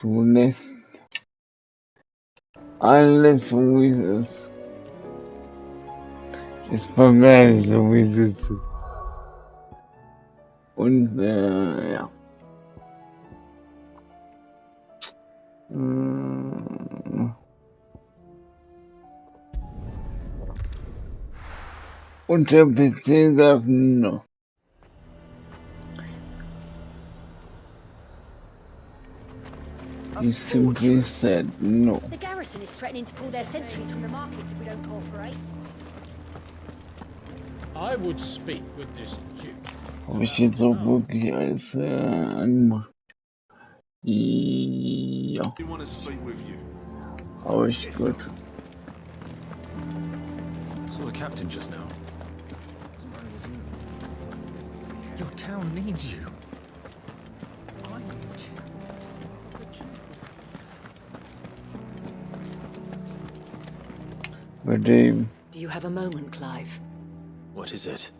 Du lässt alles so wie es ist. Es verbleibt so wie es ist. Und ja. Und der PC sagt no. He simply said no. The garrison is threatening to pull their sentries from the markets if we don't cooperate. I would speak with this Duke. Habe ich jetzt auch wirklich als angemacht? Ja. Aber ich gut. Saw the captain just now. Your town needs you. I need you. Bei dem. Do you have a moment, Clive? What is it?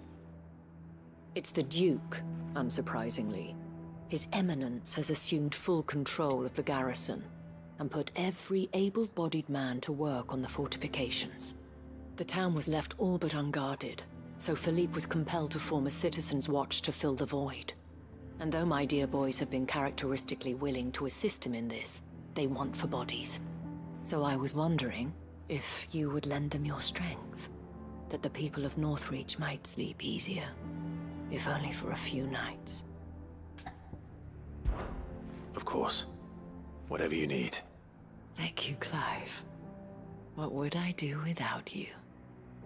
It's the Duke, unsurprisingly. His Eminence has assumed full control of the garrison and put every able-bodied man to work on the fortifications. The town was left all but unguarded, so Philippe was compelled to form a citizens' watch to fill the void. And though my dear boys have been characteristically willing to assist him in this, they want for bodies. So I was wondering if you would lend them your strength, that the people of Northreach might sleep easier, if only for a few nights. Of course. Whatever you need. Thank you, Clive. What would I do without you?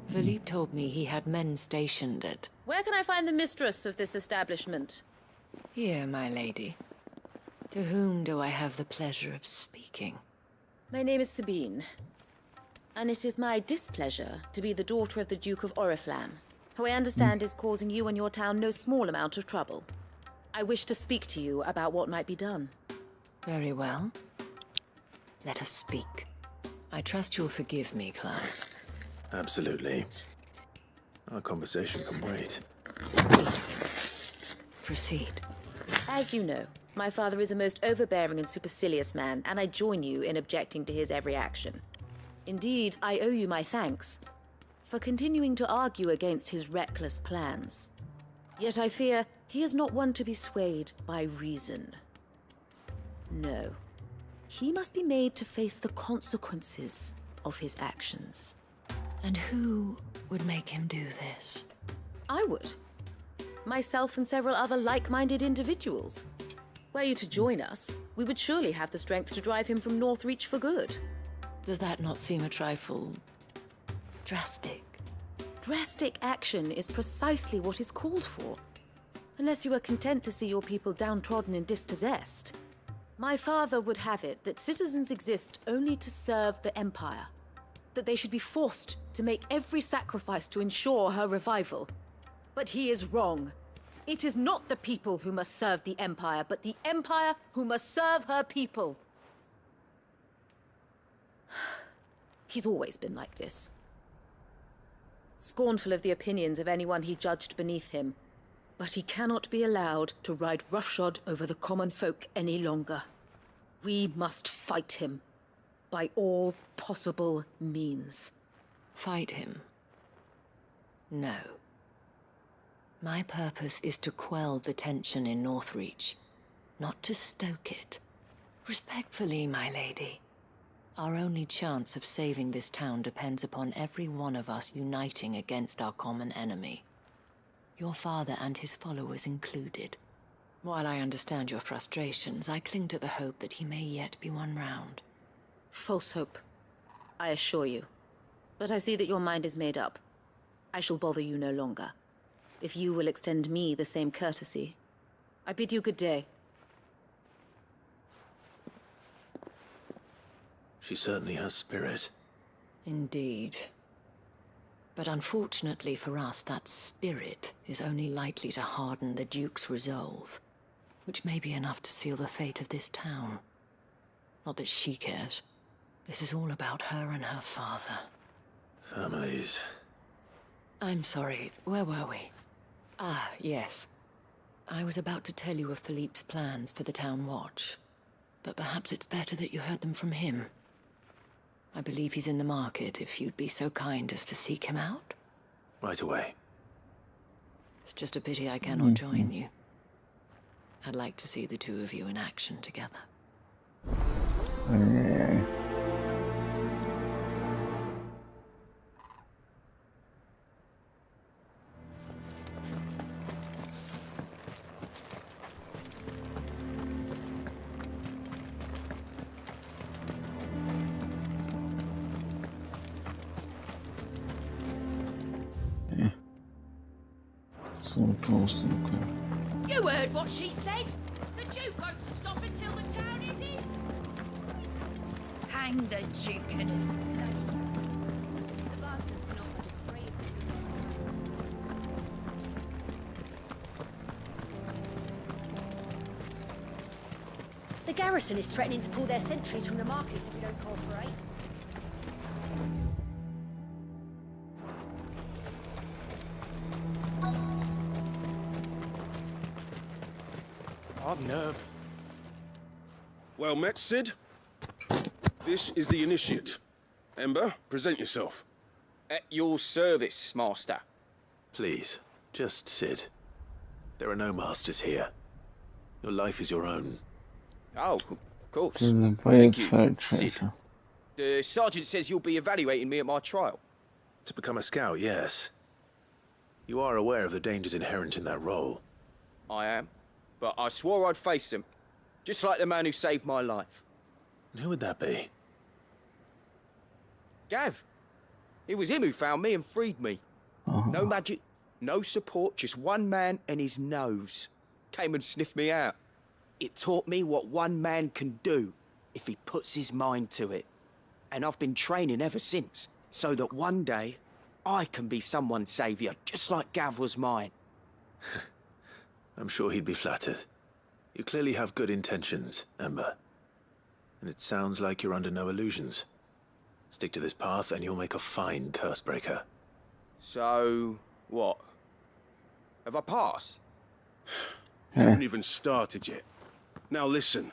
Philippe told me he had men stationed at... Where can I find the mistress of this establishment? Here, my lady. To whom do I have the pleasure of speaking? My name is Sabine, and it is my displeasure to be the daughter of the Duke of Oriflamme, who I understand is causing you and your town no small amount of trouble. I wish to speak to you about what might be done. Very well. Let us speak. I trust you'll forgive me, Clive. Absolutely. Our conversation can wait. Please, proceed. As you know, my father is a most overbearing and supercilious man, and I join you in objecting to his every action. Indeed, I owe you my thanks for continuing to argue against his reckless plans. Yet I fear he is not one to be swayed by reason. No. He must be made to face the consequences of his actions. And who would make him do this? I would. Myself and several other like-minded individuals. Were you to join us, we would surely have the strength to drive him from Northreach for good. Does that not seem a trifle... drastic? Drastic action is precisely what is called for. Unless you are content to see your people downtrodden and dispossessed. My father would have it that citizens exist only to serve the Empire. That they should be forced to make every sacrifice to ensure her revival. But he is wrong. It is not the people who must serve the Empire, but the Empire who must serve her people. He's always been like this. Scornful of the opinions of anyone he judged beneath him. But he cannot be allowed to ride roughshod over the common folk any longer. We must fight him. By all possible means. Fight him? No. My purpose is to quell the tension in Northreach, not to stoke it. Respectfully, my lady. Our only chance of saving this town depends upon every one of us uniting against our common enemy. Your father and his followers included. While I understand your frustrations, I cling to the hope that he may yet be won round. False hope, I assure you. But I see that your mind is made up. I shall bother you no longer. If you will extend me the same courtesy, I bid you good day. She certainly has spirit. Indeed. But unfortunately for us, that spirit is only likely to harden the Duke's resolve, which may be enough to seal the fate of this town. Not that she cares. This is all about her and her father. Families. I'm sorry, where were we? Yes. I was about to tell you of Philippe's plans for the town watch. but perhaps it's better that you heard them from him. I believe he's in the market, if you'd be so kind as to seek him out. Right away. It's just a pity I cannot join you. I'd like to see the two of you in action together. Yeah. So close to the car. You heard what she said? The Duke won't stop until the town is his. Hang the Duke and his bloody... The bastard's not afraid. The garrison is threatening to pull their sentries from the markets if we don't cooperate. I'm nervous. Well met, Sid. This is the initiate. Ember, present yourself. At your service, Master. Please, just Sid. There are no masters here. Your life is your own. Oh, of course. Das ist ein Thank you, Feuerzeitschalter. Sid. The sergeant says you'll be evaluating me at my trial. To become a scout, yes. You are aware of the dangers inherent in that role. I am. But I swore I'd face them. Just like the man who saved my life. And who would that be? Gav. It was him who found me and freed me. No magic, no support, just one man and his nose. Came and sniffed me out. It taught me what one man can do if he puts his mind to it. And I've been training ever since, so that one day I can be someone's saviour, just like Gav was mine. I'm sure he'd be flattered. You clearly have good intentions, Ember. And it sounds like you're under no illusions. Stick to this path and you'll make a fine cursebreaker. So, what? Have I passed? You haven't even started yet. Now listen.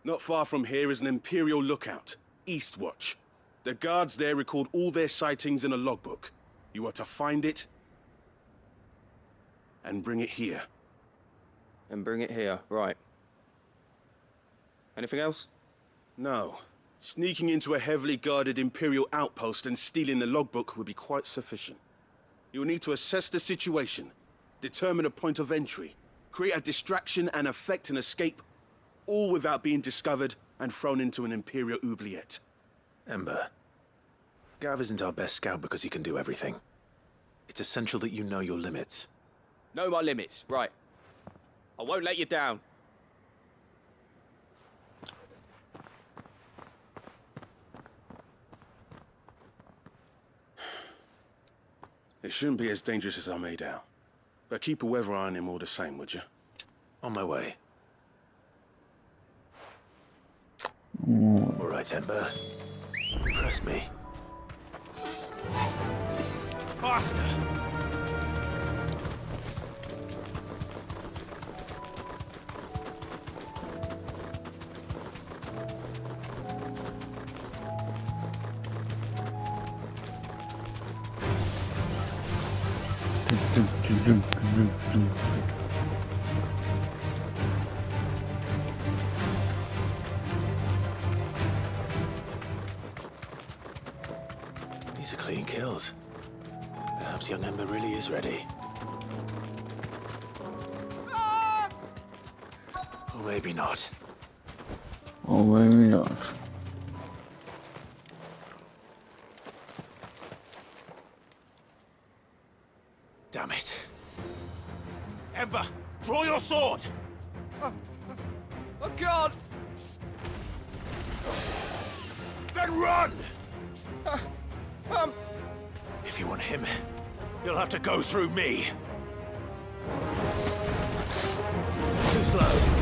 Not far from here is an Imperial lookout, Eastwatch. The guards there record all their sightings in a logbook. You are to find it and bring it here. And bring it here, right. Anything else? No. Sneaking into a heavily guarded Imperial outpost and stealing the logbook would be quite sufficient. You'll need to assess the situation, determine a point of entry, create a distraction and effect an escape, all without being discovered and thrown into an Imperial oubliette. Ember, Gav isn't our best scout because he can do everything. It's essential that you know your limits. Know my limits, right. I won't let you down. It shouldn't be as dangerous as I made out. But keep a weather eye on him all the same, would you? On my way. All right, Ember. Impress me. Faster! These are clean kills. Perhaps young Ember really is ready. Or maybe not. Oh, maybe not. Damn it. Ember, draw your sword! I can't! Then run! If you want him, you'll have to go through me. Too slow.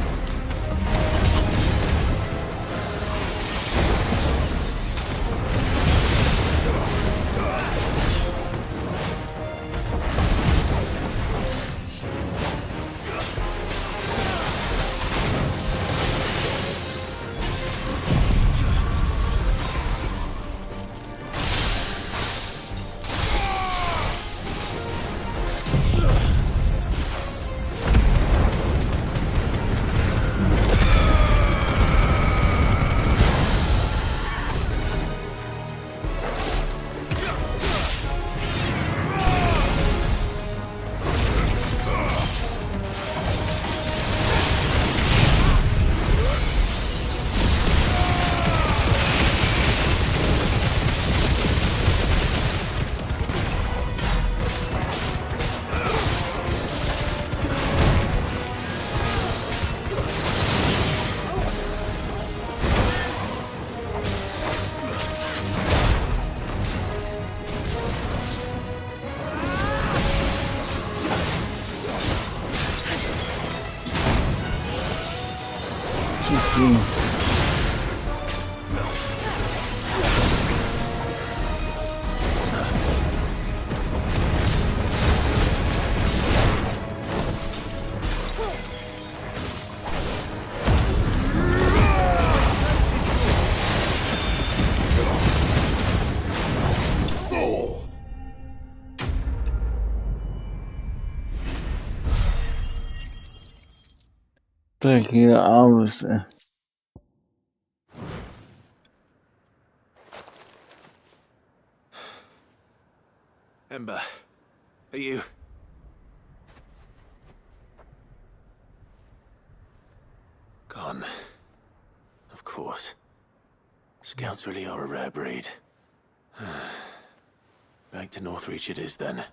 Dreckige Armes, ey. Ember, are you... Gone. Of course. Scouts really are a rare breed. Back to Northreach it is, then.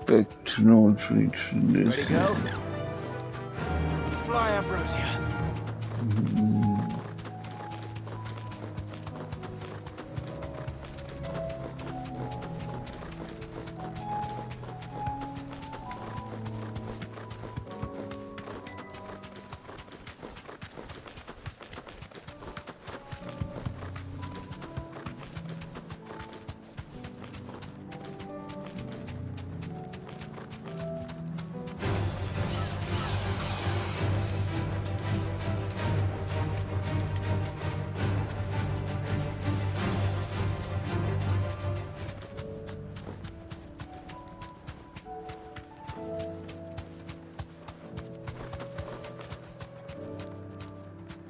Back to Northreach it is. Ready to go? Fly, Ambrosia.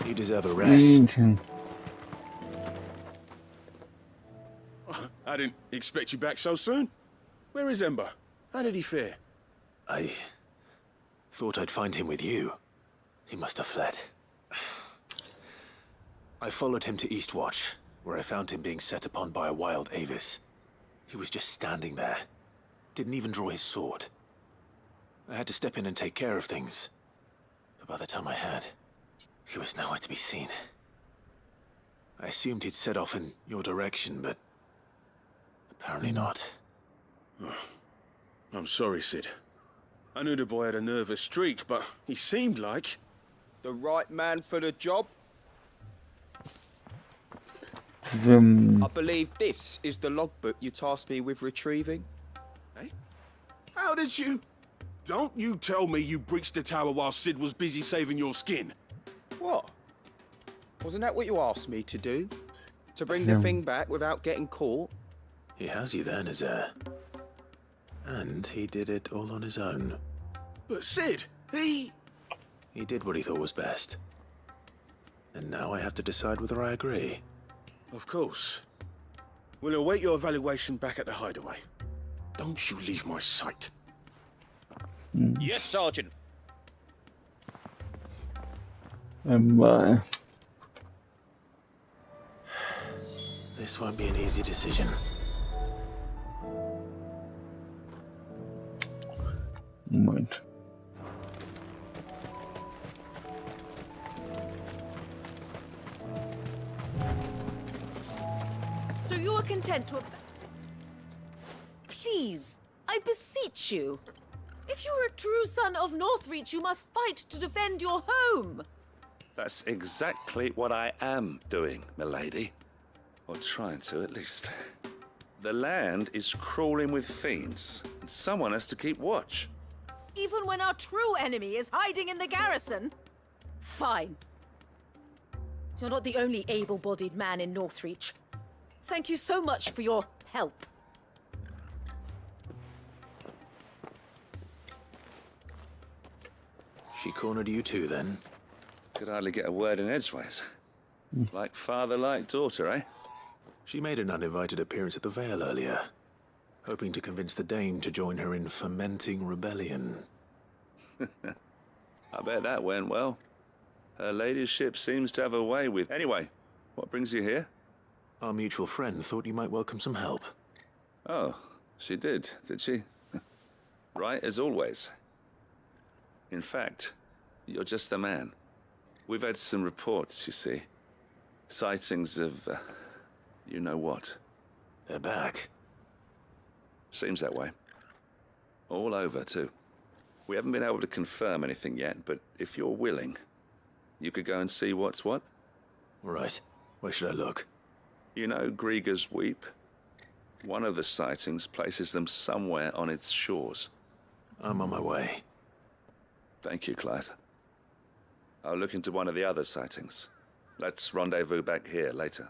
You deserve a rest. I didn't expect you back so soon. Where is Ember? How did he fare? I thought I'd find him with you. He must have fled. I followed him to Eastwatch, where I found him being set upon by a wild Avis. He was just standing there. Didn't even draw his sword. I had to step in and take care of things. But by the time I had, he was nowhere to be seen. I assumed he'd set off in your direction, but apparently not. I'm sorry, Sid. I knew the boy had a nervous streak, but he seemed like... The right man for the job? I believe this is the logbook you tasked me with retrieving. Eh? How did you... Don't you tell me you breached the tower while Sid was busy saving your skin. What? Wasn't that what you asked me to do? To bring the thing back without getting caught? He has you there, Nazaire. And he did it all on his own. But Sid, he did what he thought was best. And now I have to decide whether I agree. Of course. We'll await your evaluation back at the hideaway. Don't you leave my sight. Yes, Sergeant. Bye. This won't be an easy decision. Moment. So you are content to... Please, I beseech you. If you are a true son of Northreach, you must fight to defend your home. That's exactly what I am doing, milady. Or trying to, at least. The land is crawling with fiends, and someone has to keep watch. Even when our true enemy is hiding in the garrison? Fine. You're not the only able-bodied man in Northreach. Thank you so much for your help. She cornered you too, then? Could hardly get a word in edgeways. Like father, like daughter, eh? She made an uninvited appearance at the Vale earlier, hoping to convince the Dame to join her in fomenting rebellion. I bet that went well. Her ladyship seems to have a way with... Anyway, what brings you here? Our mutual friend thought you might welcome some help. Oh, she did she? Right as always. In fact, you're just the man. We've had some reports, you see. Sightings of, you know what? They're back. Seems that way. All over, too. We haven't been able to confirm anything yet, but if you're willing, you could go and see what's what. Right. Where should I look? You know Grieger's Weep? One of the sightings places them somewhere on its shores. I'm on my way. Thank you, Clive. I'll look into one of the other sightings. Let's rendezvous back here later.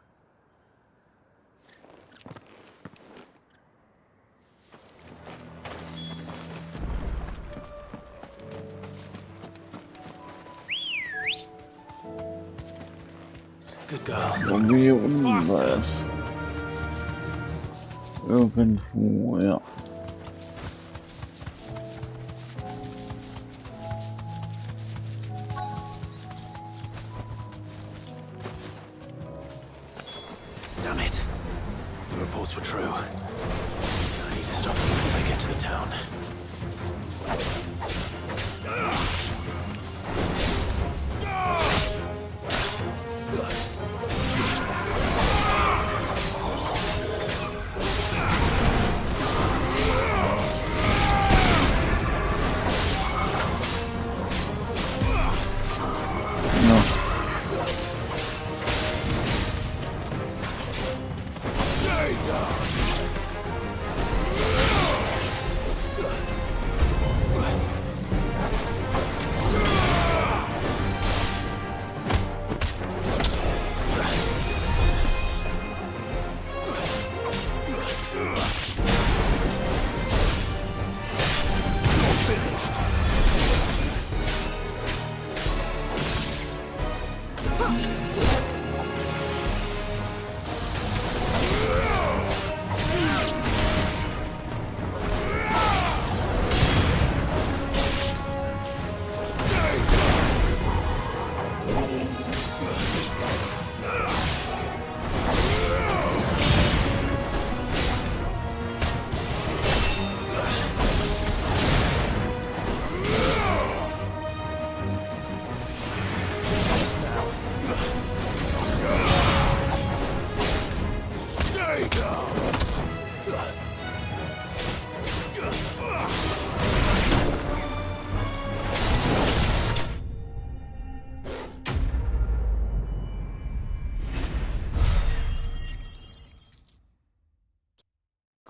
Good girl. Und hier unten war es. Irgendwo, ja. Damn it. The reports were true. I need to stop them before they get to the town.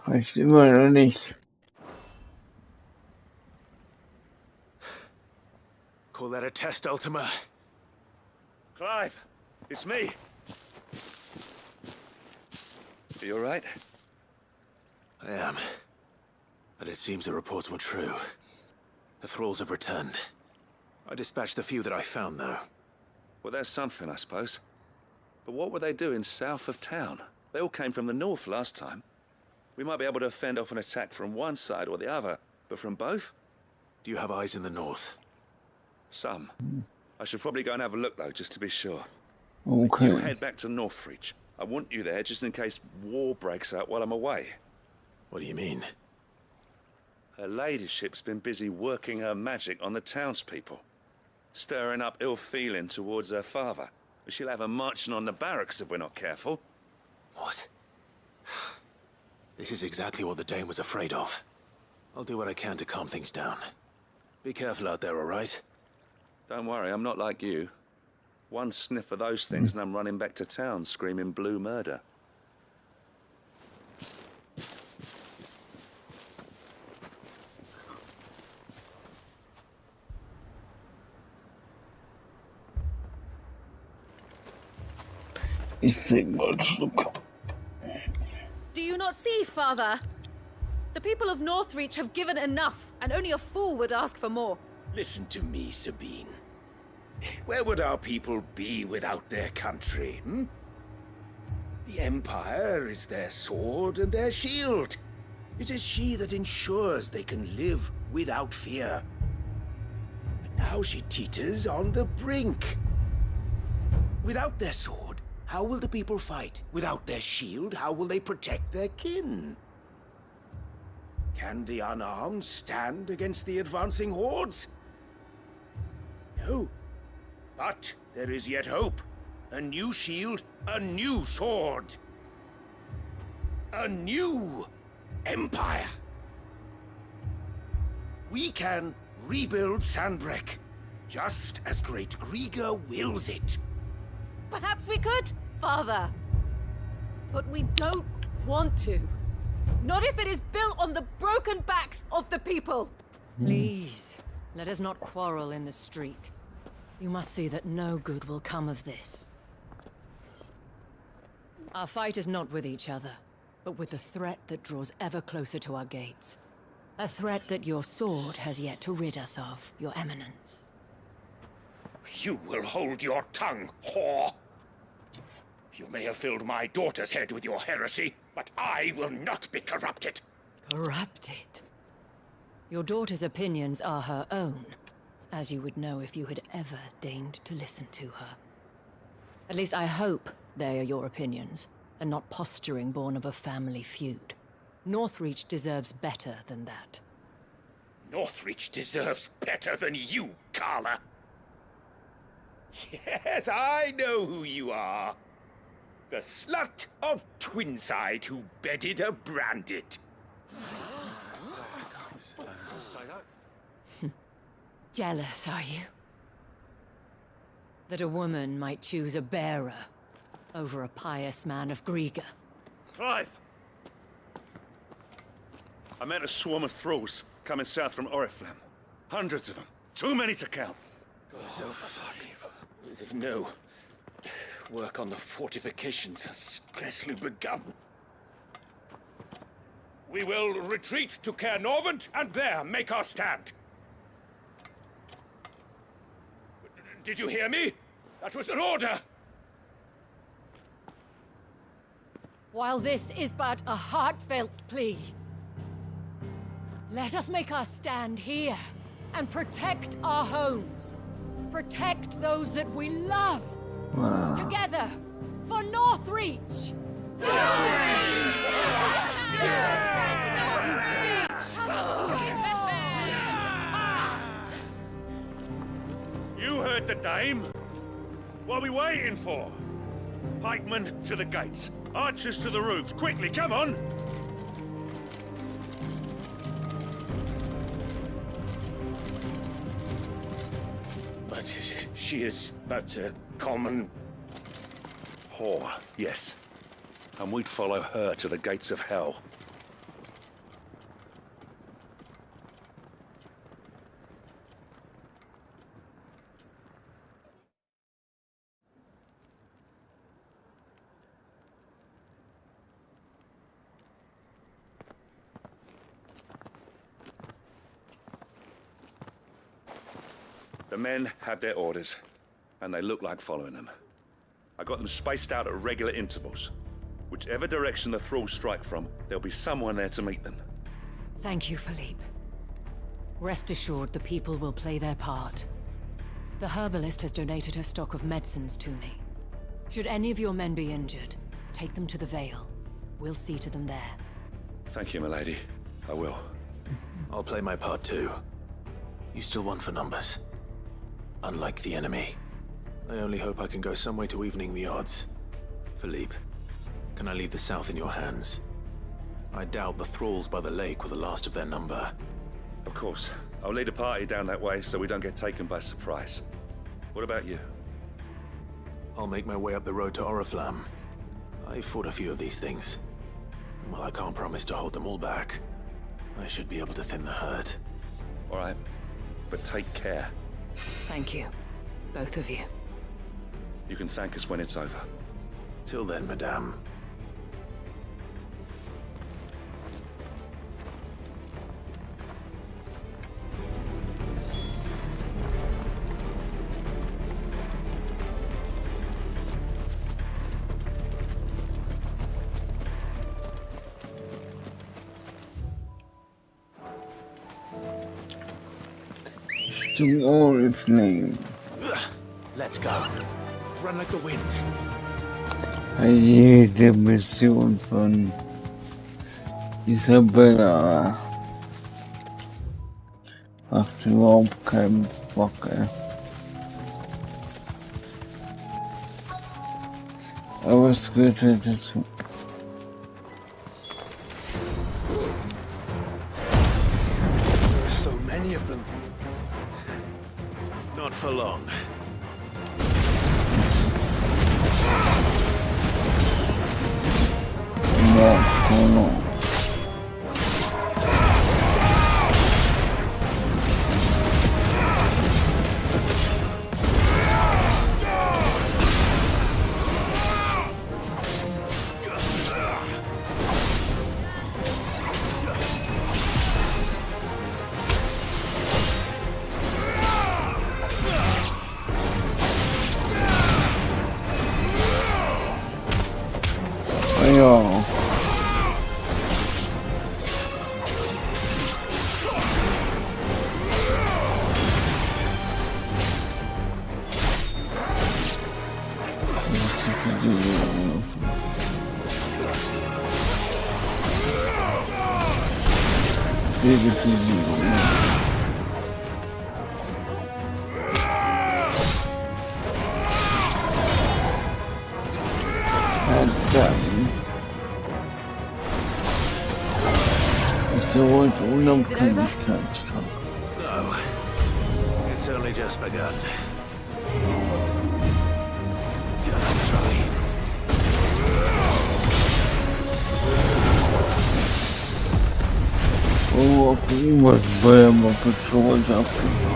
Reicht immer noch nicht. Call that a test, Ultima? Clive, it's me. Are you all right? I am. But it seems the reports were true. The thralls have returned. I dispatched the few that I found, though. Well, that's something, I suppose. But what were they doing south of town? They all came from the north last time. We might be able to fend off an attack from one side or the other, but from both? Do you have eyes in the north? Some. I should probably go and have a look, though, just to be sure. Okay. You head back to Northreach. I want you there just in case war breaks out while I'm away. What do you mean? Her ladyship's been busy working her magic on the townspeople, stirring up ill feeling towards her father. She'll have her marching on the barracks if we're not careful. What? This is exactly what the Dane was afraid of. I'll do what I can to calm things down. Be careful out there, all right? Don't worry, I'm not like you. One sniff of those things and I'm running back to town screaming blue murder. Ich trinke mal einen Schluck. Do you not see, Father? The people of Northreach have given enough, and only a fool would ask for more. Listen to me, Sabine. Where would our people be without their country, hmm? The Empire is their sword and their shield. It is she that ensures they can live without fear. But now she teeters on the brink. Without their sword, how will the people fight? Without their shield, how will they protect their kin? Can the unarmed stand against the advancing hordes? No. But there is yet hope. a new shield, a new sword. A new empire. We can rebuild Sandbreck, just as Great Griga wills it. Perhaps we could, Father. But we don't want to. Not if it is built on the broken backs of the people. Please, let us not quarrel in the street. You must see that no good will come of this. Our fight is not with each other, but with the threat that draws ever closer to our gates. A threat that your sword has yet to rid us of, Your Eminence. You will hold your tongue, whore. You may have filled my daughter's head with your heresy, but I will not be corrupted. Corrupted? Your daughter's opinions are her own, as you would know if you had ever deigned to listen to her. At least I hope they are your opinions, and not posturing born of a family feud. Northreach deserves better than that. Northreach deserves better than you, Carla. Yes, I know who you are. The slut of Twinside who bedded a Branded. Jealous, are you? That a woman might choose a bearer over a pious man of Griga. Clive! I met a swarm of thralls coming south from Oriflamme. Hundreds of them. Too many to count. No. Work on the fortifications has scarcely begun. We will retreat to Caernarvon and there make our stand. Did you hear me? That was an order! While this is but a heartfelt plea, let us make our stand here and protect our homes. Protect those that we love. Wow. Together for Northreach! You heard the dame. What are we waiting for? Pikemen to the gates. Archers to the roofs. Quickly, come on! But she is but a common... Whore, yes. And we'd follow her to the gates of hell. The men have their orders, and they look like following them. I got them spaced out at regular intervals. Whichever direction the thralls strike from, there'll be someone there to meet them. Thank you, Philippe. Rest assured the people will play their part. The herbalist has donated her stock of medicines to me. Should any of your men be injured, take them to the Vale. We'll see to them there. Thank you, milady. I will. I'll play my part too. You still want for numbers. Unlike the enemy. I only hope I can go some way to evening the odds. Philippe, can I leave the south in your hands? I doubt the thralls by the lake were the last of their number. Of course. I'll lead a party down that way so we don't get taken by surprise. What about you? I'll make my way up the road to Oriflamme. I fought a few of these things. And while I can't promise to hold them all back, I should be able to thin the herd. All right. But take care. Thank you. Both of you. You can thank us when it's over. Till then, madame. To Oriflamme. Let's go. Run like the wind. Jede Mission von Isabella macht überhaupt keinen Bock, ey. Aber es gehört halt dazu. So many of them. Not for long. No, no. Ja. Ist der Ort Unabhängigkeitstag? No. It's only just begun. Just try. Oh, auf irgendwas war ja mal Patrols abgenommen.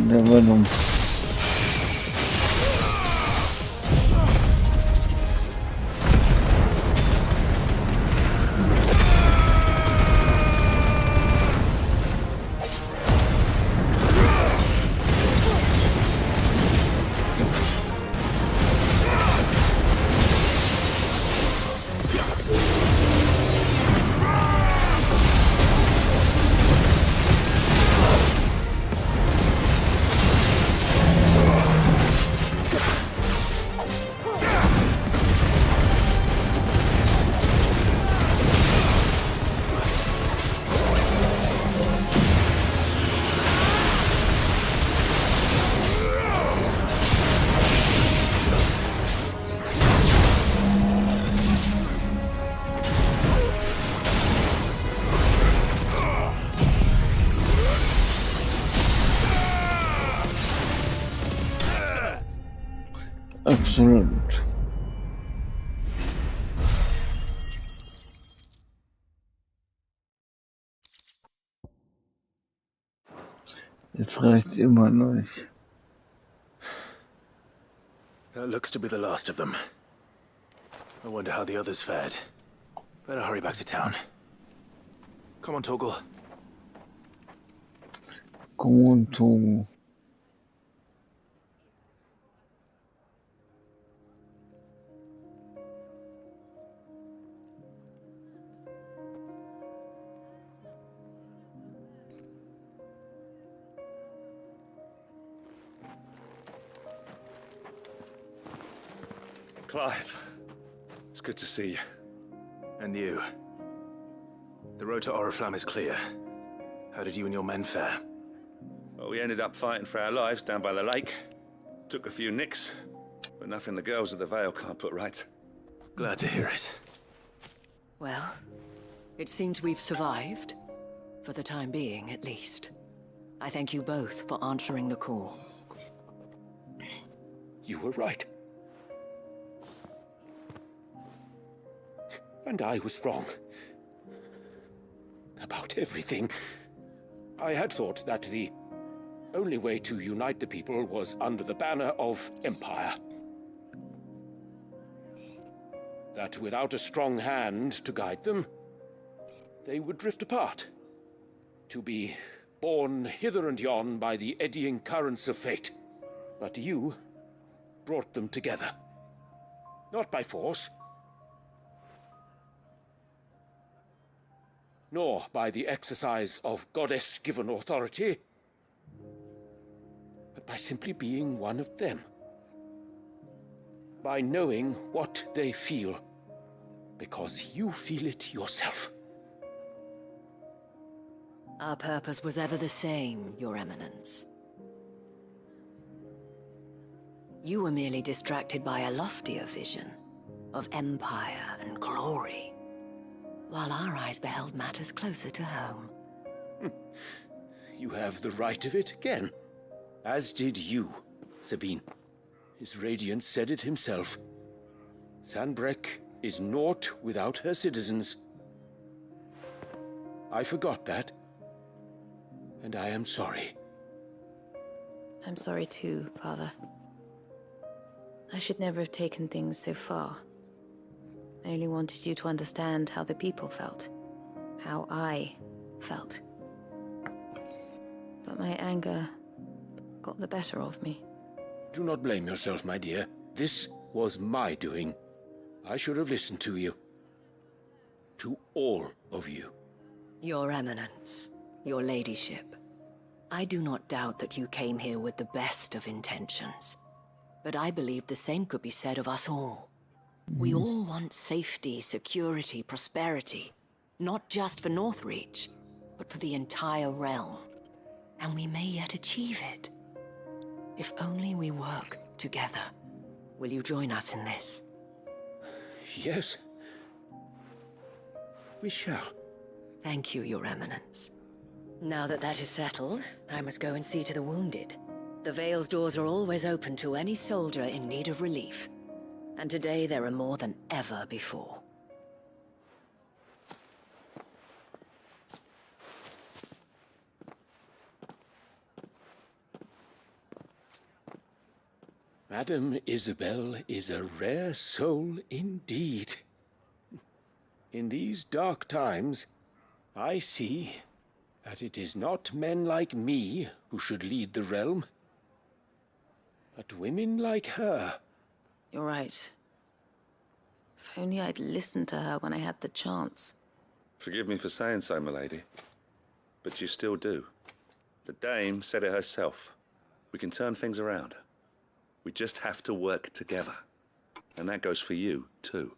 Der war dumm. Absolut. Jetzt reicht's immer noch nicht. That looks to be the last of them. I wonder how the others fared. Better hurry back to town. Come on, Torgal. Come on, Togo. Clive, it's good to see you. And you. The road to Oriflamme is clear. How did you and your men fare? Well, we ended up fighting for our lives down by the lake. Took a few nicks, but nothing the girls at the Vale can't put right. Glad to hear it. Well, it seems we've survived. For the time being, at least. I thank you both for answering the call. You were right. And I was wrong. About everything. I had thought that the only way to unite the people was under the banner of Empire. That without a strong hand to guide them, they would drift apart. To be borne hither and yon by the eddying currents of fate. But you brought them together. Not by force, nor by the exercise of goddess-given authority, but by simply being one of them. By knowing what they feel, because you feel it yourself. Our purpose was ever the same, Your Eminence. You were merely distracted by a loftier vision of empire and glory, while our eyes beheld matters closer to home. You have the right of it again. As did you, Sabine. His radiance said it himself. Sanbreque is naught without her citizens. I forgot that, and I am sorry. I'm sorry too, Father. I should never have taken things so far. I only wanted you to understand how the people felt. How I felt. But my anger got the better of me. Do not blame yourself, my dear. This was my doing. I should have listened to you. To all of you. Your Eminence, your Ladyship, I do not doubt that you came here with the best of intentions. But I believe the same could be said of us all. We all want safety, security, prosperity. Not just for Northreach, but for the entire realm. And we may yet achieve it. If only we work together. Will you join us in this? Yes. We shall. Thank you, Your Eminence. Now that that is settled, I must go and see to the wounded. The Vale's doors are always open to any soldier in need of relief. And today there are more than ever before. Madame Isabel is a rare soul indeed. In these dark times, I see that it is not men like me who should lead the realm, but women like her. You're right. If only I'd listened to her when I had the chance. Forgive me for saying so, my lady, but you still do. The dame said it herself. We can turn things around. We just have to work together. And that goes for you, too.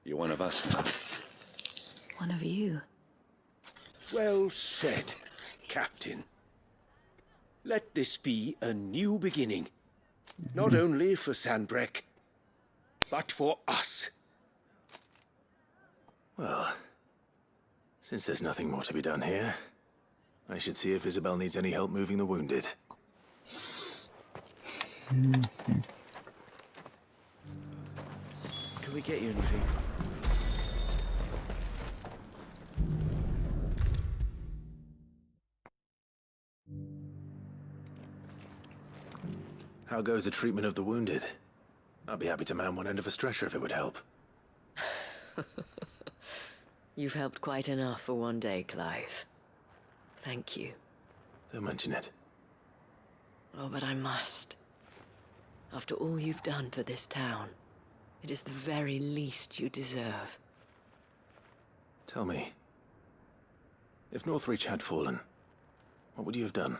You're one of us now. One of you. Well said, Captain. Let this be a new beginning. Not only for Sanbreque, but for us. Well, since there's nothing more to be done here, I should see if Isabel needs any help moving the wounded. Can we get you anything? How goes the treatment of the wounded? I'd be happy to man one end of a stretcher if it would help. You've helped quite enough for one day, Clive. Thank you. Don't mention it. Oh, but I must. After all you've done for this town, it is the very least you deserve. Tell me, if Northreach had fallen, what would you have done?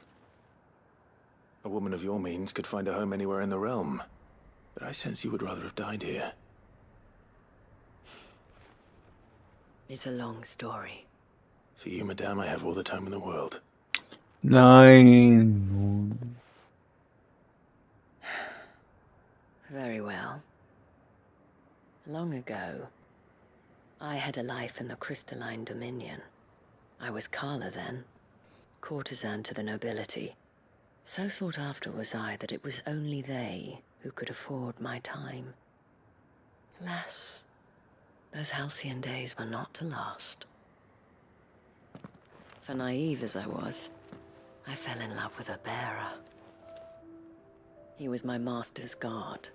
A woman of your means could find a home anywhere in the realm, but I sense you would rather have died here. It's a long story. For you, madame, I have all the time in the world. Nein. Very well. Long ago, I had a life in the Crystalline Dominion. I was Carla then, courtesan to the nobility. So sought after was I that it was only they who could afford my time. Alas, those halcyon days were not to last. For naive as I was, I fell in love with a bearer. He was my master's guard,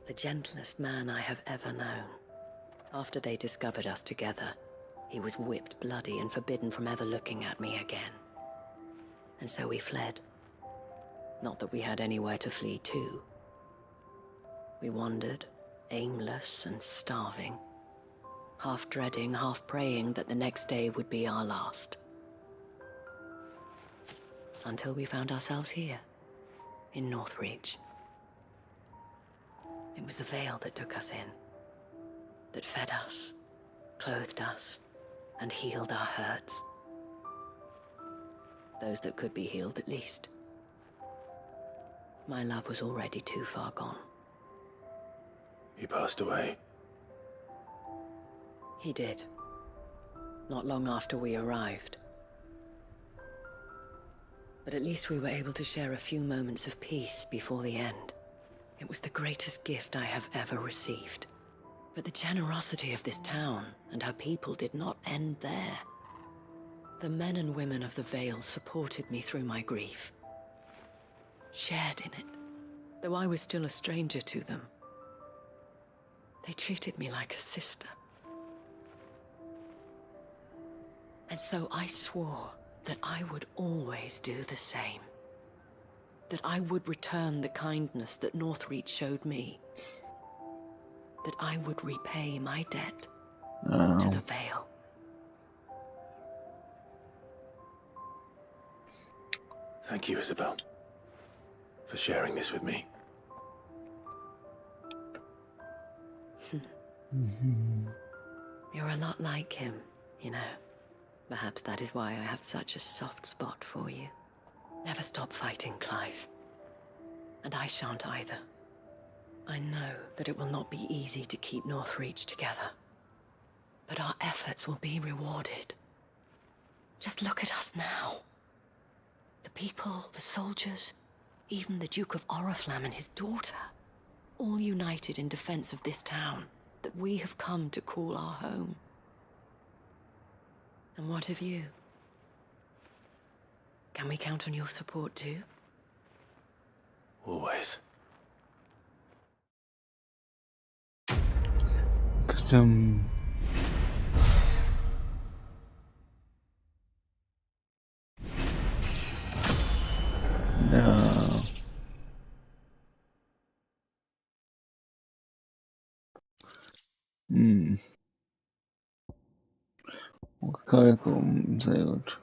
the gentlest man I have ever known. After they discovered us together, he was whipped bloody and forbidden from ever looking at me again. And so we fled. Not that we had anywhere to flee to. We wandered, aimless and starving, half dreading, half praying that the next day would be our last. Until we found ourselves here, in Northreach. It was the Vale that took us in, that fed us, clothed us, and healed our hurts. Those that could be healed, at least. My love was already too far gone. He passed away. He did. Not long after we arrived. But at least we were able to share a few moments of peace before the end. It was the greatest gift I have ever received. But the generosity of this town and her people did not end there. The men and women of the Vale supported me through my grief. Shared in it, though I was still a stranger to them. They treated me like a sister. And so I swore that I would always do the same. That I would return the kindness that Northreach showed me. That I would repay my debt to the Vale. Thank you, Isabel, for sharing this with me. You're a lot like him, you know. Perhaps that is why I have such a soft spot for you. Never stop fighting, Clive. And I shan't either. I know that it will not be easy to keep Northreach together. But our efforts will be rewarded. Just look at us now. The people, the soldiers, even the Duke of Oriflamme and his daughter, all united in defense of this town that we have come to call our home. And what of you? Can we count on your support too? Always. No. Okay, komm, sehr gut.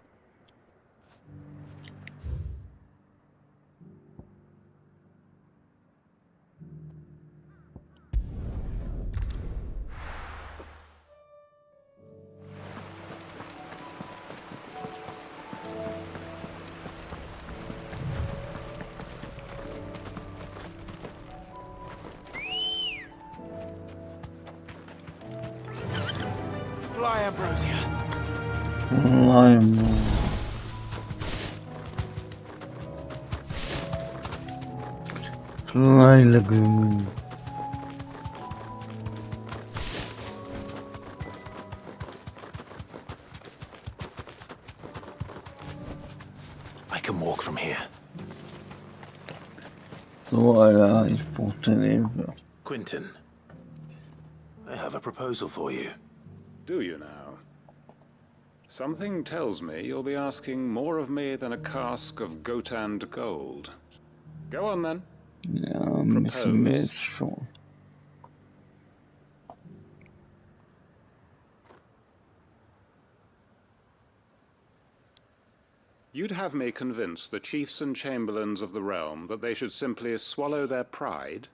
Fly, Ambrosia. Lime. Fly Lagoon. I can walk from here. So, Alter, ich brauch den Hilfe. Quentin, I have a proposal for you. Do you now? Something tells me you'll be asking more of me than a cask of Gotand gold. Go on then. Ja, müssen wir jetzt schon. You'd have me convince the chiefs and chamberlains of the realm that they should simply swallow their pride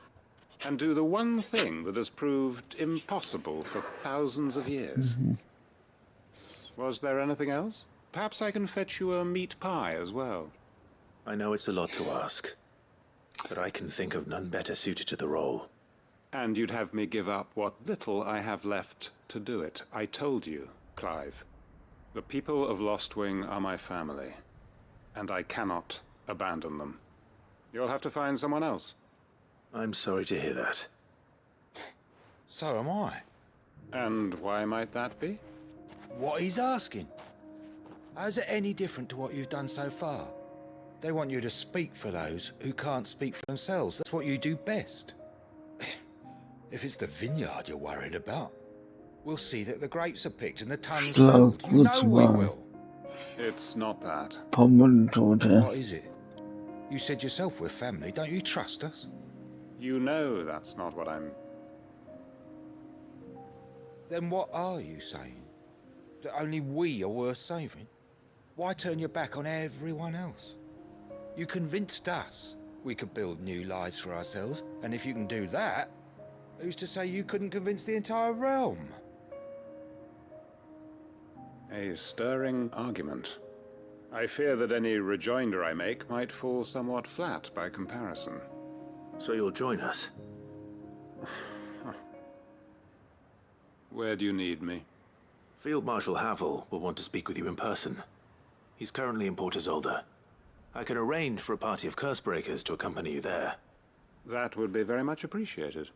and do the one thing that has proved impossible for thousands of years. Was there anything else? Perhaps I can fetch you a meat pie as well. I know it's a lot to ask, but I can think of none better suited to the role. And you'd have me give up what little I have left to do it. I told you, Clive. The people of Lostwing are my family, and I cannot abandon them. You'll have to find someone else. I'm sorry to hear that. So am I. And why might that be? What he's asking. How's it any different to what you've done so far? They want you to speak for those who can't speak for themselves. That's what you do best. If it's the vineyard you're worried about, we'll see that the grapes are picked and the tons filled. You know we will. It's not that. Pommeltote. What is it? You said yourself we're family. Don't you trust us? You know that's not what I'm... Then what are you saying? That only we are worth saving? Why turn your back on everyone else? You convinced us we could build new lives for ourselves, and if you can do that, who's to say you couldn't convince the entire realm? A stirring argument. I fear that any rejoinder I make might fall somewhat flat by comparison. So you'll join us? Where do you need me? Field Marshal Havel will want to speak with you in person. He's currently in Port Isolde. I can arrange for a party of Cursebreakers to accompany you there. That would be very much appreciated.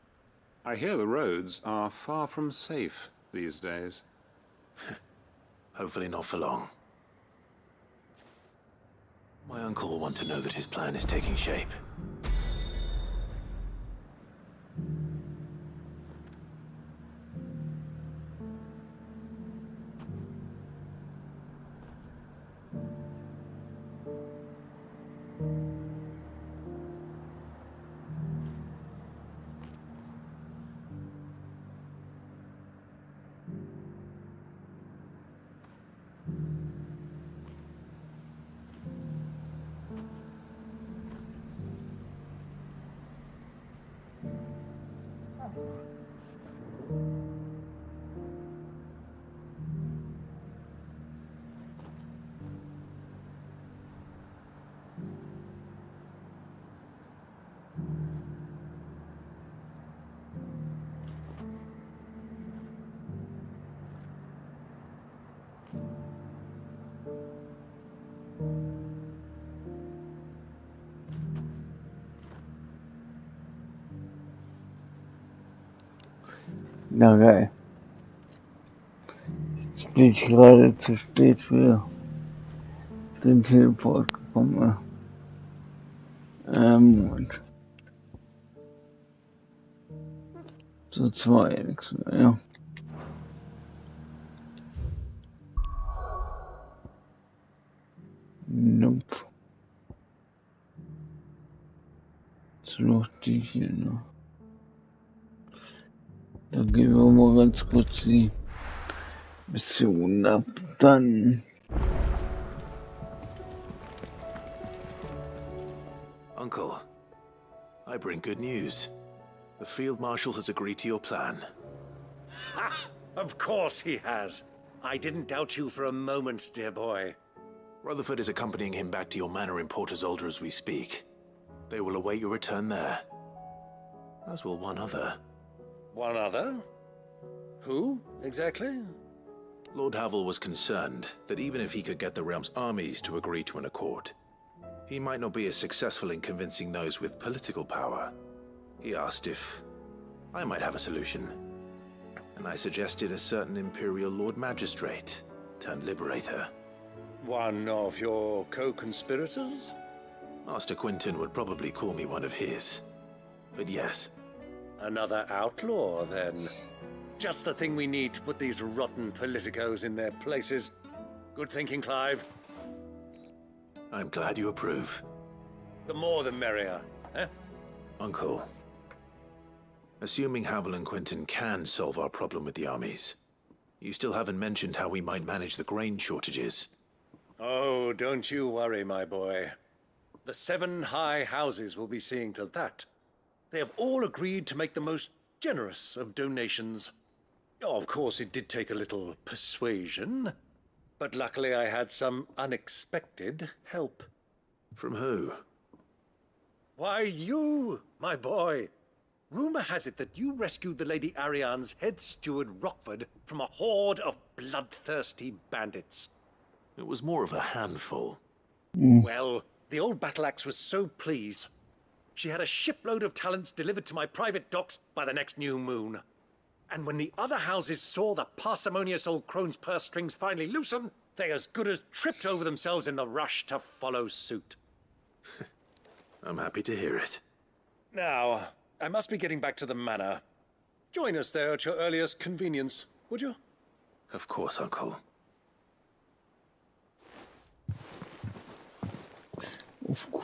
I hear the roads are far from safe these days. Hopefully not for long. My uncle will want to know that his plan is taking shape. Na geil. Jetzt bin ich gerade zu spät für den Teleport gekommen. Moment. So zwei, nix mehr, ja. Nope. Jetzt noch die hier noch. Da gehen wir mal ganz kurz die Mission ab. Dann. Uncle, I bring good news. The Field Marshal has agreed to your plan. Ha! Of course he has. I didn't doubt you for a moment, dear boy. Rutherford is accompanying him back to your manor in Port Isolde as we speak. They will await your return there. As will one other. One other? Who, exactly? Lord Havel was concerned that even if he could get the realm's armies to agree to an accord, he might not be as successful in convincing those with political power. He asked if I might have a solution, and I suggested a certain Imperial Lord Magistrate turned Liberator. One of your co-conspirators? Master Quinton would probably call me one of his, but yes. Another outlaw, then. Just the thing we need to put these rotten politicos in their places. Good thinking, Clive. I'm glad you approve. The more the merrier, eh? Uncle, assuming Havel and Quinton can solve our problem with the armies, you still haven't mentioned how we might manage the grain shortages. Oh, don't you worry, my boy. The 7 high houses will be seeing to that. They have all agreed to make the most generous of donations. Oh, of course, it did take a little persuasion, but luckily I had some unexpected help. From who? Why, you, my boy. Rumor has it that you rescued the Lady Ariane's head steward Rockford from a horde of bloodthirsty bandits. It was more of a handful. Well, the old battle axe was so pleased. She had a shipload of talents delivered to my private docks by the next new moon. And when the other houses saw the parsimonious old crone's purse strings finally loosen, they as good as tripped over themselves in the rush to follow suit. I'm happy to hear it. Now, I must be getting back to the manor. Join us there at your earliest convenience, would you? Of course, Uncle.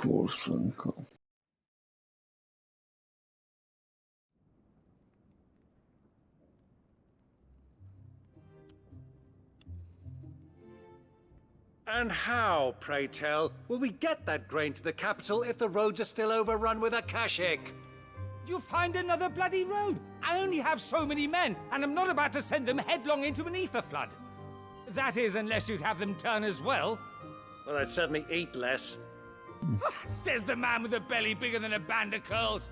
vorstellen kann. And how, pray tell, will we get that grain to the capital if the roads are still overrun with Akashic? You'll find another bloody road. I only have so many men, and I'm not about to send them headlong into an ether flood. That is, unless you'd have them turn as well. Well, they'd certainly eat less. Says the man with a belly bigger than a band of curls.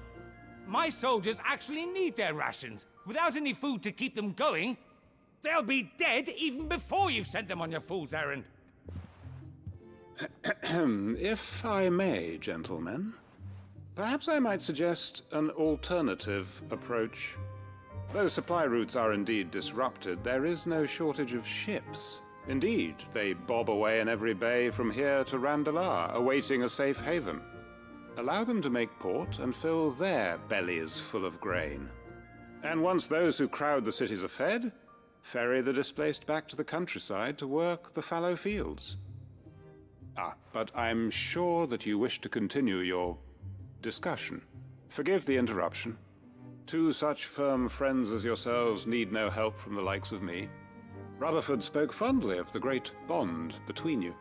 My soldiers actually need their rations. Without any food to keep them going, they'll be dead even before you've sent them on your fool's errand. If I may, gentlemen, perhaps I might suggest an alternative approach. Though supply routes are indeed disrupted, there is no shortage of ships. Indeed, they bob away in every bay from here to Randalar, awaiting a safe haven. Allow them to make port and fill their bellies full of grain. And once those who crowd the cities are fed, ferry the displaced back to the countryside to work the fallow fields. But I'm sure that you wish to continue your discussion. Forgive the interruption. Two such firm friends as yourselves need no help from the likes of me. Rutherford spoke fondly of the great bond between you.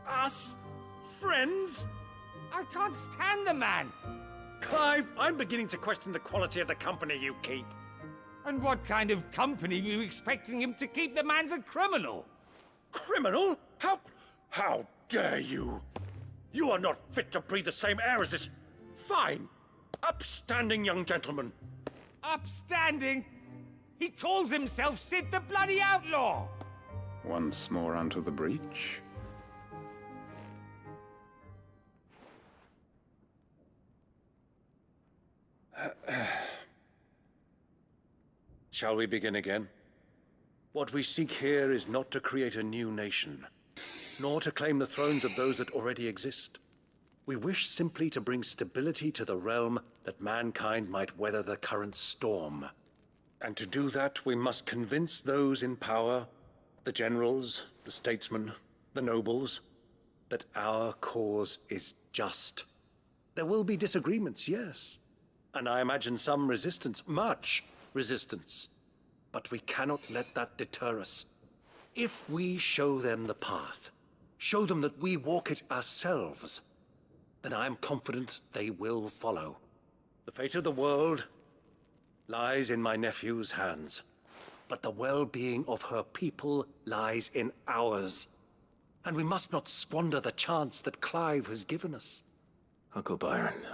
Us? Friends? I can't stand the man. Clive, I'm beginning to question the quality of the company you keep. And what kind of company were you expecting him to keep? The man's a criminal. Criminal? How dare you? You are not fit to breathe the same air as this fine, upstanding young gentleman. Upstanding? He calls himself Sid the bloody outlaw. Once more onto the breach. Shall we begin again? What we seek here is not to create a new nation, nor to claim the thrones of those that already exist. We wish simply to bring stability to the realm that mankind might weather the current storm. And to do that, we must convince those in power, the generals, the statesmen, the nobles, that our cause is just. There will be disagreements, yes. And I imagine some resistance, much resistance. But we cannot let that deter us. If we show them the path, show them that we walk it ourselves, then I am confident they will follow. The fate of the world lies in my nephew's hands, but the well-being of her people lies in ours. And we must not squander the chance that Clive has given us. Uncle Byron,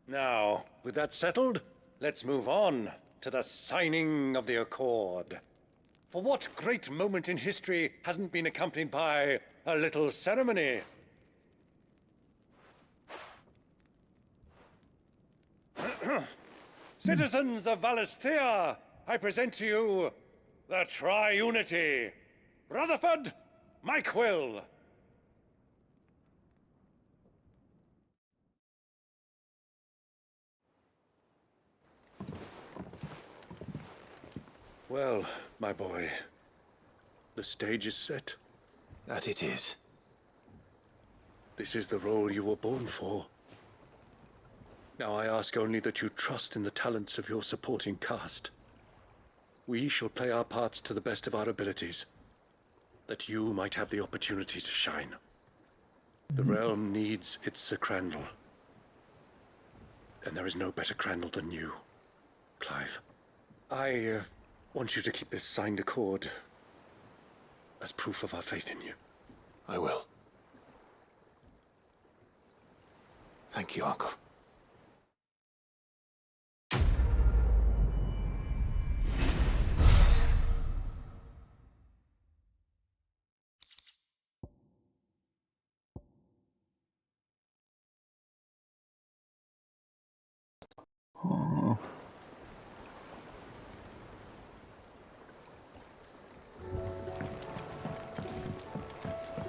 Now, with that settled, let's move on to the signing of the Accord. For what great moment in history hasn't been accompanied by a little ceremony? Citizens of Valisthea, I present to you the Tri-Unity. Rutherford, Mike Will. Well, my boy, the stage is set. that it is. This is the role you were born for. Now I ask only that you trust in the talents of your supporting cast. We shall play our parts to the best of our abilities, that you might have the opportunity to shine. The realm needs its Sir Crandall. And there is no better Crandall than you, Clive. I want you to keep this signed accord as proof of our faith in you. I will. Thank you, Uncle. Oh.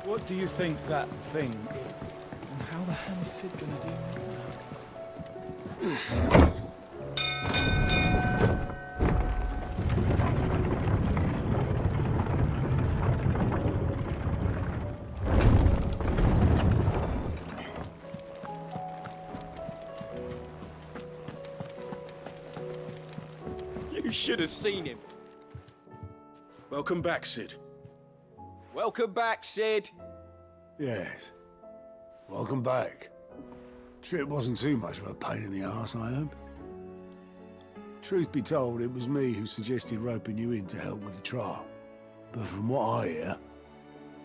What do you think that thing is? And how the hell is Sid gonna deal with that? should have seen him. Welcome back, Sid. Welcome back, Sid. Yes. Welcome back. Trip wasn't too much of a pain in the arse, I hope. Truth be told, it was me who suggested roping you in to help with the trial. But from what I hear,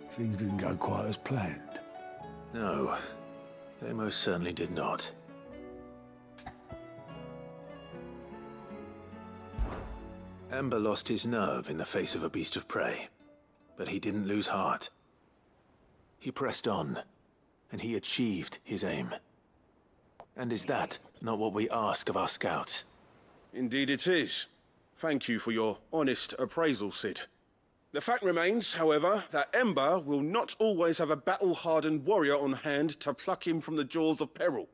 things didn't go quite as planned. No, they most certainly did not. Ember lost his nerve in the face of a beast of prey, but he didn't lose heart. He pressed on, and he achieved his aim. And is that not what we ask of our scouts? Indeed it is. Thank you for your honest appraisal, Sid. The fact remains, however, that Ember will not always have a battle-hardened warrior on hand to pluck him from the jaws of peril.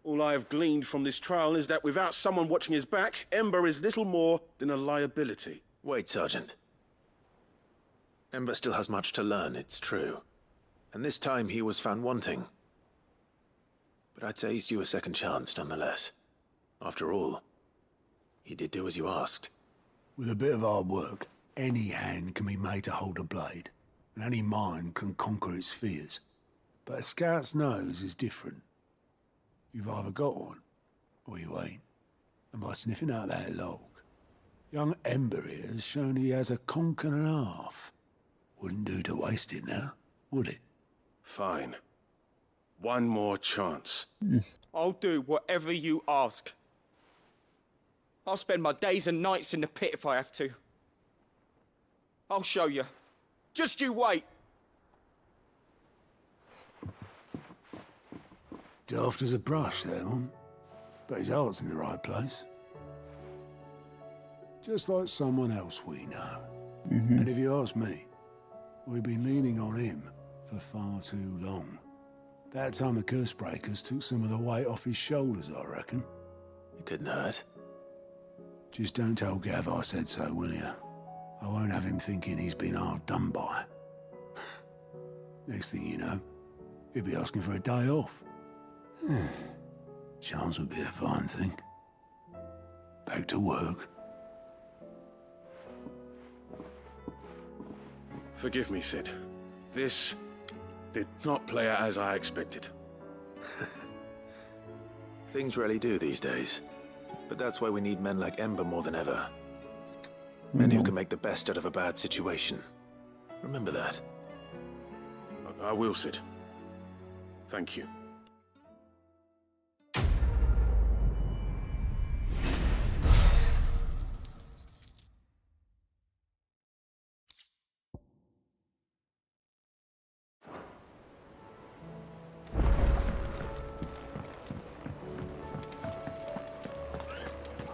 All I have gleaned from this trial is that without someone watching his back, Ember is little more than a liability. Wait, Sergeant. Ember still has much to learn, it's true. And this time he was found wanting. But I'd say he's due a second chance, nonetheless. After all, he did do as you asked. With a bit of hard work, any hand can be made to hold a blade, and any mind can conquer its fears. But a scout's nose is different. You've either got one, or you ain't. And by sniffing out that log, young Ember here has shown he has a conk and a half. Wouldn't do to waste it now, would it? Fine. One more chance. I'll do whatever you ask. I'll spend my days and nights in the pit if I have to. I'll show you. Just you wait. Daft as a brush, that one. But his heart's in the right place. Just like someone else we know. And if you ask me, we've been leaning on him for far too long. That time the curse breakers took some of the weight off his shoulders, I reckon. It couldn't hurt. Just don't tell Gav I said so, will you? I won't have him thinking he's been hard done by. Next thing you know, he'll be asking for a day off. Chance would be a fine thing. Back to work. Forgive me, Sid. This did not play out as I expected. Things rarely do these days. But that's why we need men like Ember more than ever. Men who can make the best out of a bad situation. Remember that. I will, Sid. Thank you.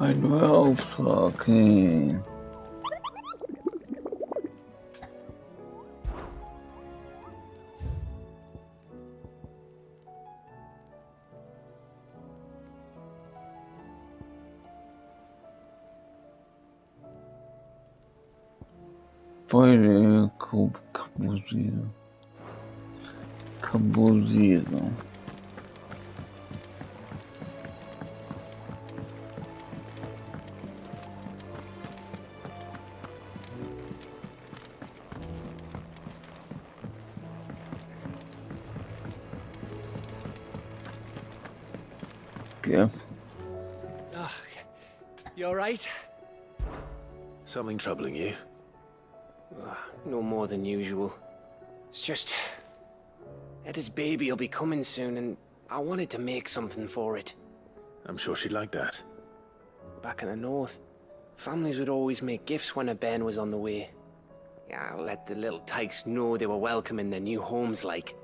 Ein neuer Auftrag, okay. Beide Kabosieren. Yeah. You alright? Something troubling you? No more than usual. It's just... Eda's baby will be coming soon, and I wanted to make something for it. I'm sure she'd like that. Back in the north, families would always make gifts when a bairn was on the way. Yeah, let the little tykes know they were welcome in their new homes, like.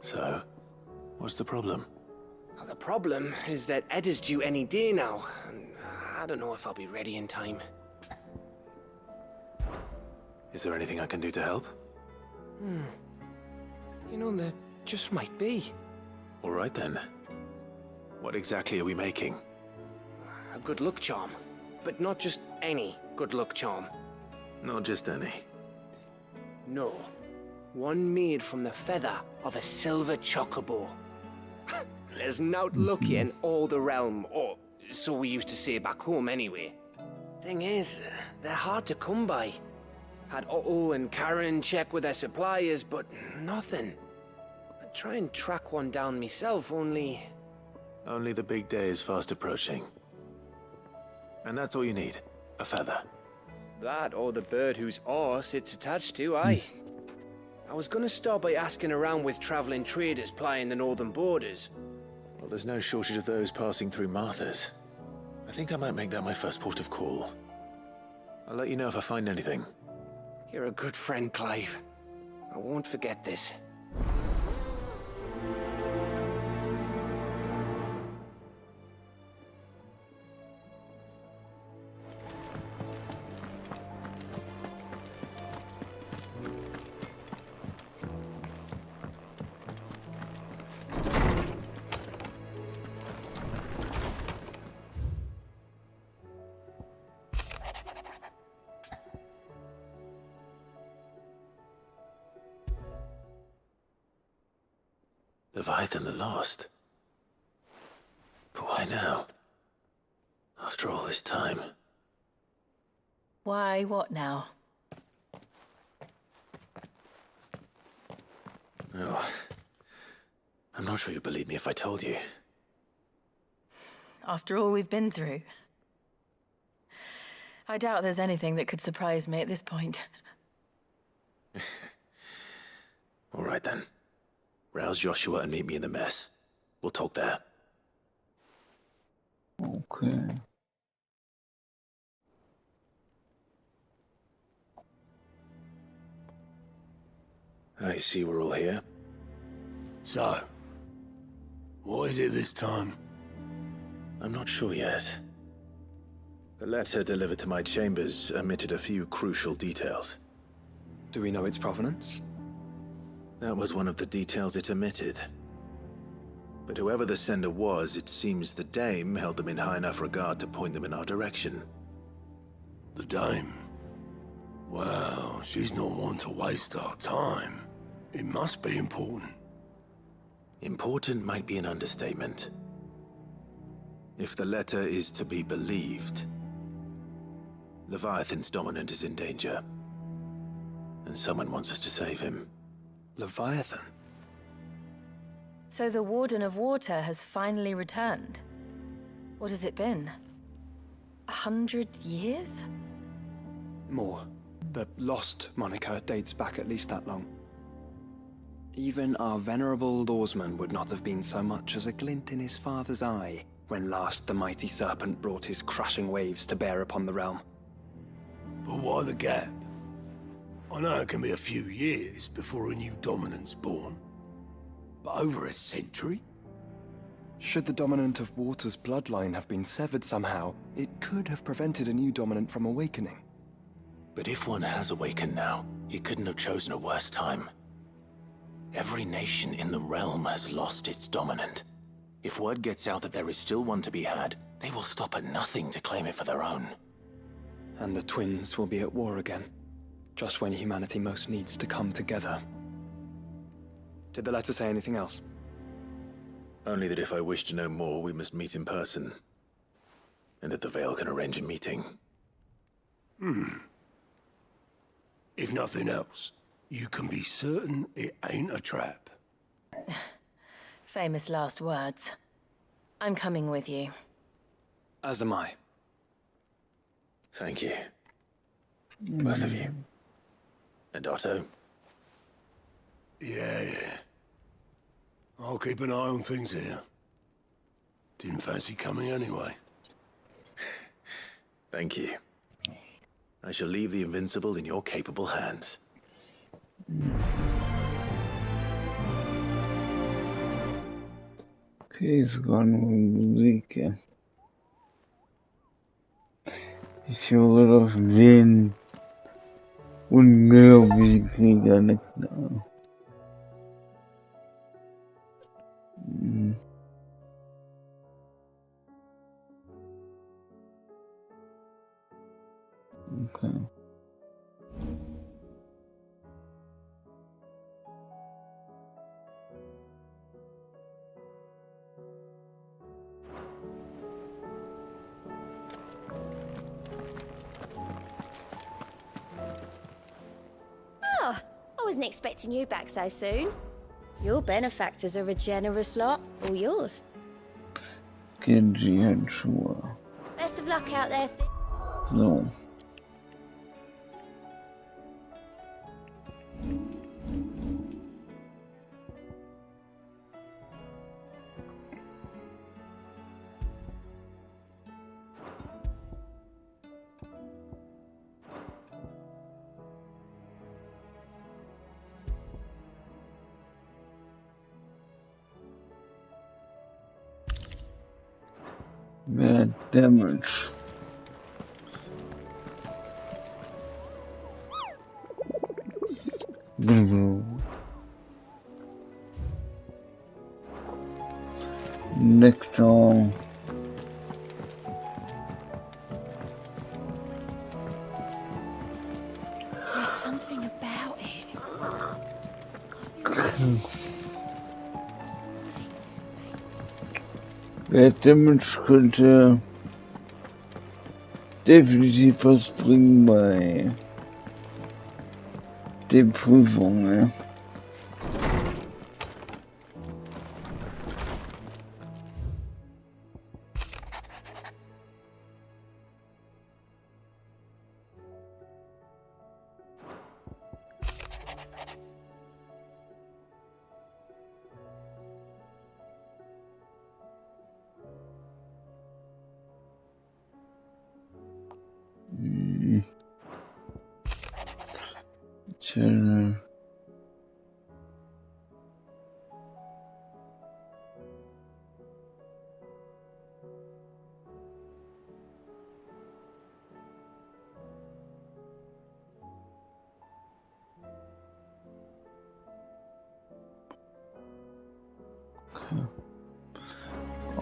So, what's the problem? Well, the problem is that Eda's due any day now, and I don't know if I'll be ready in time. Is there anything I can do to help? You know, there just might be. All right then. What exactly are we making? A good luck charm. But not just any good luck charm. Not just any. No. One made from the feather of a silver chocobo. There's naught lucky in all the realm, or so we used to say back home anyway. Thing is, they're hard to come by. Had Otto and Karen check with their suppliers, but nothing. I'd try and track one down myself, only... Only the big day is fast approaching. And that's all you need. A feather. That or the bird whose horse it's attached to, aye. I was gonna start by asking around with traveling traders plying the northern borders. Well, there's no shortage of those passing through Martha's. I think I might make that my first port of call. I'll let you know if I find anything. You're a good friend, Clive. I won't forget this. Leviathan the Lost? But why now? After all this time. Why, what now? Oh. I'm not sure you'd believe me if I told you. After all we've been through. I doubt there's anything that could surprise me at this point. All right then. Rouse Joshua and meet me in the mess. We'll talk there. Okay. I see we're all here. So, what is it this time? I'm not sure yet. The letter delivered to my chambers omitted a few crucial details. Do we know its provenance? That was one of the details it omitted. But whoever the sender was, it seems the dame held them in high enough regard to point them in our direction. The dame? Well, she's not one to waste our time. It must be important. Important might be an understatement. If the letter is to be believed, Leviathan's dominant is in danger. And someone wants us to save him. Leviathan? So the Warden of Water has finally returned. What has it been? 100 years? More. The Lost moniker dates back at least that long. Even our venerable lawsman would not have been so much as a glint in his father's eye when last the mighty serpent brought his crushing waves to bear upon the realm. But why the gap? I know it can be a few years before a new dominant's born. But over a century? Should the dominant of Water's bloodline have been severed somehow, it could have prevented a new dominant from awakening. But if one has awakened now, he couldn't have chosen a worse time. Every nation in the realm has lost its dominant. If word gets out that there is still one to be had, they will stop at nothing to claim it for their own. And the twins will be at war again, just when humanity most needs to come together. Did the letter say anything else? Only that if I wish to know more, we must meet in person. And that the Veil can arrange a meeting. If nothing else, you can be certain it ain't a trap. Famous last words. I'm coming with you. As am I. Thank you. Both of you. And Otto. Yeah. I'll keep an eye on things here. Didn't fancy coming anyway. Thank you. I shall leave the Invincible in your capable hands. Okay, sogar nur Musik. Ja. Ich höre auf wen unglaubliche Krieger, ne? Okay. wasn't expecting you back so soon. Your benefactors are a generous lot. All yours. Handschuhe. Best of luck out there, Sid. So. Mehr Damage. Nectar. There's something about it. Mehr Damage könnte definitiv was bringen bei den Prüfungen. Channel.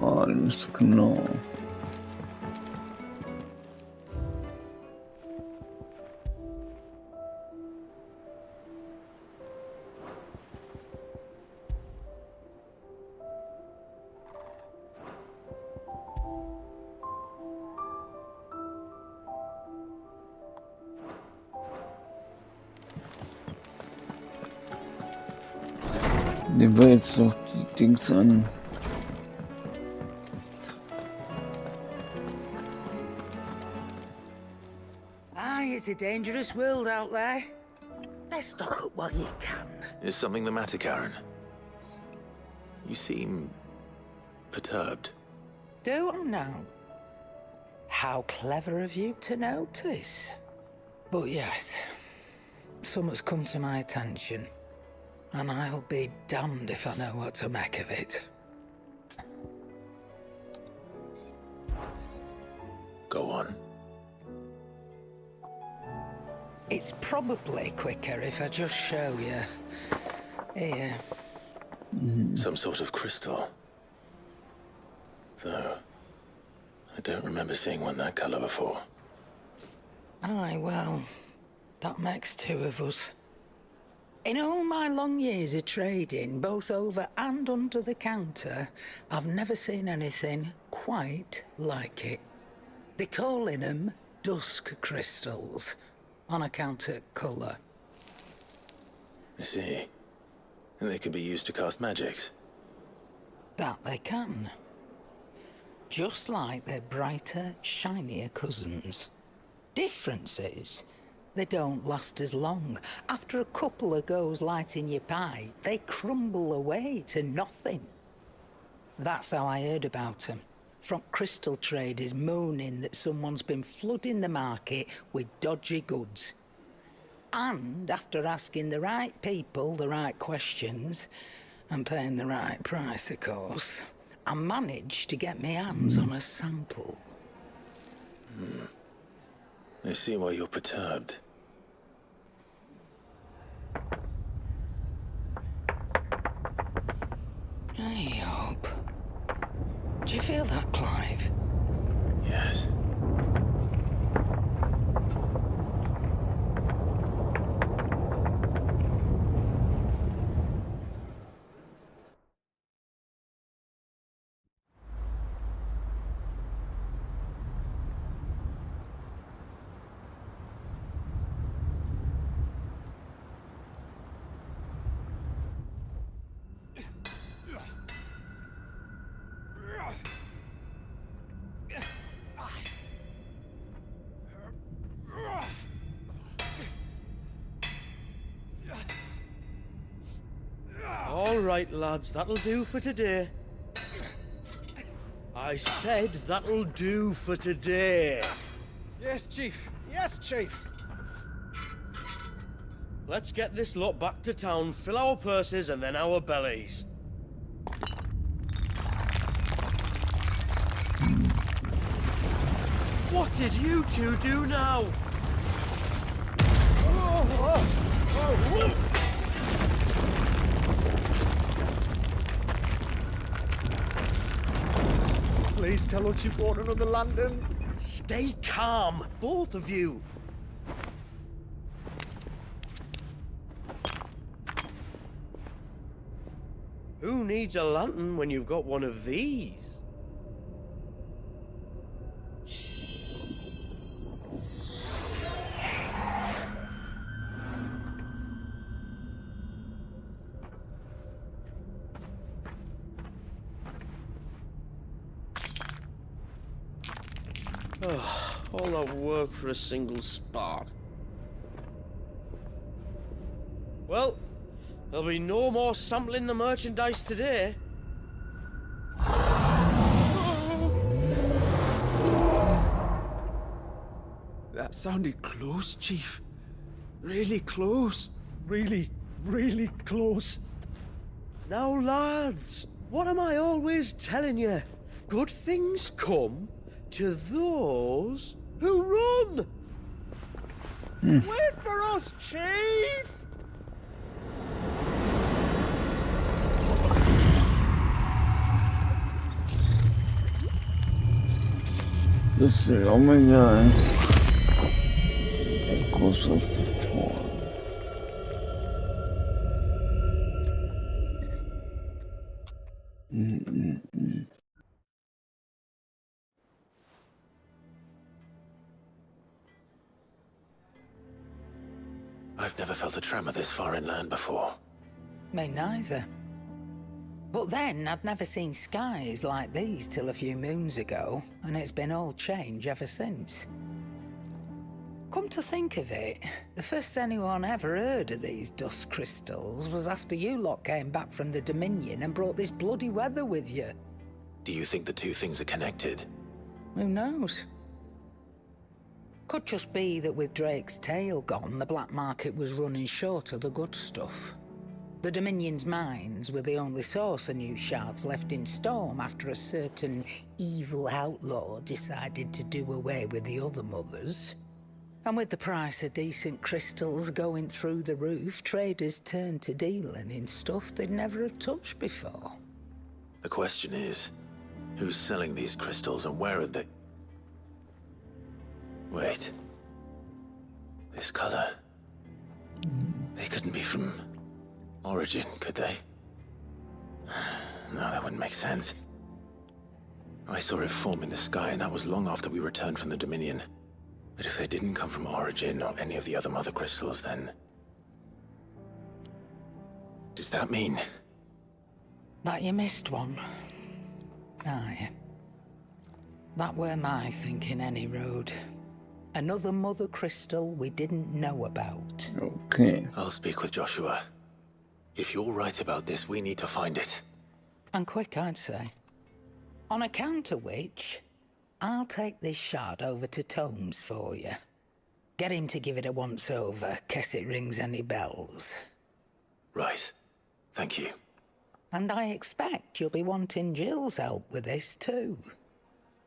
Alles klar. Nehmen wir jetzt noch die Dings an. Aye, it's a dangerous world out there. Best stock up while you can. Is something the matter, Karen? You seem perturbed. Do I now? How clever of you to notice. But yes, something's come to my attention, and I'll be damned if I know what to make of it. Go on. It's probably quicker if I just show you. Here. Some sort of crystal. Though, I don't remember seeing one that color before. Aye, well, that makes two of us. In all my long years of trading, both over and under the counter, I've never seen anything quite like it. They're calling them dusk crystals, on account of colour. I see. And they can be used to cast magics. That they can. Just like their brighter, shinier cousins. Difference is, they don't last as long. After a couple of goes lighting your pie, they crumble away to nothing. That's how I heard about them. From crystal traders moaning that someone's been flooding the market with dodgy goods. And after asking the right people the right questions, and paying the right price, of course, I managed to get my hands on a sample. I see why you're perturbed. I hope. Do you feel that, Clive? Yes. right, lads, that'll do for today. I said that'll do for today. Yes, Chief. Yes, Chief. Let's get this lot back to town, fill our purses and then our bellies. What did you two do now? Please tell us you bought another London. Stay calm, both of you. Who needs a lantern when you've got one of these? All that work for a single spark. Well, there'll be no more sampling the merchandise today. That sounded close, Chief. Really close. Really, really close. Now, lads, what am I always telling you? Good things come to those who run! Wait for us, Chief! This is, oh my god. It goes off the floor. I've never felt a tremor this far inland before. Me neither. But then, I'd never seen skies like these till a few moons ago, and it's been all change ever since. Come to think of it, the first anyone ever heard of these dust crystals was after you lot came back from the Dominion and brought this bloody weather with you. Do you think the two things are connected? Who knows? Could just be that with Drake's tail gone, the black market was running short of the good stuff. The Dominion's mines were the only source of new shards left in Storm after a certain evil outlaw decided to do away with the other mothers. And with the price of decent crystals going through the roof, traders turned to dealing in stuff they'd never have touched before. The question is, who's selling these crystals and where are they? Wait. This color. They couldn't be from Origin, could they? No, that wouldn't make sense. I saw it form in the sky, and that was long after we returned from the Dominion. But if they didn't come from Origin or any of the other mother crystals, then... does that mean... That you missed one? Aye. That were my thinking, any road. Another mother crystal we didn't know about. Okay. I'll speak with Joshua. If you're right about this, we need to find it. And quick, I'd say. On account of which, I'll take this shard over to Tomes for you. Get him to give it a once-over, case it rings any bells. Right. Thank you. And I expect you'll be wanting Jill's help with this, too.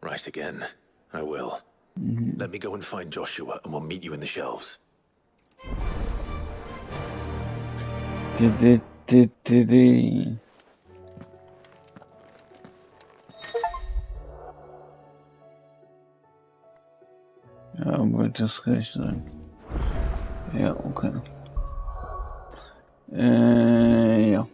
Right again. I will. Let me go and find Joshua, and we'll meet you in the shelves. Did. Ja, aber das kann ich sagen. Ja, okay. Ja.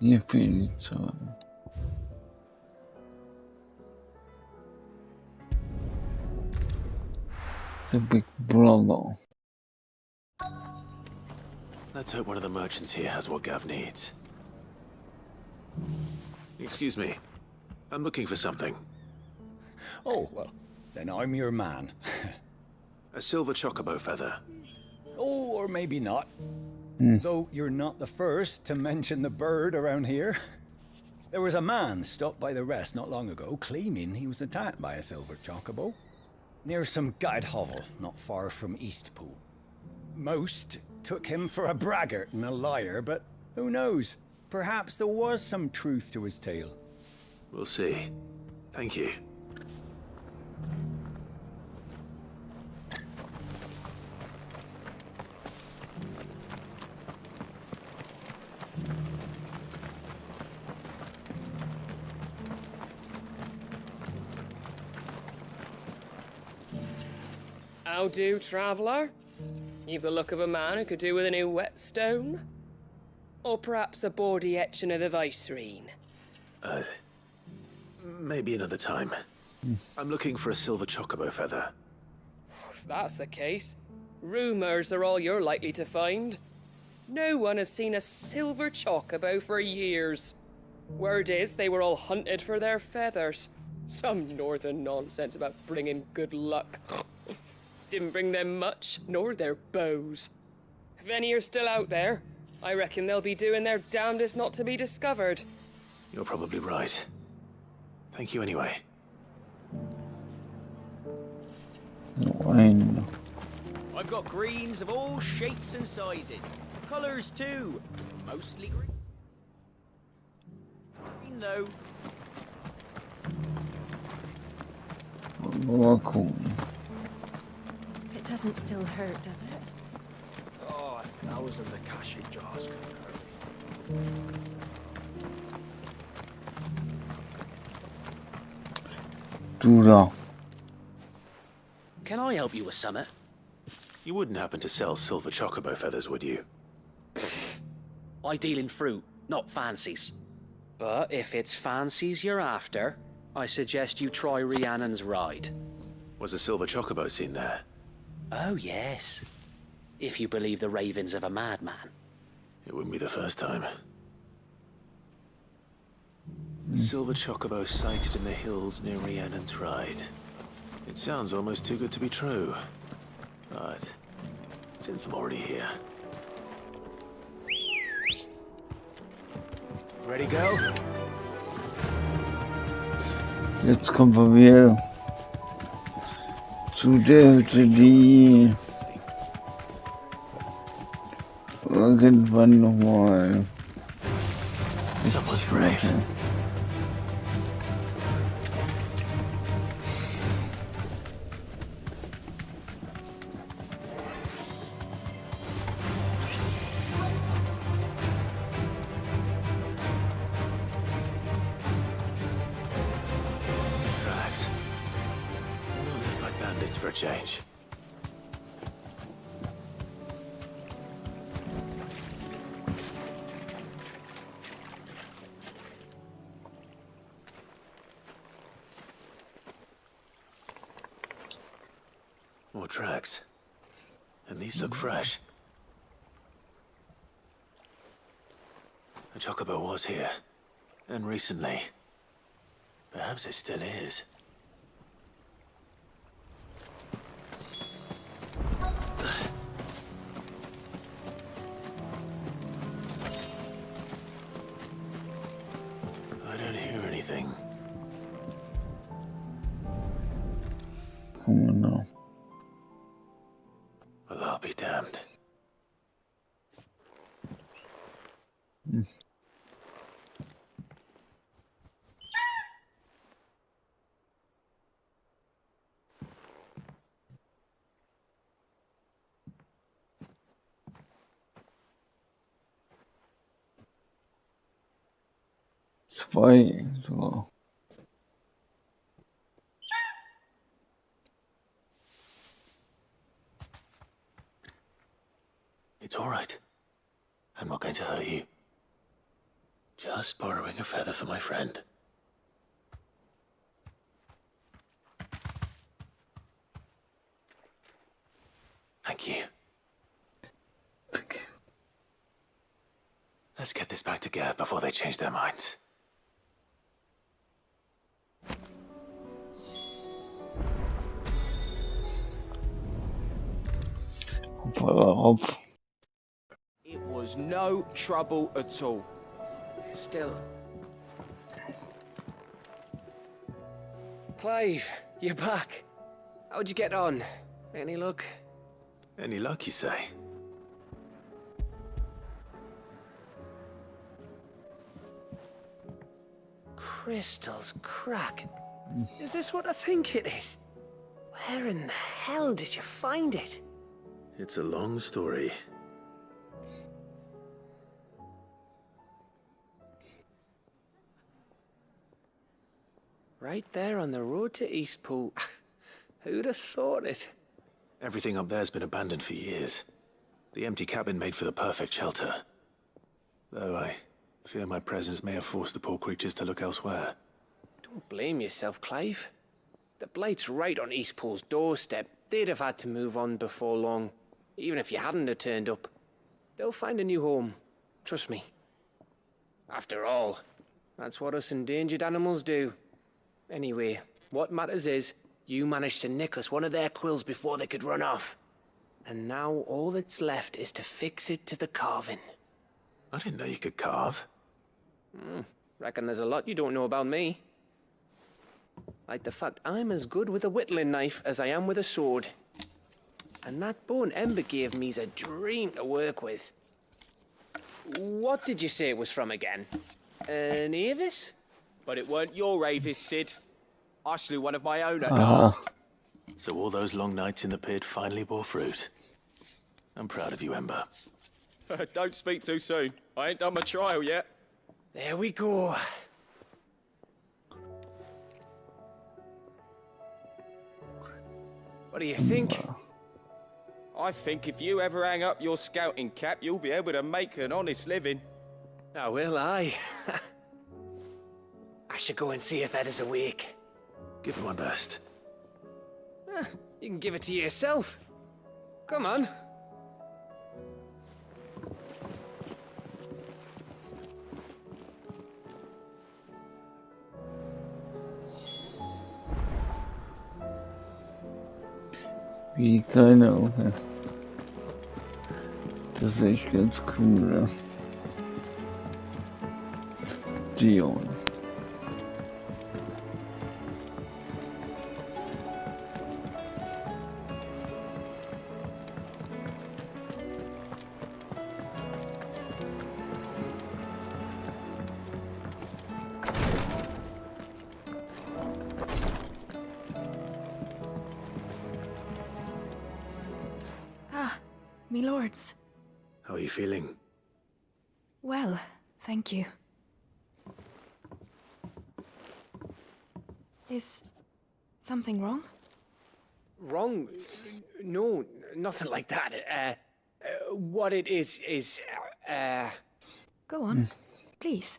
Hier fehlen die Zahlen. The big brother. Let's hope one of the merchants here has what Gav needs. Excuse me. I'm looking for something. Oh, well, then I'm your man. A silver chocobo feather. Oh, or maybe not. Though you're not the first to mention the bird around here. There was a man stopped by the rest not long ago claiming he was attacked by a silver chocobo. Near some gutted hovel not far from Eastpool. Most took him for a braggart and a liar, but who knows? Perhaps there was some truth to his tale. We'll see. Thank you. How do, traveller? You've the look of a man who could do with a new whetstone. Or perhaps a bawdy etching of the Vicerine. Maybe another time. I'm looking for a silver chocobo feather. If that's the case, rumours are all you're likely to find. No one has seen a silver chocobo for years. Word is they were all hunted for their feathers. Some northern nonsense about bringing good luck. Didn't bring them much, nor their bows. If any are still out there, I reckon they'll be doing their damnedest not to be discovered. You're probably right. Thank you anyway. Wine. I've got greens of all shapes and sizes. Colours too. Mostly green. Green though. Oh, cool. It doesn't still hurt, does it? Oh, 1,000 Akashi jars couldn't hurt me. Du da. Can I help you with something? You wouldn't happen to sell silver chocobo feathers, would you? I deal in fruit, not fancies. But if it's fancies you're after, I suggest you try Rhiannon's ride. Was a silver chocobo seen there? Oh, yes. If you believe the ravings of a madman. It wouldn't be the first time. The silver chocobo sighted in the hills near Rhiannon's Ride. It sounds almost too good to be true. But since I'm already here... Ready, go? Jetzt kommen wir wieder zu der Hütte, die irgendwann nochmal. Someone's brave. For a change. More tracks. And these look fresh. The chocobo was here. And recently. Perhaps it still is. Oh no. Well, I'll be damned. Zwei sogar. It's all right. I'm not going to hurt you. Just borrowing a feather for my friend. Thank you. Let's get this back together before they change their minds. It was no trouble at all. Still. Clive, you're back. How'd you get on? Any luck? Any luck, you say? Crystals crack. Is this what I think it is? Where in the hell did you find it? It's a long story. Right there on the road to Eastpool. Who'd have thought it? Everything up there's been abandoned for years. The empty cabin made for the perfect shelter. Though I fear my presence may have forced the poor creatures to look elsewhere. Don't blame yourself, Clive. The Blight's right on Eastpool's doorstep. They'd have had to move on before long. Even if you hadn't have turned up. They'll find a new home. Trust me. After all, that's what us endangered animals do. Anyway, what matters is, you managed to nick us one of their quills before they could run off. And now all that's left is to fix it to the carving. I didn't know you could carve. Reckon there's a lot you don't know about me. Like the fact I'm as good with a whittling knife as I am with a sword. And that bone Ember gave me's a dream to work with. What did you say it was from again? An Avis? But it weren't your Avis, Sid. I slew one of my own at last. So all those long nights in the pit finally bore fruit. I'm proud of you, Ember. Don't speak too soon. I ain't done my trial yet. There we go. What do you think? I think if you ever hang up your scouting cap, you'll be able to make an honest living. Oh, will I? I should go and see if Ed is awake. Give it my best. You can give it to yourself. Come on. Wie keine Ahnung. Das ist echt ganz cool. Ja. Dion. Me lords. How are you feeling? Well, thank you. Is something wrong? Wrong? No, nothing like that. What it is... Go on, please.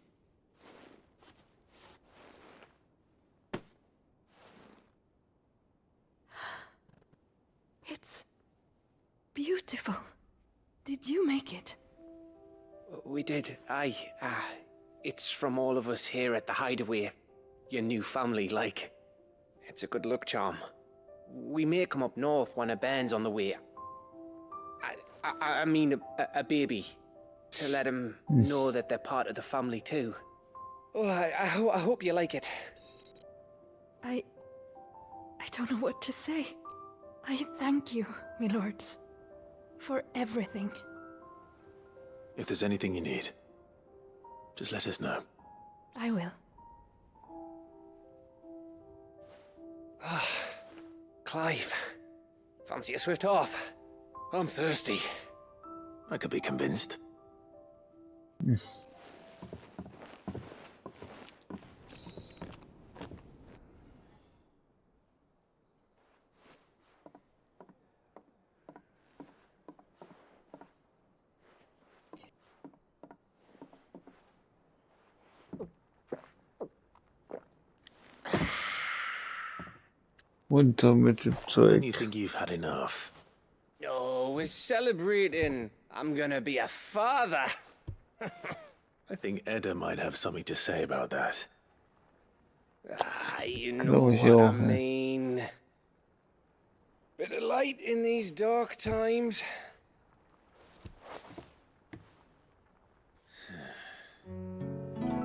It's beautiful. Did you make it? We did. Aye. It's from all of us here at the Hideaway. Your new family, like. It's a good luck charm. We may come up north when a band's on the way. I mean a baby. To let him know that they're part of the family too. Oh, I hope you like it. I don't know what to say. I thank you, my lords, for everything. If there's anything you need, just let us know. I will. Clive, fancy a swift off? I'm thirsty. I could be convinced. Runter mit dem When Zeug. you think you've had enough? Oh, we're celebrating. I'm gonna be a father. I think Edda might have something to say about that. Ah, you know Glaube ich what I auch. Ja. mean. Bit of light in these dark times.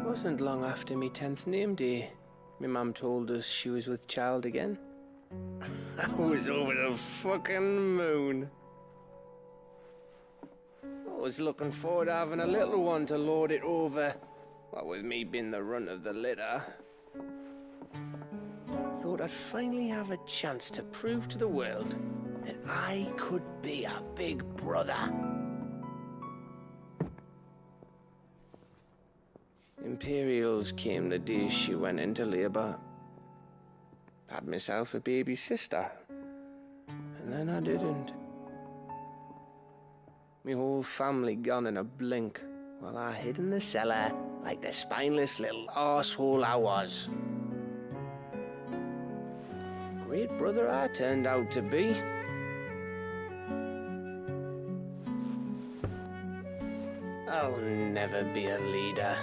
Wasn't long after me 10th name day. My mum told us she was with child again. I was over the fucking moon. I was looking forward to having a little one to lord it over. What with me being the runt of the litter. Thought I'd finally have a chance to prove to the world that I could be a big brother. Imperials came the day she went into labour. Had myself a baby sister. And then I didn't. Me whole family gone in a blink, while I hid in the cellar like the spineless little arsehole I was. Great brother I turned out to be. I'll never be a leader.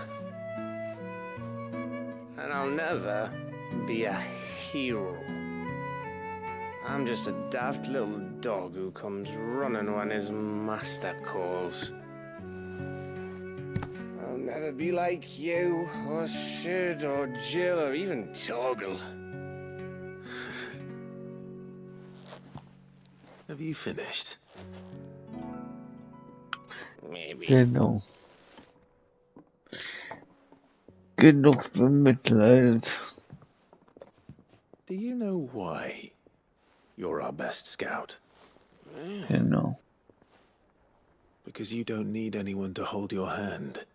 And I'll never be a hero. I'm just a daft little dog who comes running when his master calls. I'll never be like you, or Sid, or Jill, or even Torgal. Have you finished? Maybe. Genau. Genug bemitleidet. Do you know why you're our best scout? Genau. Because you don't need anyone to hold your hand.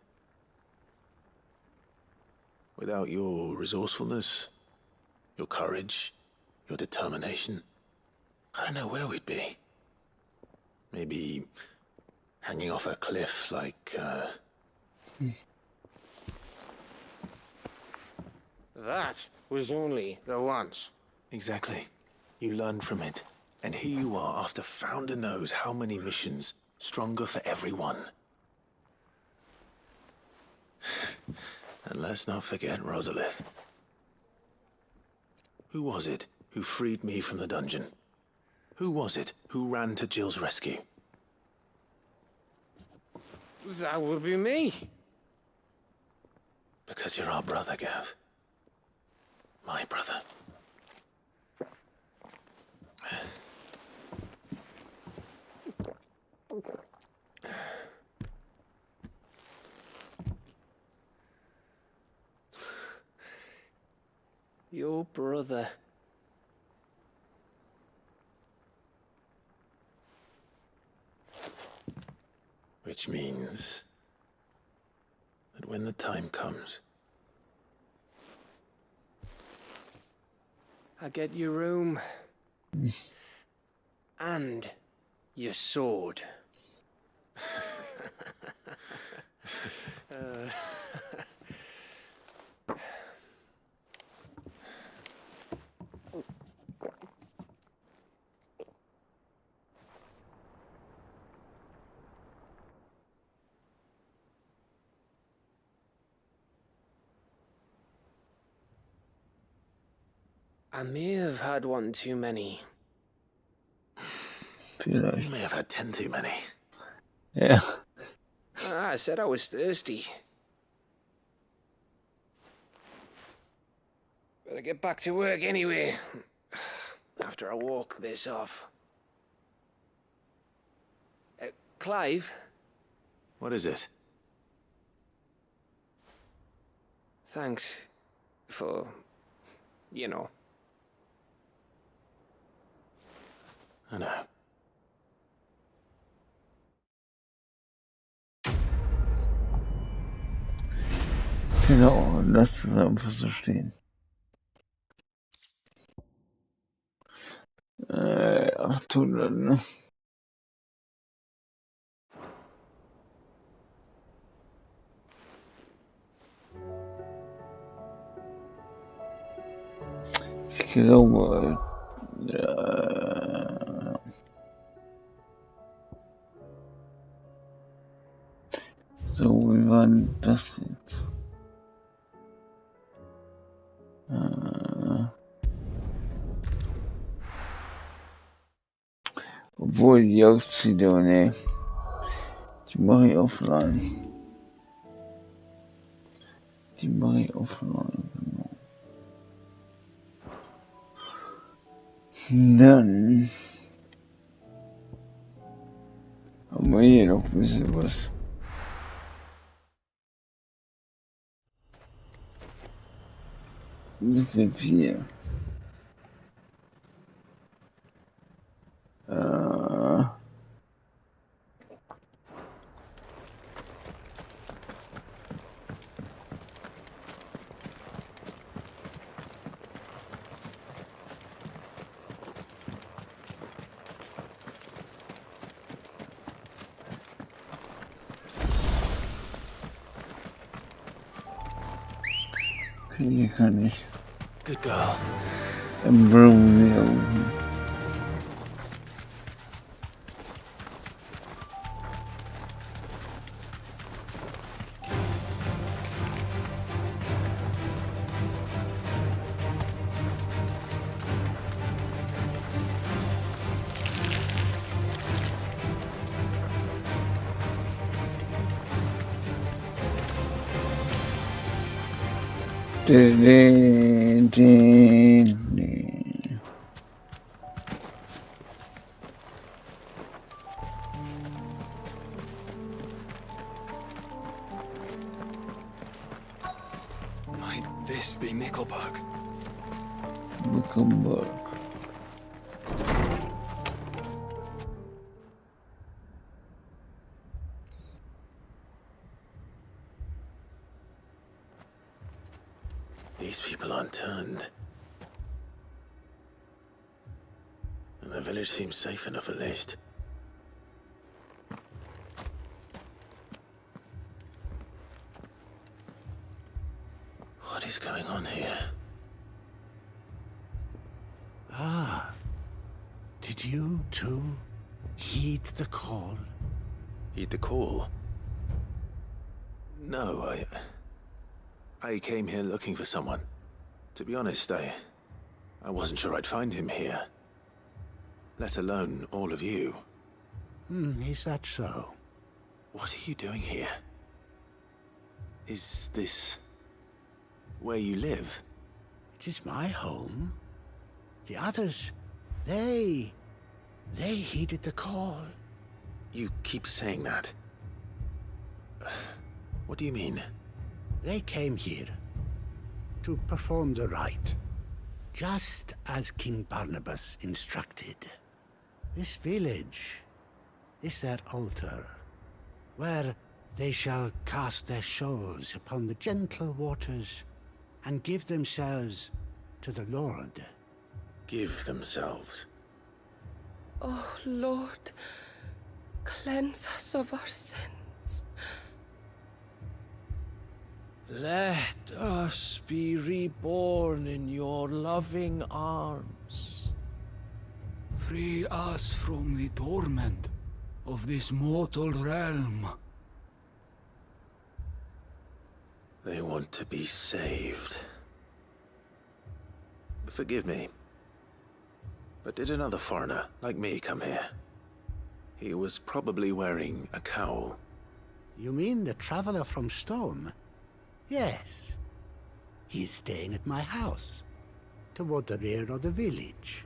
Without your resourcefulness, your courage, your determination, I don't know where we'd be. Maybe hanging off a cliff like, That was only the once. Exactly. You learned from it. And here you are, after Founder knows how many missions, stronger for everyone. And let's not forget Rosalith. Who was it who freed me from the dungeon? Who was it who ran to Jill's rescue? That would be me. Because you're our brother, Gav. My brother. Your brother. Which means that when the time comes, I get your room. And your sword. I may have had one too many. you may have had 10 too many. Yeah. I said I was thirsty. Better get back to work anyway. After I walk this off. Clive? What is it? Thanks for, you know. I know. Genau, lass es einfach so stehen. 800, ne? Ich glaube, so So, wie war denn das jetzt? Obwohl, die auszieht, aber ne. Die mache ich offline. Die mache ich offline, genau. Dann haben wir hier noch ein bisschen was. Ein bisschen viel. Okay, hier kann ich. Good girl. Ambrosium. Might this be Nickelberg? Nickelberg. These people aren't turned. And the village seems safe enough at least. What is going on here? Ah, did you too heed the call? Heed the call? No, I came here looking for someone. To be honest, I wasn't sure I'd find him here. Let alone all of you. Is that so? What are you doing here? Is this where you live? It is my home. The others, they heeded the call. You keep saying that. What do you mean? They came here to perform the rite, just as King Barnabas instructed. This village is their altar, where they shall cast their shawls upon the gentle waters and give themselves to the Lord. Give themselves? Oh, Lord, cleanse us of our sins. Let us be reborn in your loving arms. Free us from the torment of this mortal realm. They want to be saved. Forgive me, but did another foreigner like me come here? He was probably wearing a cowl. You mean the traveler from Storm? Yes. He is staying at my house, toward the rear of the village.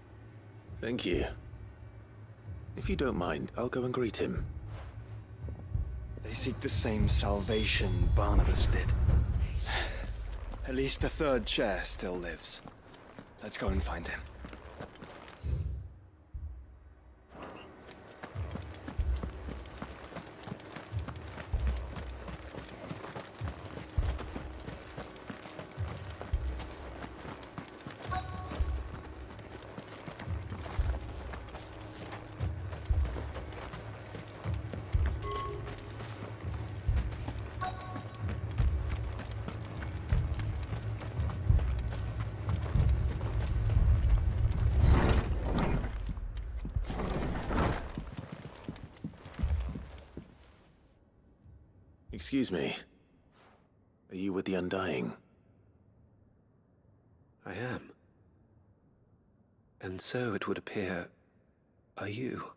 Thank you. If you don't mind, I'll go and greet him. They seek the same salvation Barnabas did. At least the third chair still lives. Let's go and find him. Excuse me. Are you with the Undying? I am. And so it would appear, are you?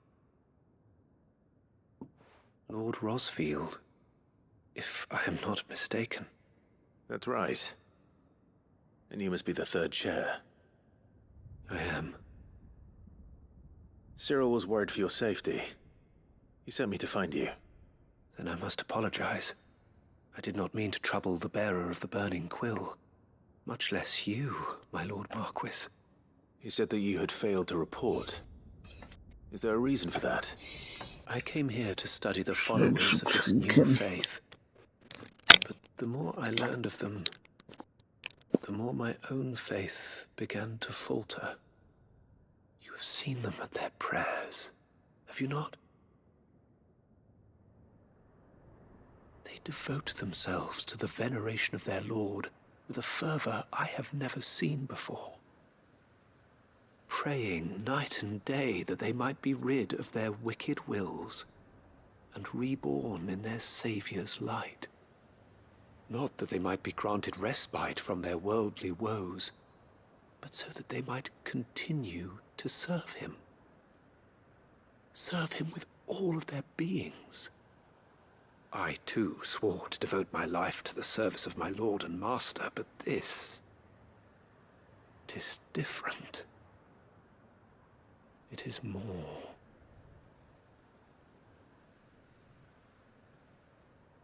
Lord Rosfield, if I am not mistaken. That's right. And you must be the third chair. I am. Cyril was worried for your safety. He sent me to find you. Then I must apologize. I did not mean to trouble the bearer of the burning quill. Much less you, my Lord Marquis. He said that you had failed to report. Is there a reason for that? I came here to study the followers of this new faith. But the more I learned of them, the more my own faith began to falter. You have seen them at their prayers, have you not? They devote themselves to the veneration of their Lord with a fervor I have never seen before. Praying night and day that they might be rid of their wicked wills and reborn in their Saviour's light. Not that they might be granted respite from their worldly woes, but so that they might continue to serve him. Serve him with all of their beings. I, too, swore to devote my life to the service of my Lord and Master, but this... 'tis different. It is more.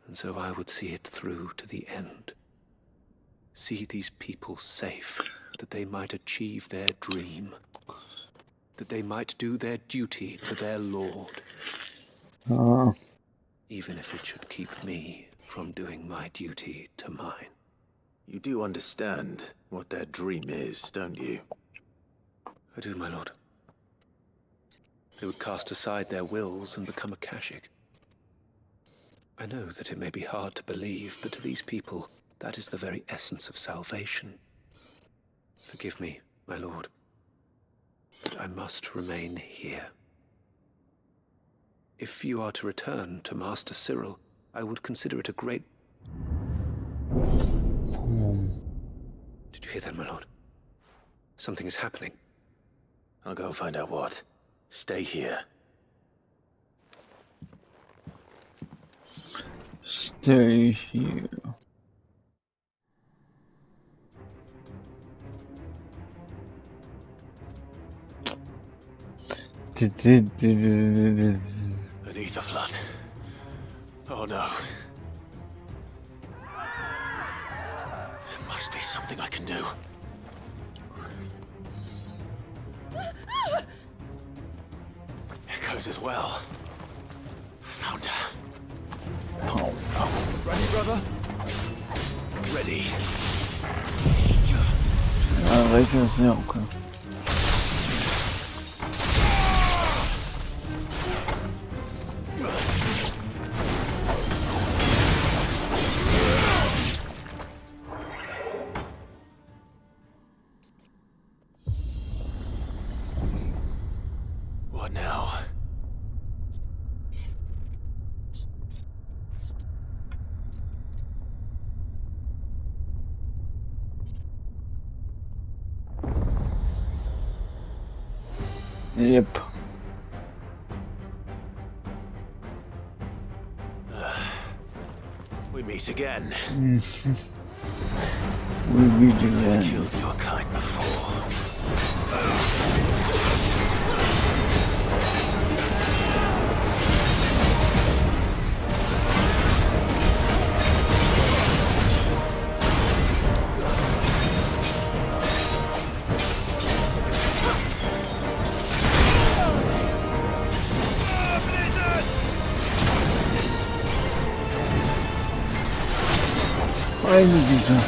And so I would see it through to the end. See these people safe, that they might achieve their dream. That they might do their duty to their Lord. Even if it should keep me from doing my duty to mine. You do understand what their dream is, don't you? I do, my lord. They would cast aside their wills and become a Kashik. I know that it may be hard to believe, but to these people, that is the very essence of salvation. Forgive me, my lord, but I must remain here. If you are to return to Master Cyril, I would consider it a great... Did you hear that, my lord? Something is happening. I'll go and find out what. Stay here. Stay here. Beneath the flood. Oh no. There must be something I can do. Echoes as well. Found her. Ready, brother? Ready. Weiter ist ja okay. What now? Yep. We meet again. We meet again. I've killed your kind before. Aynı güzel.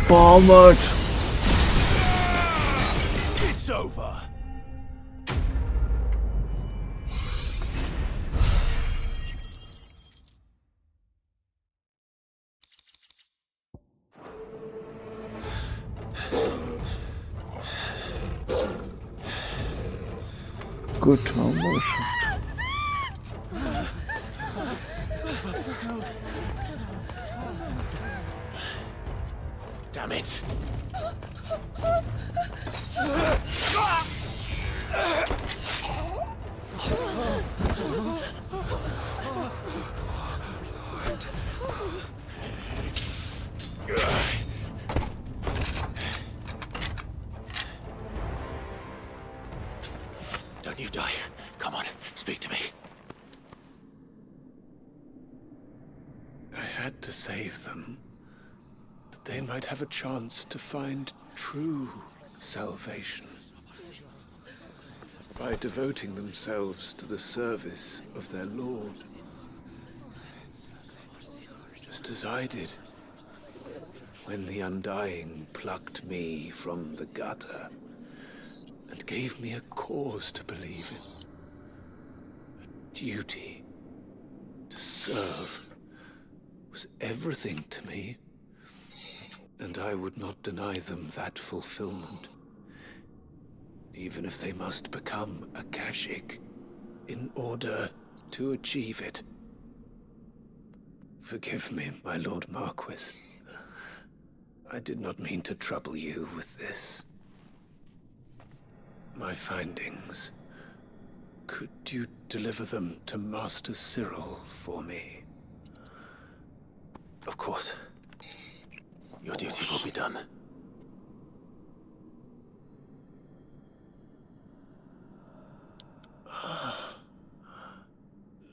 Bombered. It's over. Gut, haben wir geschafft. Damn it. Don't you die. Come on, speak to me. I had to save them, that they might have a chance to find true salvation. By devoting themselves to the service of their Lord. Just as I did, when the Undying plucked me from the gutter and gave me a cause to believe in. A duty to serve was everything to me, and I would not deny them that fulfillment, even if they must become a Kashik in order to achieve it. Forgive me, my Lord Marquis. I did not mean to trouble you with this. My findings. Could you deliver them to Master Cyril for me? Of course. Your duty will be done.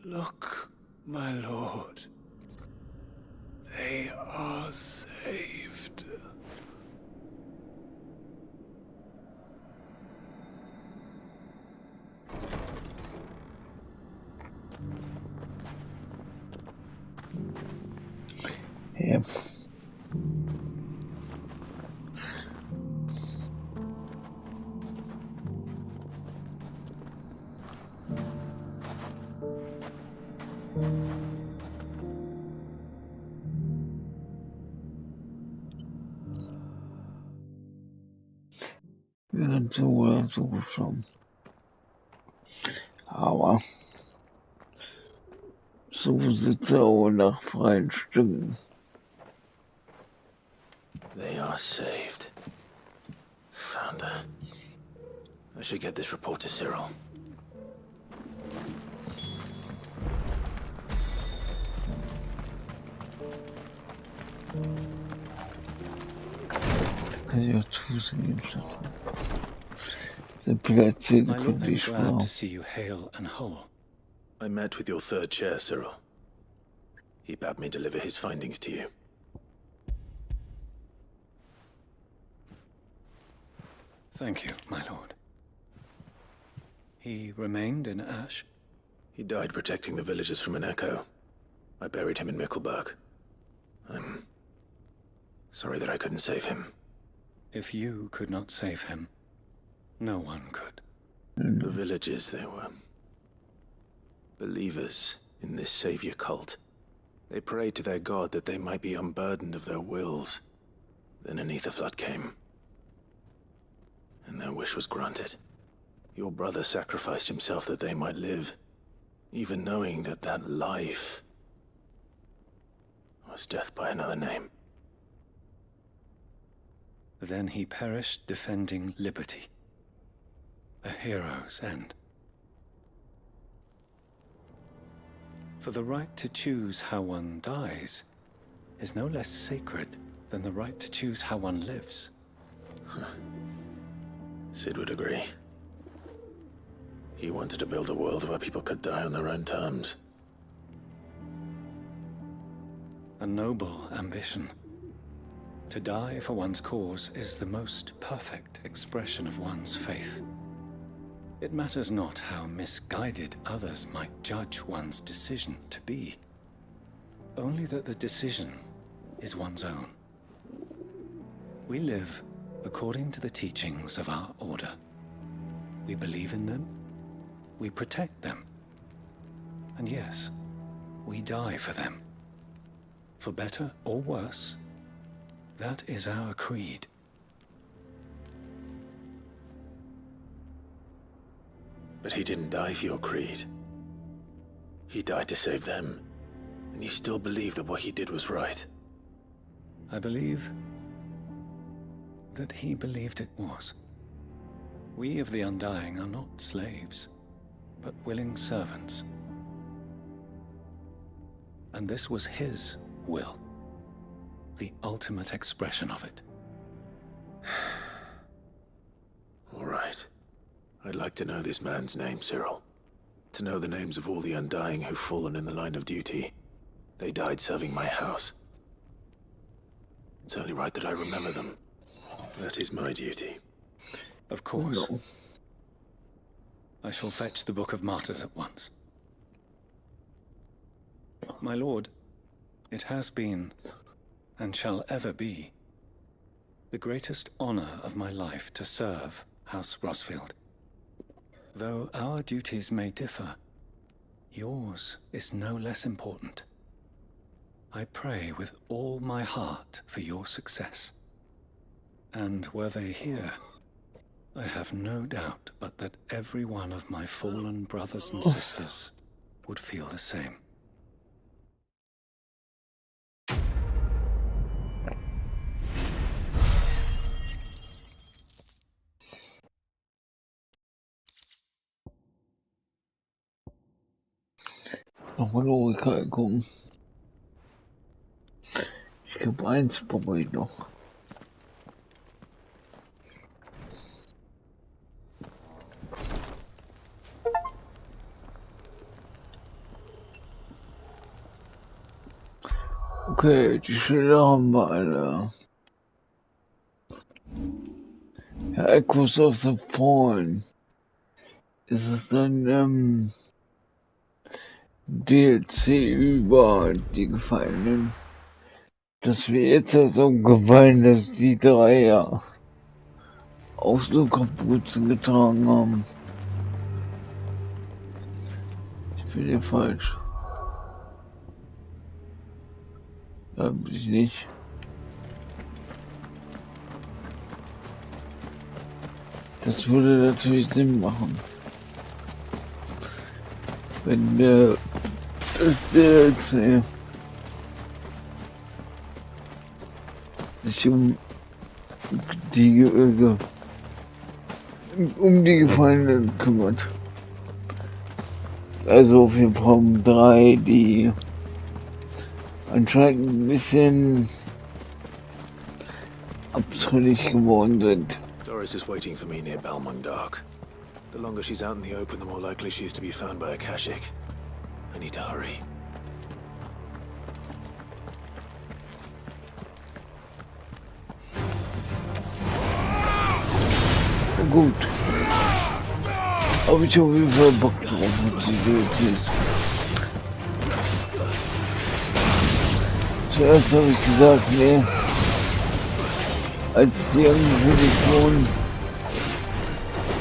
Look, my lord. They are saved. Yep. Wir sind so oder so schon. Aber so sieht's ja auch nach freien Stücken. They are saved. Founder. I should get this report to Cyril. Kann ich auch zusehen, schaffen. The Plätze could be glad to see you hale and whole. I met with your third chair, Cyril. He bade me deliver his findings to you. Thank you, my lord. He remained in Ash? He died protecting the villagers from an echo. I buried him in Mickelberg. I'm sorry that I couldn't save him. If you could not save him, no one could. The villagers, they were believers in this savior cult. They prayed to their god that they might be unburdened of their wills. Then an ether flood came, and their wish was granted. Your brother sacrificed himself that they might live, even knowing that that life was death by another name. Then he perished defending liberty. A hero's end. For the right to choose how one dies is no less sacred than the right to choose how one lives. Sid would agree. He wanted to build a world where people could die on their own terms. A noble ambition. To die for one's cause is the most perfect expression of one's faith. It matters not how misguided others might judge one's decision to be. Only that the decision is one's own. We live according to the teachings of our order. We believe in them, we protect them, and yes, we die for them. For better or worse, that is our creed. But he didn't die for your creed. He died to save them. And you still believe that what he did was right? I believe that he believed it was. We of the Undying are not slaves, but willing servants. And this was his will, the ultimate expression of it. All right. I'd like to know this man's name, Cyril. To know the names of all the Undying who've fallen in the line of duty. They died serving my house. It's only right that I remember them. That is my duty. Of course. No. I shall fetch the Book of Martyrs at once. My lord, it has been, and shall ever be, the greatest honor of my life to serve House Rosfield. Though our duties may differ, yours is no less important. I pray with all my heart for your success. And were they here, I have no doubt but that every one of my fallen brothers and sisters would feel the same. Nochmal Logik gucken. Ich glaube, eins brauche ich noch. Okay, die Schilder haben wir alle. Ja, Echoes of the Fallen. Ist es dann DLC über die Gefallenen? Dass wir jetzt so gefallen, dass die drei ja auch so Kapuzen getragen haben. Ich bin hier falsch. Ja, bin ich nicht. Das würde natürlich Sinn machen. Wenn das DLC sich um die Gefallenen kümmert. Also auf jeden Fall um drei, die anscheinend ein bisschen abtrünnig geworden sind. Doris is waiting for me near Balmung Dark. The longer she's out in the open, the more likely she is to be found by a Kashik. I need to hurry. Gut. Aber ich habe auf jeden Fall Bock drauf, was die Welt ist. Zuerst habe ich gesagt, nee. Als die angekündigt wurden,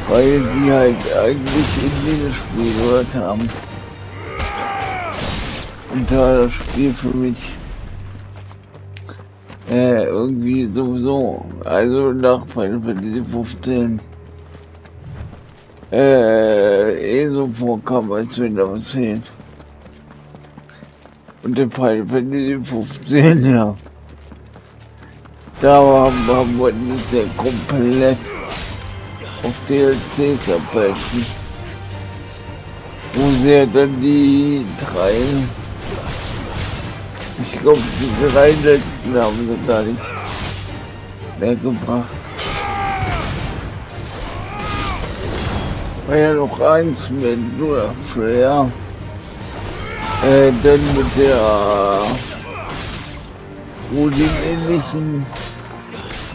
weil die halt eigentlich in dieses Spiel gehört haben. Und da das Spiel für mich irgendwie sowieso, also nach Final Fantasy 15 so vorkam, als wenn da was fehlt. Und in Final Fantasy 15, ja. Da haben wir das ja komplett auf DLCs abbrechen. Wo sie ja dann die drei, ich glaube die drei letzten haben sie gar nicht mehr gebracht. War ja noch eins mit nur Freya. Dann mit der wo den ähnlichen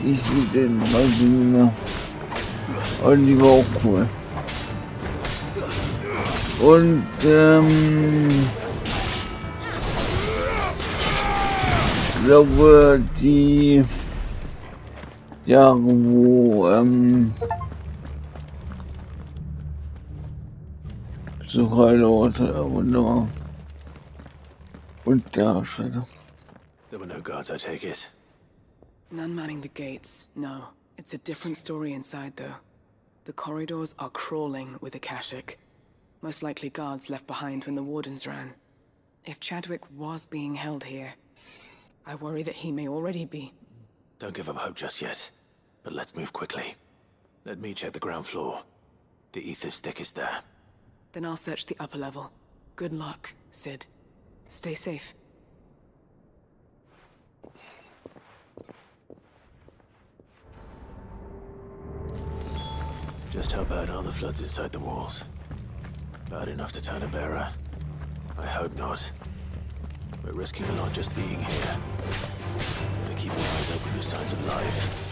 ich mit den Maschinen. Und die war auch cool. Und ich glaube die Jahre, wo Besucherleute wunderbar. Und ja, scheiße. There were no guards, I take it. None manning the gates, no. It's a different story inside, though. The corridors are crawling with Akashic. Most likely guards left behind when the Wardens ran. If Chadwick was being held here, I worry that he may already be. Don't give up hope just yet. But let's move quickly. Let me check the ground floor. The ether's thickest there. Then I'll search the upper level. Good luck, Sid. Stay safe. Just how bad are the floods inside the walls? Bad enough to turn a bearer? I hope not. We're risking a lot just being here. Gotta keep our eyes open for signs of life.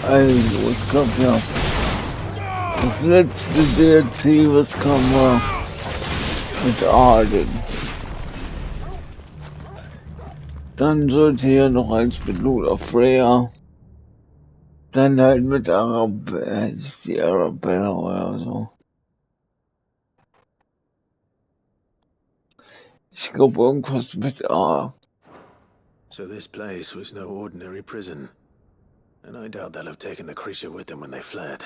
Also, es gab ja das letzte DLC, was kam, war mit Arden. Dann sollte hier noch eins mit Lula Freya. Dann halt mit die Arabella oder so. Ich glaube irgendwas mit A. So this place was no ordinary prison. And I doubt they'll have taken the creature with them when they fled.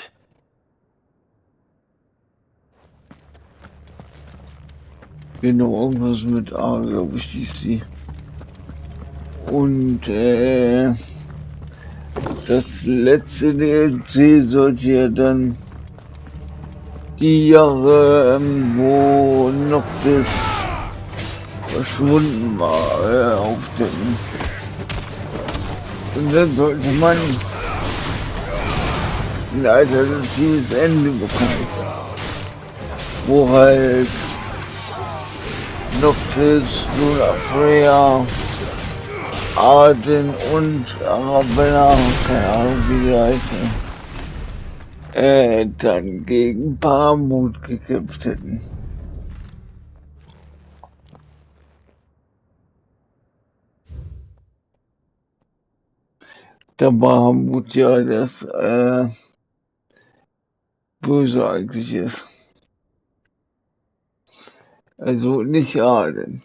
Genau, irgendwas mit A, glaube ich, hieß die. Und das letzte DLC sollte ja dann die Jahre, wo noch das verschwunden war, aufdecken. Und dann sollte man ein alternatives Ende bekommen, wo halt Noctis, Luna Freya, Arden und Arabella, keine Ahnung wie die heißen, dann gegen Bahamut gekämpft hätten. Da Bahamut ja das Böse eigentlich ist. Also nicht Arden.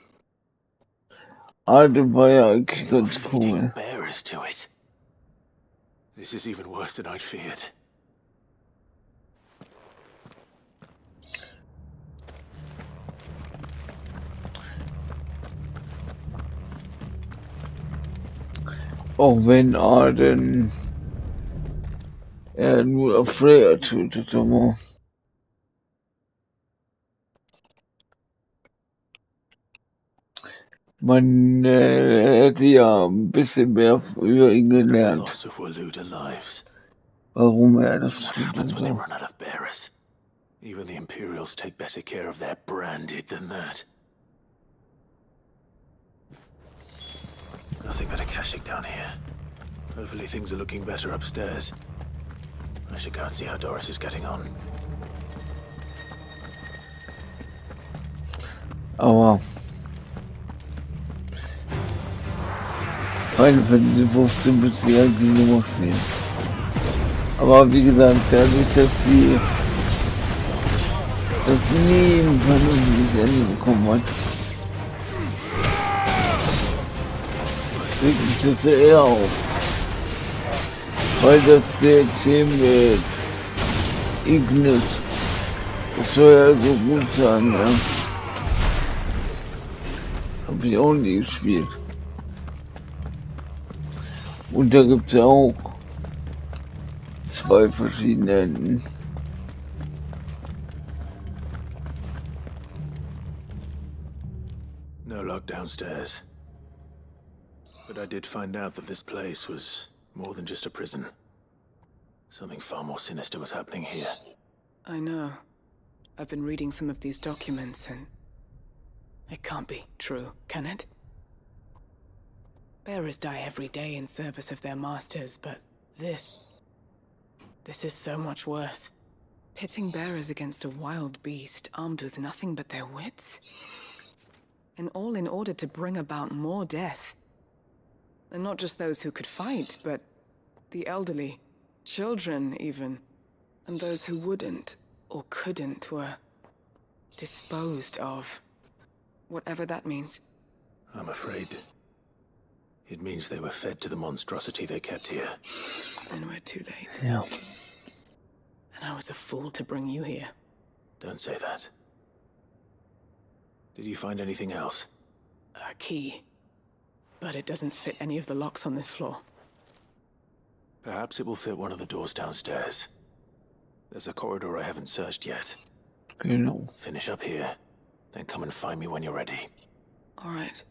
Arden war ja eigentlich ganz cool. Bearers to it. This is even worse than I'd feared. Auch wenn Arden nur auf Freya tötet, aber man hätte ja ein bisschen mehr über ihn gelernt, warum er das tut und so. Even the Imperials take better care of their branded than that. Nothing but Akashic down here. Hopefully things are looking better upstairs. I should go and see how Doris is getting on. Aber Final Fantasy 15 müsste ich eigentlich nur spielen. Aber wie gesagt, dadurch, dass nie ein vernünftiges Ende bekommen hat, regt mich das eher auf. Weil das DLC mit Ignis, das soll ja so gut sein, ja. Hab ich auch nie gespielt. Und da gibt's ja auch zwei verschiedene Enden. No luck downstairs. But I did find out that this place was more than just a prison. Something far more sinister was happening here. I know. I've been reading some of these documents and it can't be true, can it? Bearers die every day in service of their masters, but this is so much worse. Pitting bearers against a wild beast armed with nothing but their wits? And all in order to bring about more death. And not just those who could fight, but the elderly, children even. And those who wouldn't or couldn't were disposed of. Whatever that means. I'm afraid it means they were fed to the monstrosity they kept here. Then we're too late. Yeah. And I was a fool to bring you here. Don't say that. Did you find anything else? A key. But it doesn't fit any of the locks on this floor. Perhaps it will fit one of the doors downstairs. There's a corridor I haven't searched yet. You know. Finish up here, then come and find me when you're ready. All right.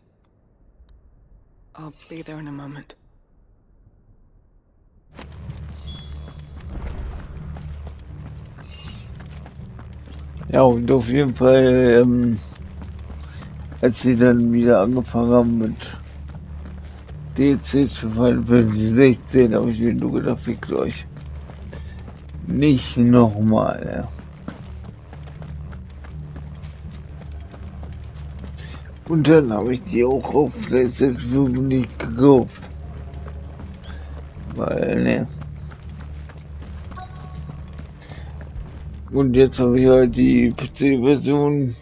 I'll be there in a moment. Ja, und auf jeden Fall, als sie dann wieder angefangen haben mit DLCs für Final Fantasy 16, habe ich mir nur gedacht, fickt euch. Nicht nochmal, ja. Und dann habe ich die auch auf PlayStation 5 nicht gekauft. Weil, ne. Und jetzt habe ich halt die PC-Version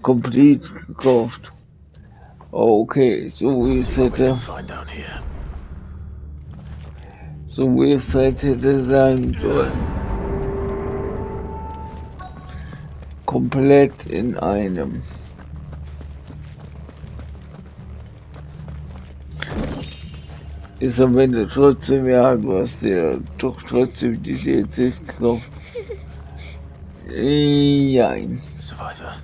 komplett gekauft. Okay, so wie es hätte. So wie es halt hätte sein sollen. Komplett in einem. Ist am Ende trotzdem, ja, du hast dir doch trotzdem die DLCs gekauft. Jein. Survivor.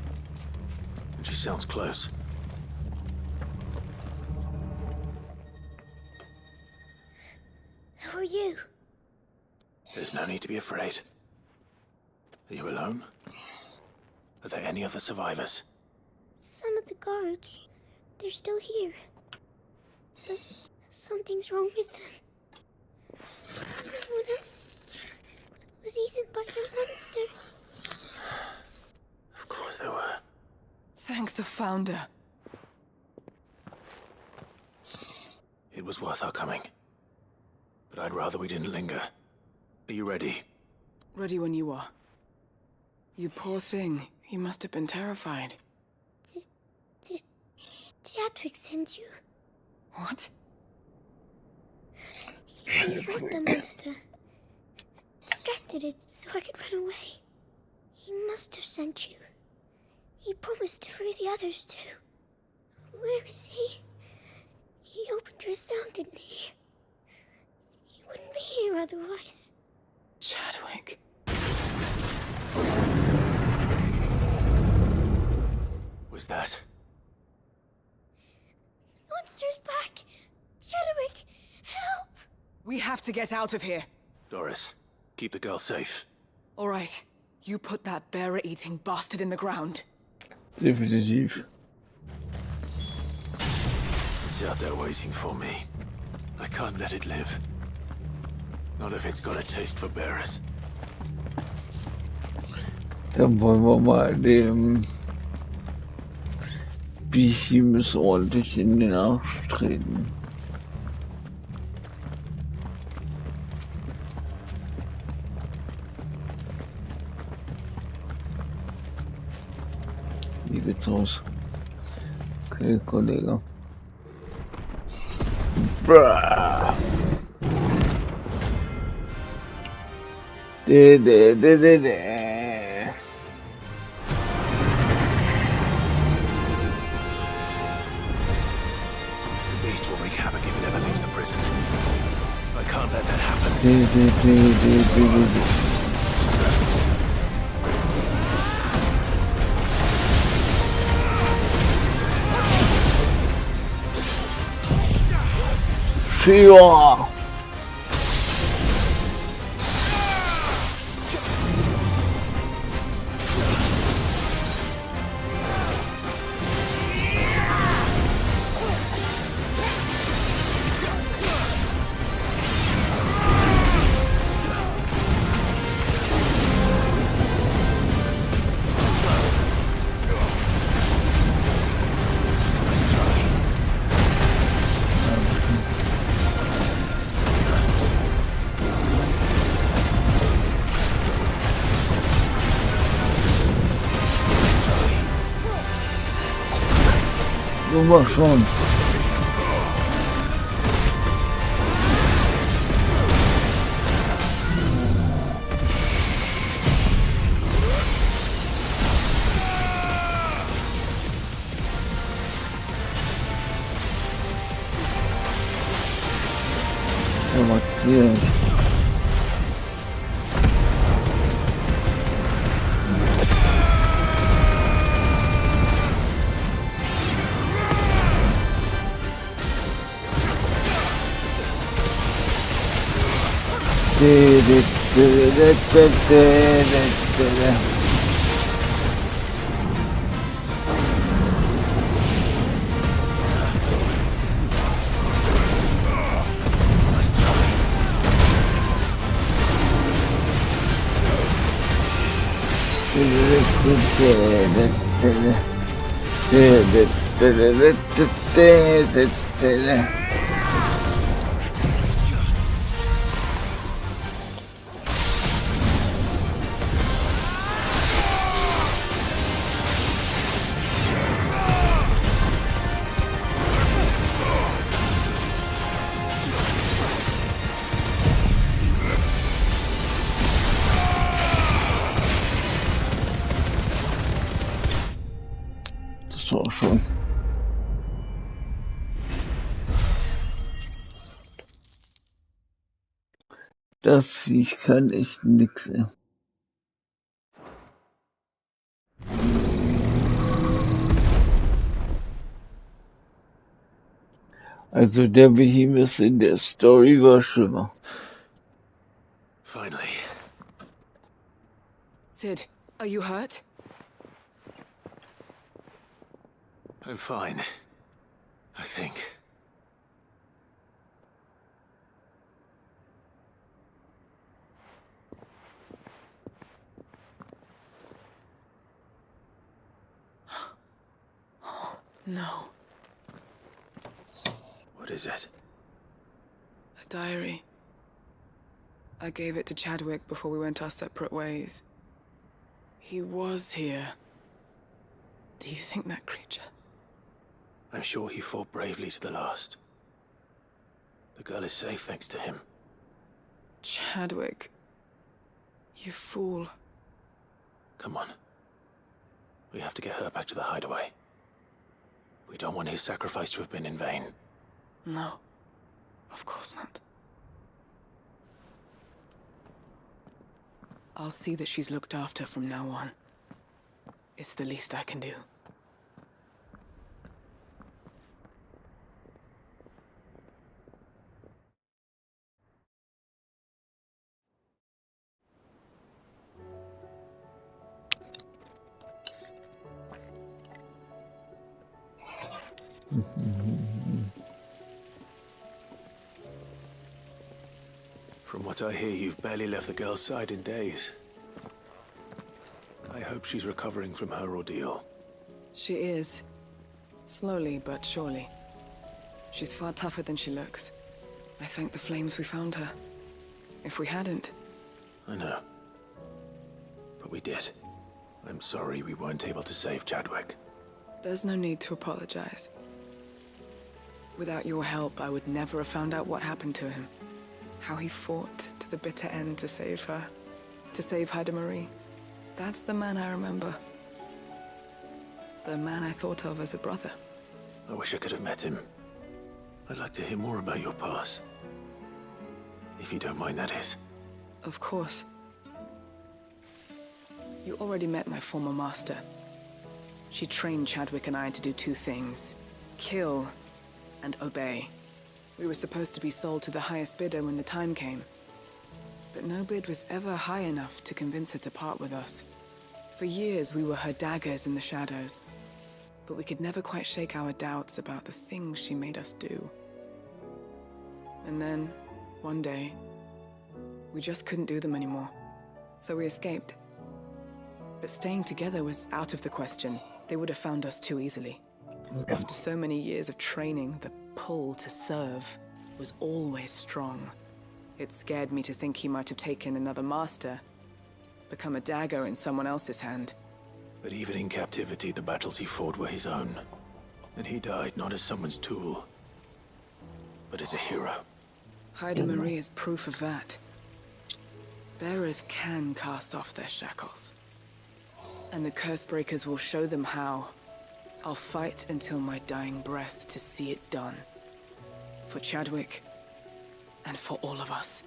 And she sounds close. Who are you? There's no need to be afraid. Are you alone? Are there any other survivors? Some of the guards. They're still here. But something's wrong with them. Everyone else was eaten by the monster. Of course there were. Thank the Founder. It was worth our coming. But I'd rather we didn't linger. Are you ready? Ready when you are. You poor thing. You must have been terrified. Did Chadwick send you? What? He fought the monster. Distracted it so I could run away. He must have sent you. He promised to free the others too. Where is he? He opened your cell, didn't he? He wouldn't be here otherwise. Chadwick. Was that? Monster's back! Chadwick, help! We have to get out of here. Doris, keep the girl safe. All right. You put that bearer-eating bastard in the ground. Definitiv. It's out there waiting for me. I can't let it live. Not if it's got a taste for bearers. Dann wollen wir mal dem Behemoth ordentlich in den Arsch treten. Wie geht's aus? Okay, Kollege. Brrrr. The beast will wreak havoc if it ever leaves the prison. I can't let that happen. Sure. Immer schon. Provozieren. Das war auch schon. Das Viech kann echt nix, ey. Also der Behemoth in der Story war schlimmer. Finally. Sid, are you hurt? I'm fine. I think. No. What is it? A diary. I gave it to Chadwick before we went our separate ways. He was here. Do you think that creature? I'm sure he fought bravely to the last. The girl is safe thanks to him. Chadwick. You fool. Come on. We have to get her back to the hideaway. We don't want his sacrifice to have been in vain. No. Of course not. I'll see that she's looked after from now on. It's the least I can do. From what I hear, you've barely left the girl's side in days. I hope she's recovering from her ordeal. She is. Slowly but surely. She's far tougher than she looks. I thank the flames we found her. If we hadn't... I know. But we did. I'm sorry we weren't able to save Chadwick. There's no need to apologize. Without your help, I would never have found out what happened to him. How he fought to the bitter end to save her. To save Haida Marie. That's the man I remember. The man I thought of as a brother. I wish I could have met him. I'd like to hear more about your past. If you don't mind, that is. Of course. You already met my former master. She trained Chadwick and I to do two things. Kill and obey. We were supposed to be sold to the highest bidder when the time came. But no bid was ever high enough to convince her to part with us. For years, we were her daggers in the shadows. But we could never quite shake our doubts about the things she made us do. And then, one day, we just couldn't do them anymore. So we escaped. But staying together was out of the question. They would have found us too easily. After so many years of training, the pull to serve was always strong. It scared me to think he might have taken another master, become a dagger in someone else's hand. But even in captivity, the battles he fought were his own. And he died not as someone's tool, but as a hero. Haida Marie is proof of that. Bearers can cast off their shackles. And the Cursebreakers will show them how. I'll fight until my dying breath to see it done. For Chadwick, and for all of us.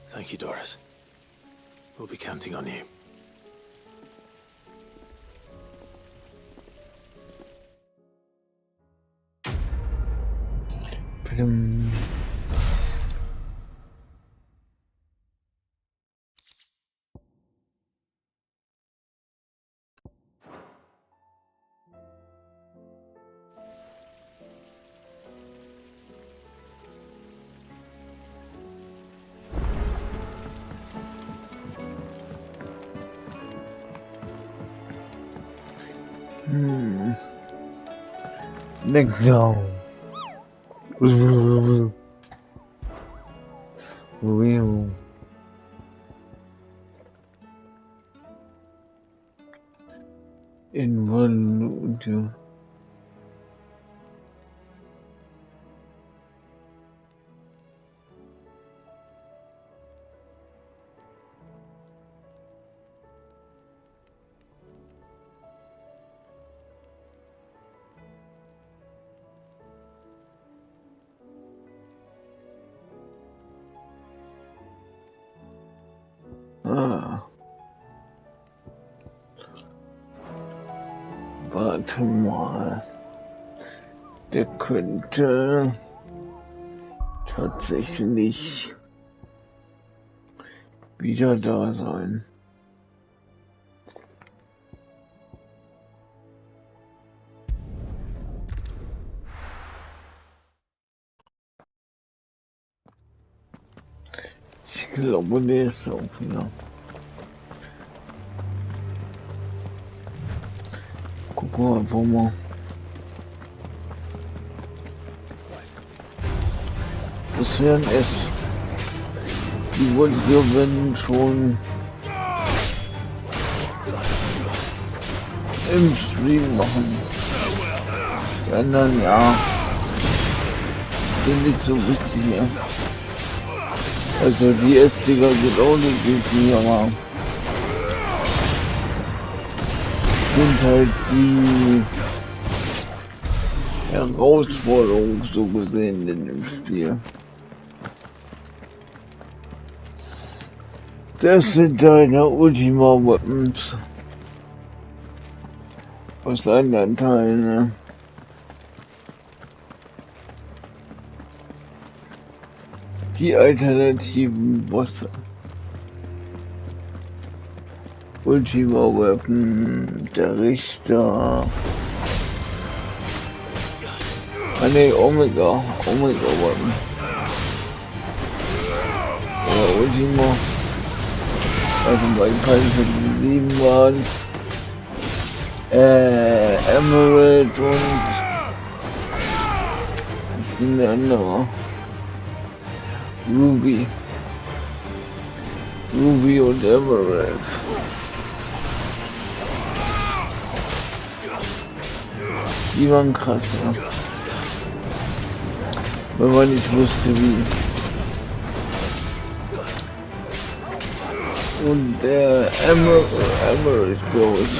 Thank you, Doris. We'll be counting on you. Next down. In 1 Minute. Warte mal. Der könnte tatsächlich wieder da sein. Ich glaube, der ist auch wieder. Gucken wir einfach mal. Das wären es. Die wollte ich wenn schon im Stream machen. Die anderen, ja, sind nicht so wichtig mehr. Also die S-Dinger sind auch nicht wichtig, aber sind halt die Herausforderung so gesehen in dem Spiel. Das sind deine Ultima Weapons aus anderen Teilen, ne? Die alternativen Bosse. Ultima Weapon, der Richter. Ah ne, Omega Weapon. Oder Ultima. Also bei Fantasy 7 waren Emerald und was ist denn der andere? Ruby und Emerald. Die waren krass, ja. Wenn man nicht wusste wie. Und der Emerald, glaube ich.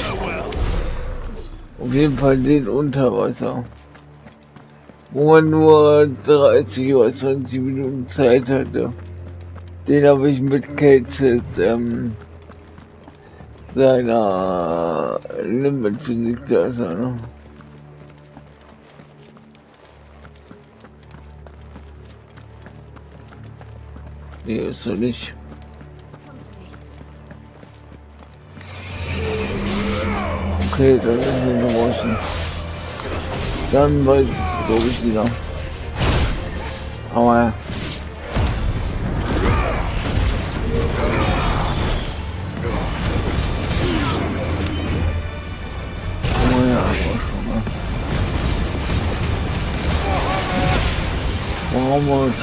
Auf jeden Fall den Unterwasser. Wo man nur 30 oder 20 Minuten Zeit hatte. Den habe ich mit Kate seiner Limit-Physik da ist er, ne? Nee, ist er nicht. Okay, dann ist er noch draußen. Dann weiß ich, glaube ich, wieder. Aber ja. Warum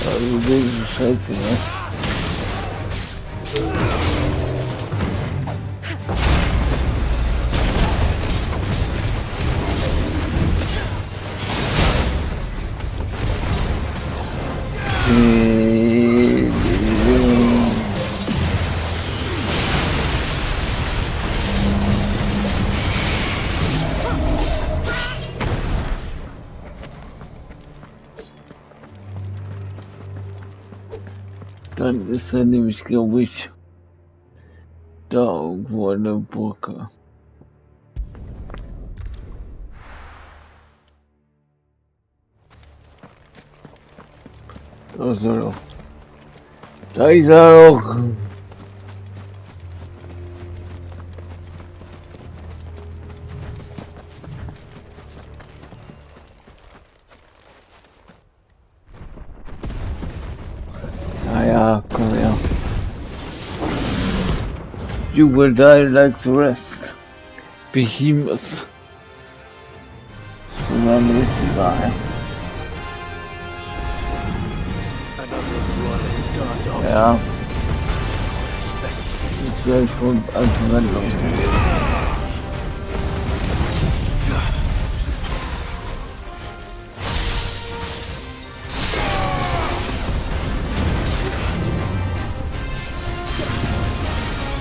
Also diese Scheiße, ne? Dann ist er nämlich, glaube ich, da irgendwo an der Brücke. Da ist er doch. Da ist er doch. Naja, komm her. You will die like the rest. Behemoth. So dann richtig war, ja. Ja. Ist gleich von Anfang an los.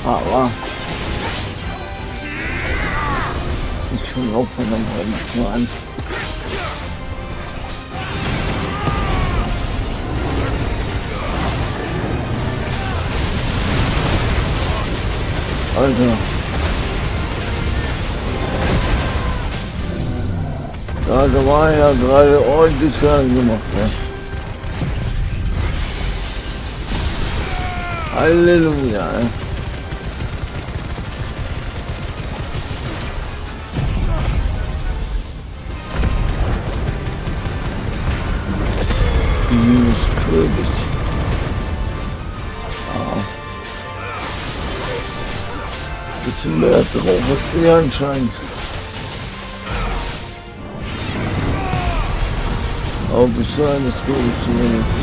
Aber ich schon auch von einem halben an. Alter. Ja, da war ja gerade ordentlich Schaden gemacht, ne? Halleluja, ne? König. Bisschen mehr drauf ist sie anscheinend. Aber bis dahin ist gut zumindest.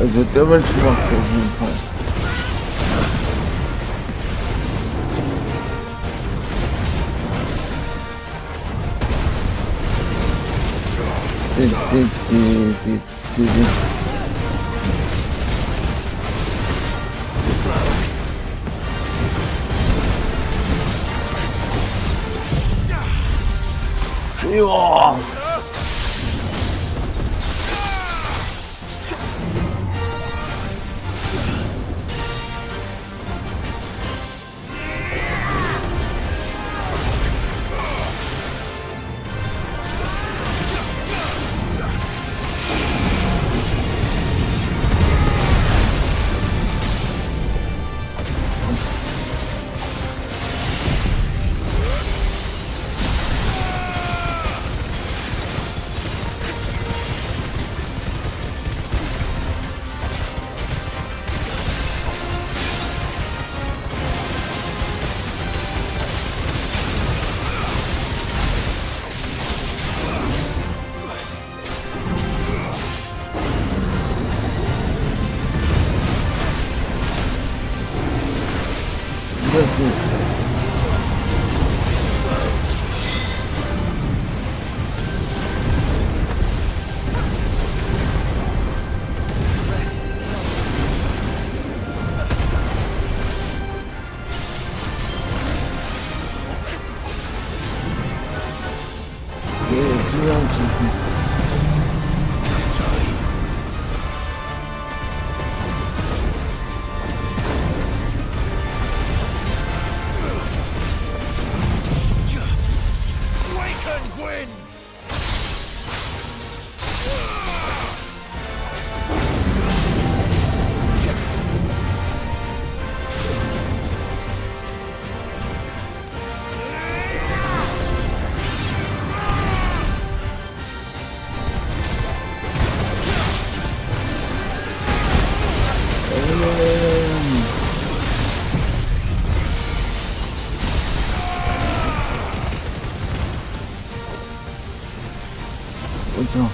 Also der Mensch macht auf jeden Fall. Ja. Also.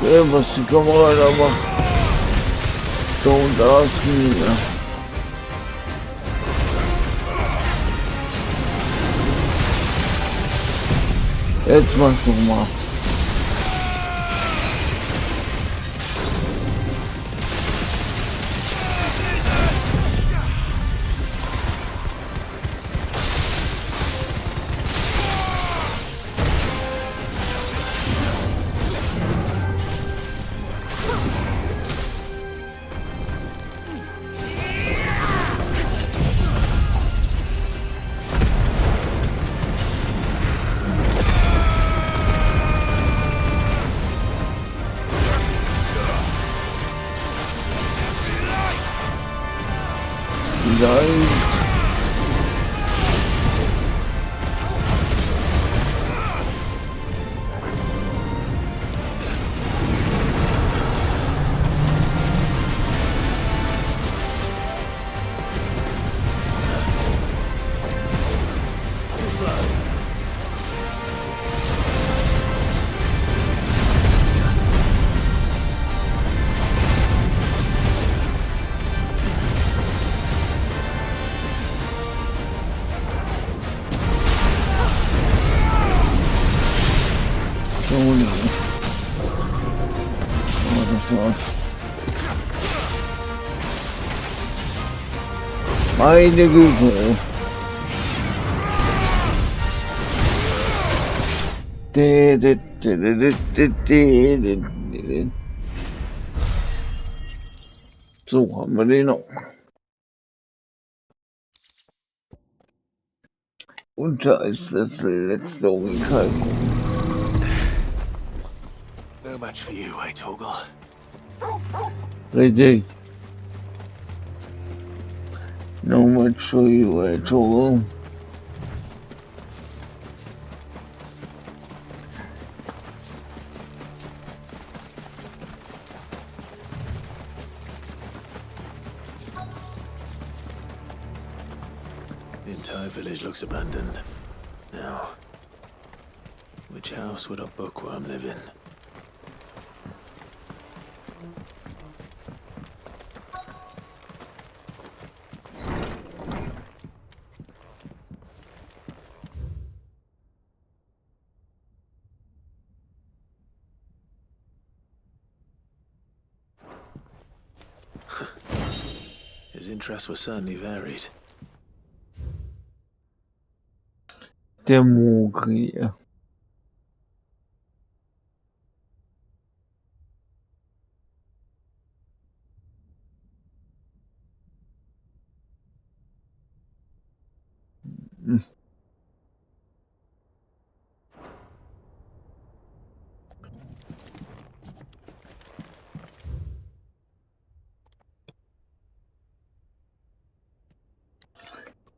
Okay, was die Kamera da macht. Don't ask me. Jetzt mach's noch mal. Meine Güte. So haben wir den noch. Und da ist das letzte Umkalkung. No match for you, eh, Torgal? Richtig. No much for you at all. The entire village looks abandoned. Now, which house would a bookworm live in? His interests were certainly varied. Der Mogri.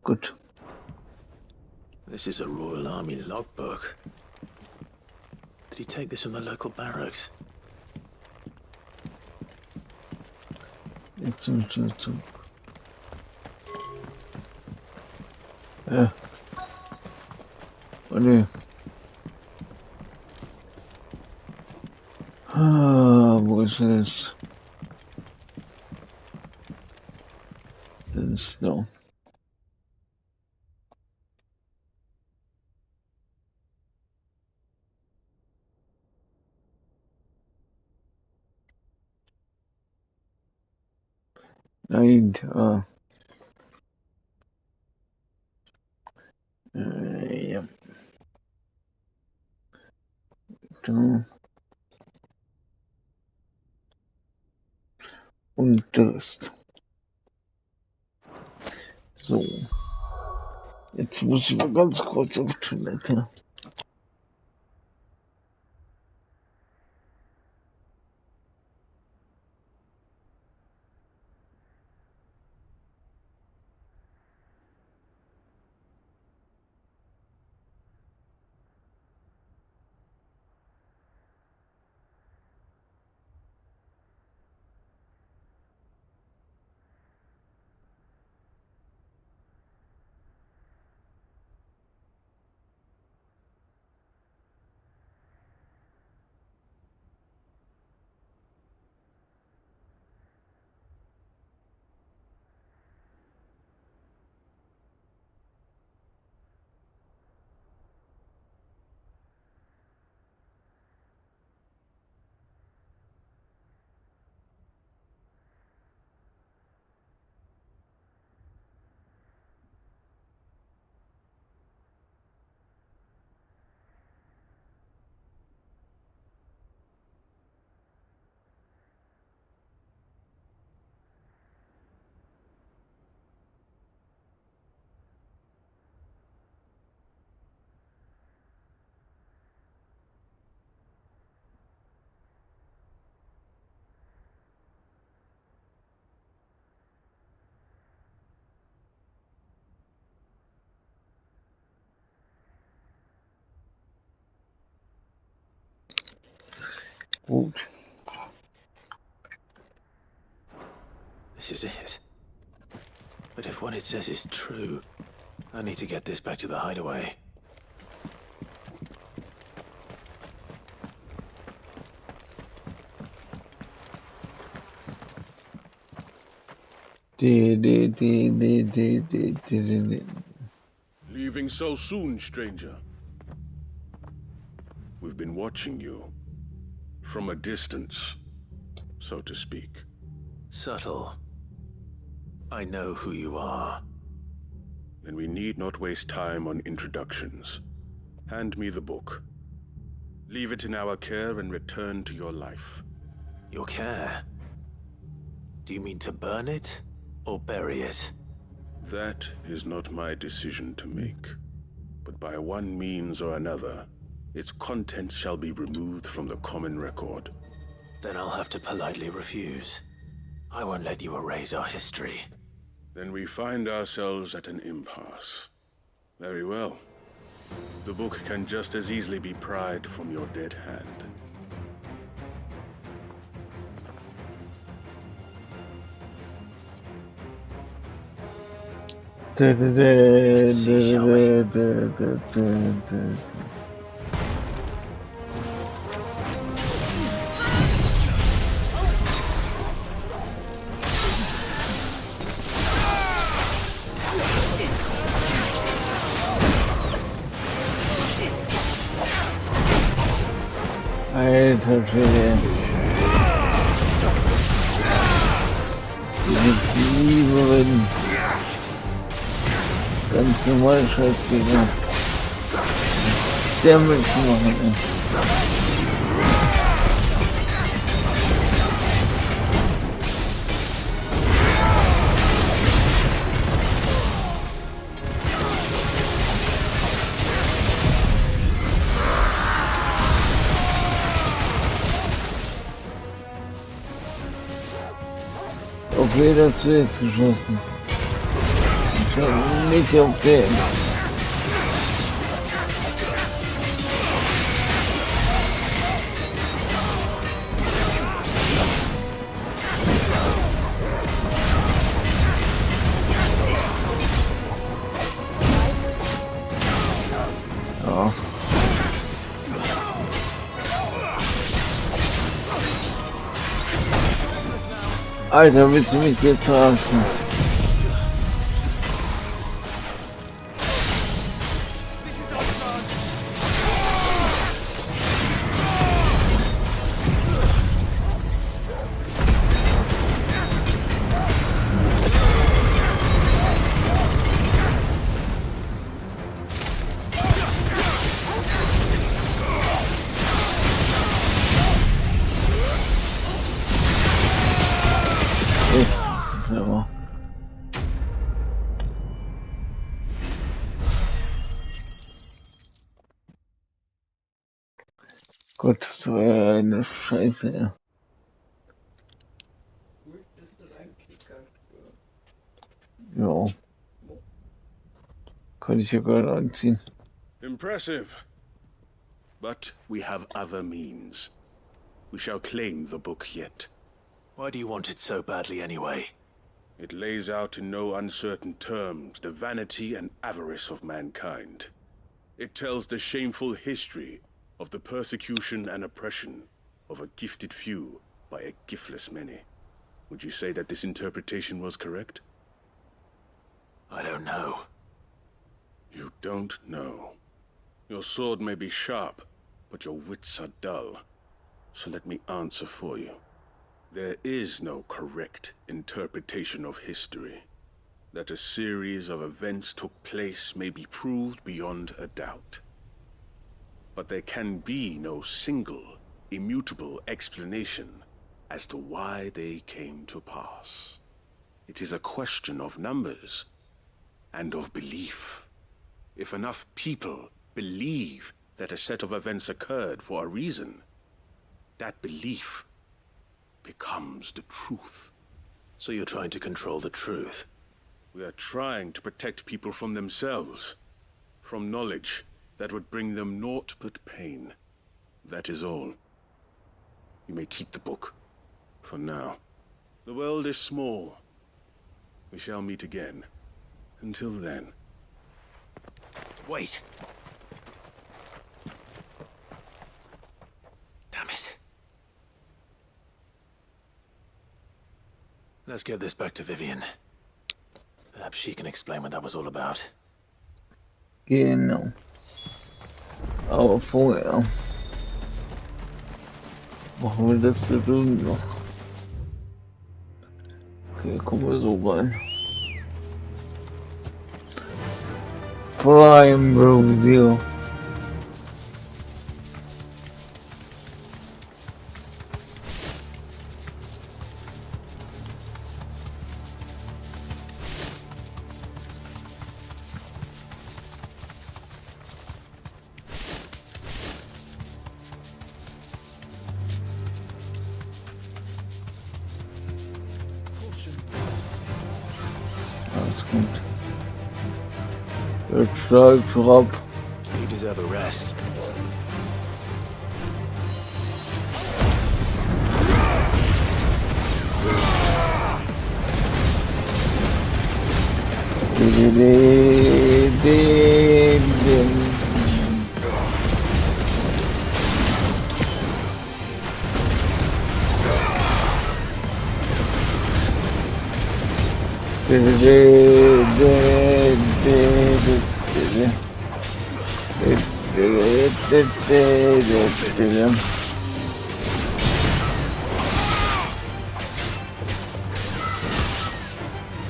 Gut. This is a Royal Army logbook. Did he take this from the local barracks? Jetzt. Ja. Oh ne. Wo ist es? Das ist da. Nein, da. Ja. weiter. Und Durst. So. Jetzt muss ich mal ganz kurz auf Toilette. Gut. This is it. But if what it says is true, I need to get this back to the hideaway. Leaving so soon, stranger? We've been watching you. From a distance, so to speak. Subtle. I know who you are. Then we need not waste time on introductions. Hand me the book. Leave it in our care and return to your life. Your care? Do you mean to burn it or bury it? That is not my decision to make. But by one means or another, its contents shall be removed from the common record. Then I'll have to politely refuse. I won't let you erase our history. Then we find ourselves at an impasse. Very well. The book can just as easily be pried from your dead hand. Let's see, shall we? Alter Schwede. Ich liebe, wenn ganz normal Scheißgegner Damage machen. Okay, das hast du jetzt geschossen. Ich hab nicht auf den. Ja. Alter, willst du mich jetzt verarschen? Gott, das war ja eine Scheiße, ja. Ja. Kann ich ja gerade anziehen. Impressive. But we have other means. We shall claim the book yet. Why do you want it so badly anyway? It lays out in no uncertain terms the vanity and avarice of mankind. It tells the shameful history of the persecution and oppression of a gifted few by a giftless many. Would you say that this interpretation was correct? I don't know. You don't know. Your sword may be sharp, but your wits are dull. So let me answer for you. There is no correct interpretation of history. That a series of events took place may be proved beyond a doubt. But there can be no single, immutable explanation as to why they came to pass. It is a question of numbers and of belief. If enough people believe that a set of events occurred for a reason, that belief becomes the truth. So you're trying to control the truth? We are trying to protect people from themselves, from knowledge that would bring them naught but pain. That is all. You may keep the book, for now. The world is small. We shall meet again. Until then. Wait! Damn it. Let's give this back to Vivian. Perhaps she can explain what that was all about. Genau. Aber vorher machen wir das da drüben noch. Okay, kommen wir so rein. Prime Bro. Alles gut. Jetzt steigt ab. You deserve a rest.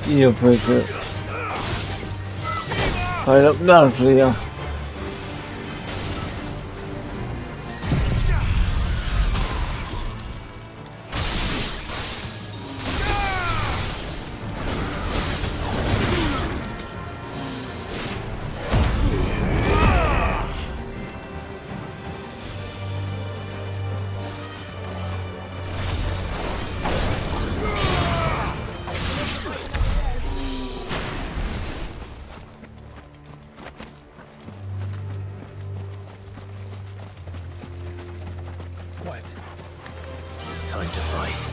Hier bitte. Halt ab nachher. Time to fight.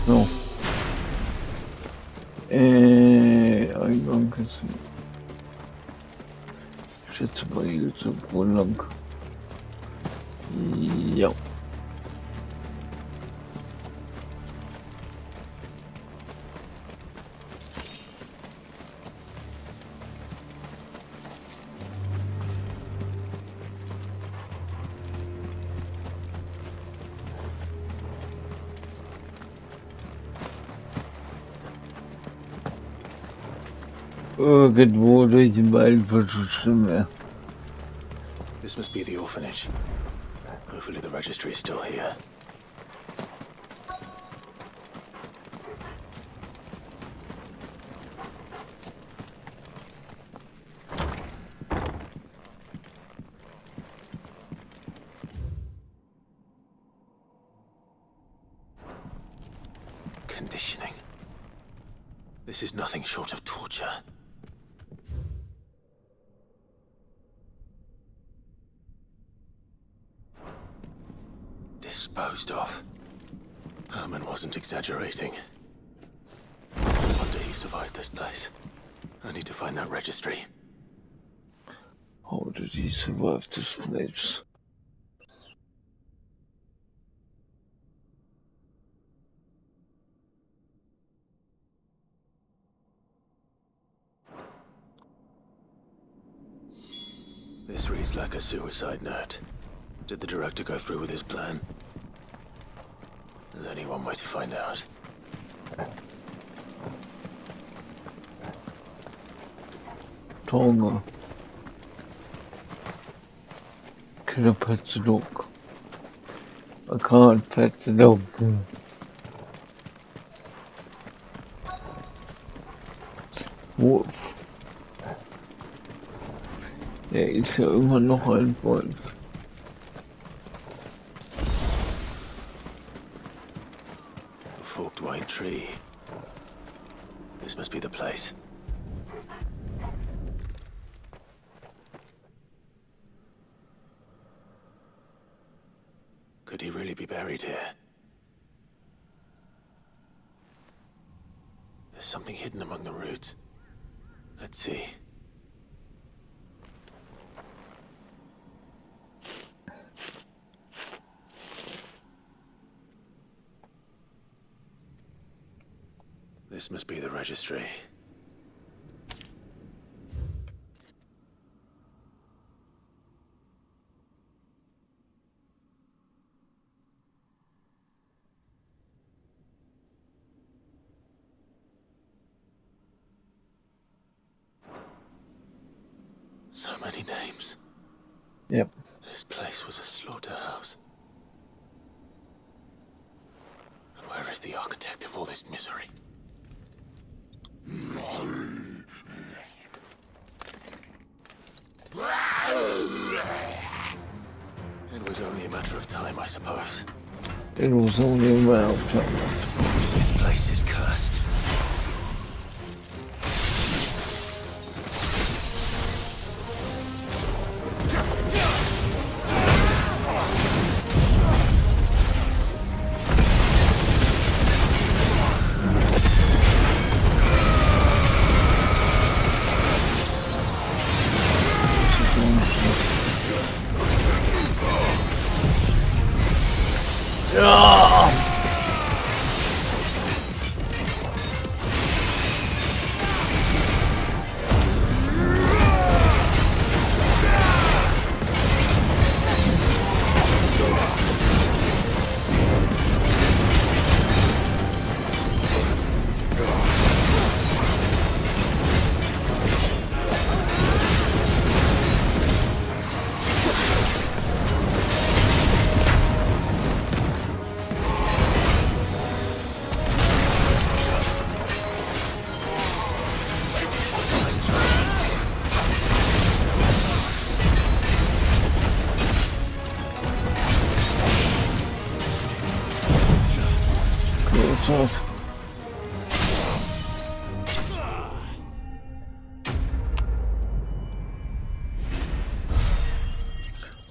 So. Eingang ist. Ich schätze mal hier zum Brunnen lang. Ja. Irgendwo durch den Wald wird es schlimmer. This must be the orphanage. Hopefully the registry is still here. Conditioning. This is nothing short of torture. Disposed of. Herman wasn't exaggerating. No wonder he survived this place. I need to find that registry. How did he survive this place? This reads like a suicide note. Did the director go through with his plan? There's only one way to find out. Tonga. Could have put the look. I can't pet the dog. Wolf. Ist ja immer noch ein Wolf. A forked white tree. This must be the place. Could he really be buried here? There's something hidden among the roots. Let's see. This must be the registry. So many names. Yep. This place was a slaughterhouse. And where is the architect of all this misery? It was only a matter of time, I suppose. It was only a matter of time, I suppose. This place is cursed.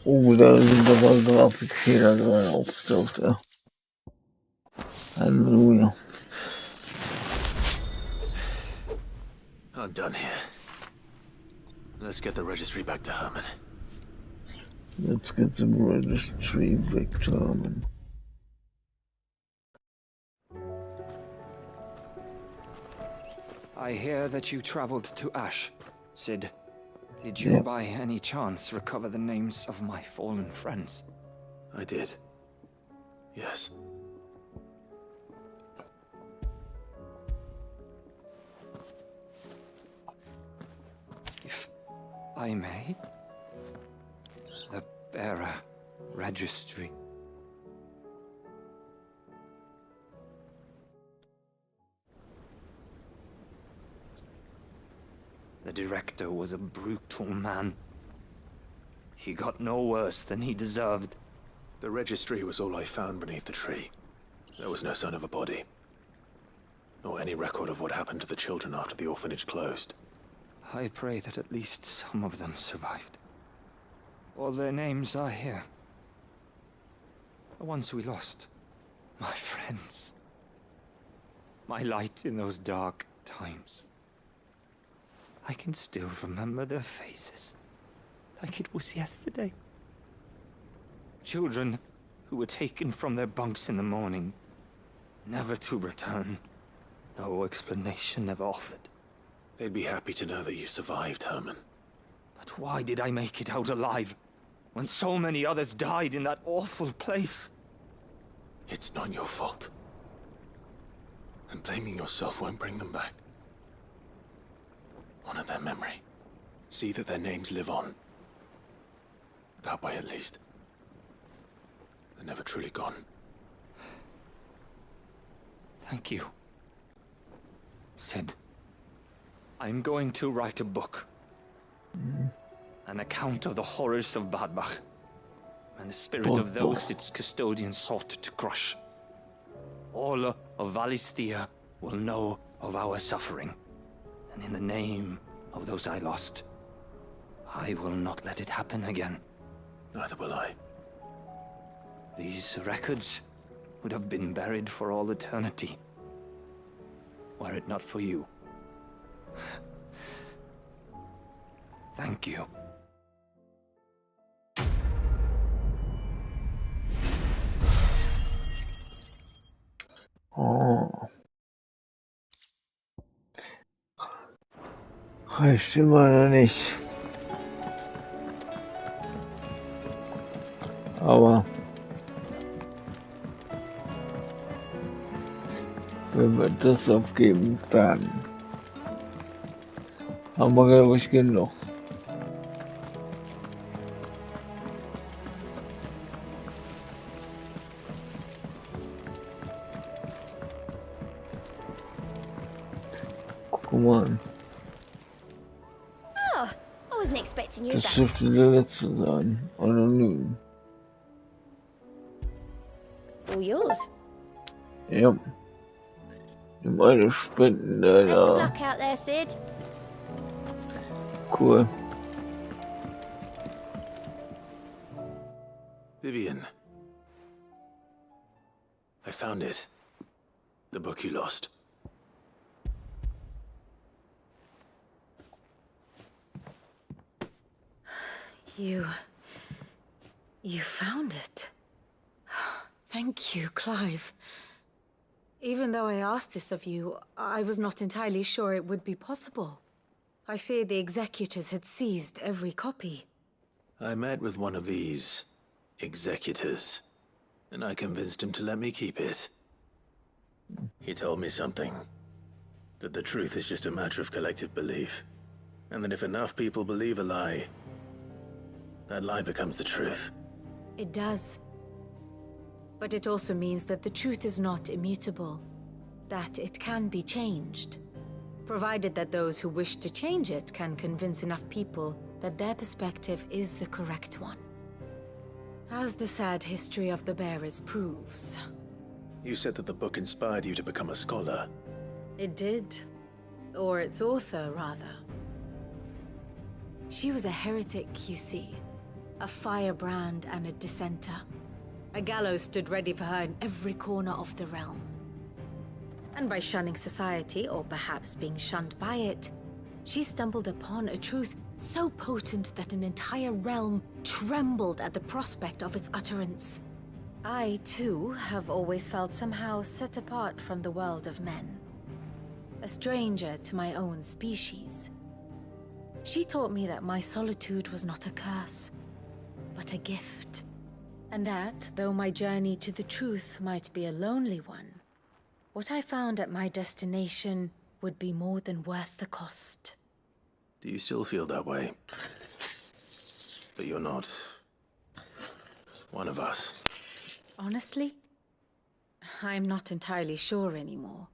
Oh, da sind aber Grafikfehler dran aufgetaucht, ja. Halleluja. I'm done here. Let's get the registry back to Herman. Let's get the registry back to Herman. I hear that you traveled to Ash, Sid. Did you by any chance recover the names of my fallen friends? I did. Yes. I may. The bearer registry. The director was a brutal man. He got no worse than he deserved. The registry was all I found beneath the tree. There was no sign of a body, nor any record of what happened to the children after the orphanage closed. I pray that at least some of them survived. All their names are here. The ones we lost. My friends. My light in those dark times. I can still remember their faces, like it was yesterday. Children who were taken from their bunks in the morning, never to return. No explanation ever offered. They'd be happy to know that you survived, Herman. But why did I make it out alive, when so many others died in that awful place? It's not your fault. And blaming yourself won't bring them back. Honor their memory. See that their names live on. That way, at least. They're never truly gone. Thank you. Sid, I'm going to write a book. An account of the horrors of Badbach, and the spirit of those its custodians sought to crush. All of Valisthea will know of our suffering. And in the name of those I lost, I will not let it happen again. Neither will I. These records would have been buried for all eternity, were it not for you. Thank you. Oh. Reicht immer noch nicht. Aber wenn wir das aufgeben, dann haben wir, glaube ich, genug. Guck mal an. Oh, I wasn't expecting you Das back. dürfte der letzte sein. Anonym. All yours. Ja. Nimm eine Spenden Best of da. luck out there, Sid. Cool. Vivian. I found it. The book you lost. You found it. Thank you, Clive. Even though I asked this of you, I was not entirely sure it would be possible. I feared the executors had seized every copy. I met with one of these executors, and I convinced him to let me keep it. He told me something. That the truth is just a matter of collective belief. And that if enough people believe a lie, that lie becomes the truth. It does. But it also means that the truth is not immutable. That it can be changed. Provided that those who wish to change it can convince enough people that their perspective is the correct one. As the sad history of the bearers proves. You said that the book inspired you to become a scholar. It did. Or its author, rather. She was a heretic, you see. A firebrand and a dissenter. A gallows stood ready for her in every corner of the realm. And by shunning society, or perhaps being shunned by it, she stumbled upon a truth so potent that an entire realm trembled at the prospect of its utterance. I, too, have always felt somehow set apart from the world of men. A stranger to my own species. She taught me that my solitude was not a curse, but a gift. And that, though my journey to the truth might be a lonely one, what I found at my destination would be more than worth the cost. Do you still feel that way? but you're not one of us. Honestly, I'm not entirely sure anymore.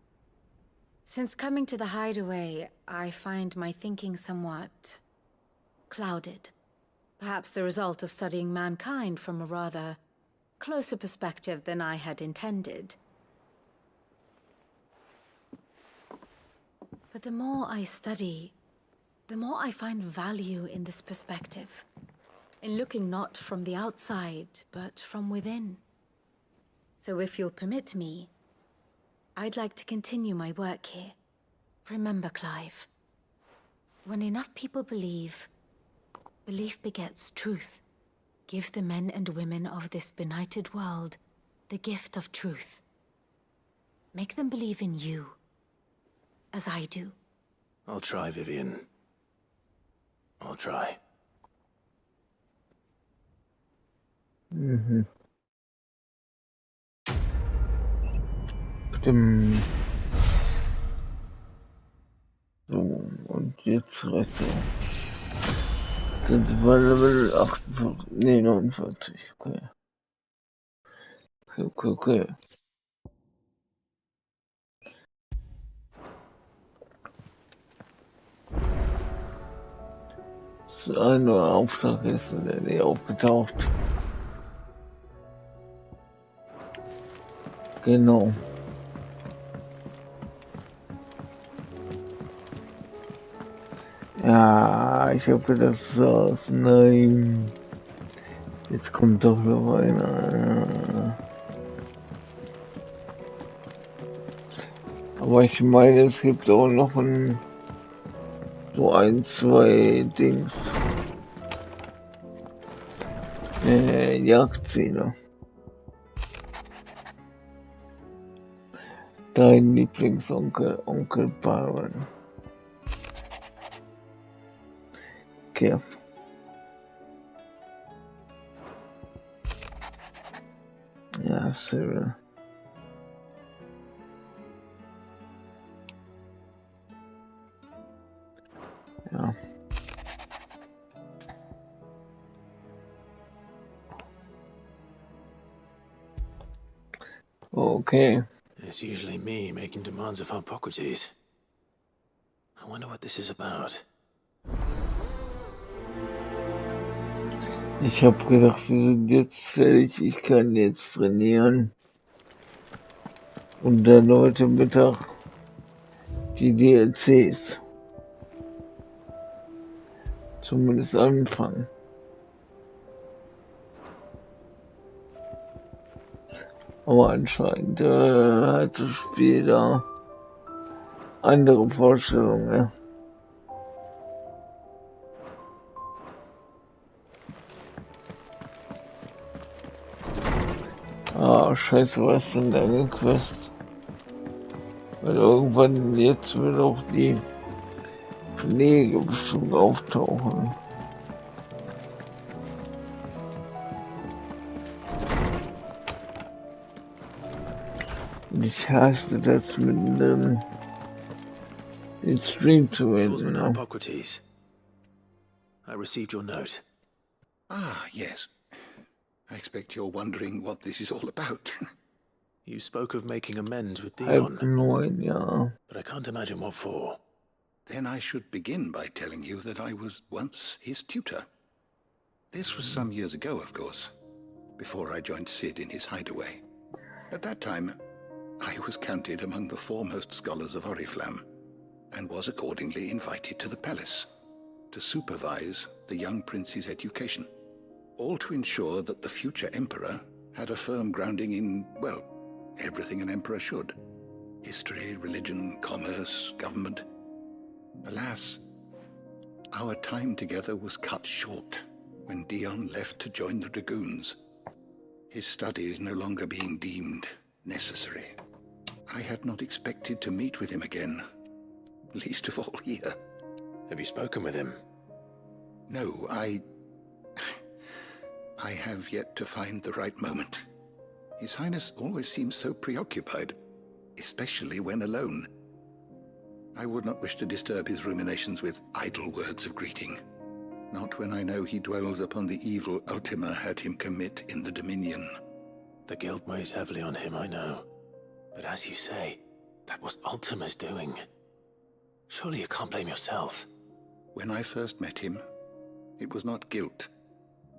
Since coming to the hideaway, I find my thinking somewhat clouded. Perhaps the result of studying mankind from a rather closer perspective than I had intended. But the more I study, the more I find value in this perspective. In looking not from the outside, but from within. So if you'll permit me, I'd like to continue my work here. Remember, Clive, when enough people believe, belief begets truth. Give the men and women of this benighted world the gift of truth. Make them believe in you, as I do. I'll try, Vivian. I'll try. Mhm. Stimmt. So, und jetzt Rettung. Das war Level 48, nee, 49, okay. Okay. So, ein neuer Auftrag ist in der Nähe aufgetaucht. Genau. Ja, ich habe gedacht, das war's. Nein. Jetzt kommt doch noch einer. Aber ich meine, es gibt auch noch so ein, zwei Dings. Jagdziele. Dein Lieblingsonkel, Onkel Byron. Kev. Ja, Cyril. Ja. Okay. It's usually me making demands of Hippocrates. I wonder what this is about. Ich habe gedacht, wir sind jetzt fertig, ich kann jetzt trainieren. Und dann heute Mittag die DLCs. Zumindest anfangen. Aber anscheinend hat das Spiel da andere Vorstellungen, ja. Ah, scheiße, was ist denn deine Quest? Weil irgendwann jetzt wird auch die Pflege bestimmt auftauchen. Und ich hasse das mit den Stream zu Oarsman enden. Hippocrates. I received your note. Ah, yes. I expect you're wondering what this is all about. You spoke of making amends with Halb Dion. 9, ja. But I can't imagine what for. Then I should begin by telling you that I was once his tutor. This was some years ago, of course, before I joined Sid in his hideaway. At that time, I was counted among the foremost scholars of Oriflamme, and was accordingly invited to the palace to supervise the young prince's education, all to ensure that the future emperor had a firm grounding in, well, everything an emperor should. History, religion, commerce, government. Alas, our time together was cut short when Dion left to join the Dragoons. His studies no longer being deemed necessary. I had not expected to meet with him again, least of all here. Have you spoken with him? No, I have yet to find the right moment. His Highness always seems so preoccupied, especially when alone. I would not wish to disturb his ruminations with idle words of greeting. Not when I know he dwells upon the evil Ultima had him commit in the Dominion. The guilt weighs heavily on him, I know. But as you say, that was Ultima's doing. Surely you can't blame yourself. When I first met him, it was not guilt,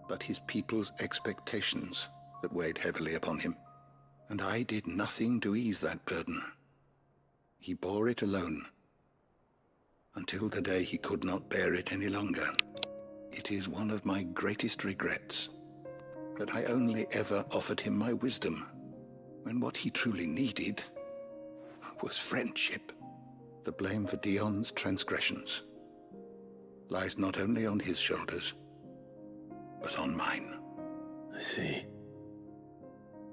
but his people's expectations that weighed heavily upon him. And I did nothing to ease that burden. He bore it alone, until the day he could not bear it any longer. It is one of my greatest regrets that I only ever offered him my wisdom, when what he truly needed was friendship. The blame for Dion's transgressions lies not only on his shoulders, but on mine. I see.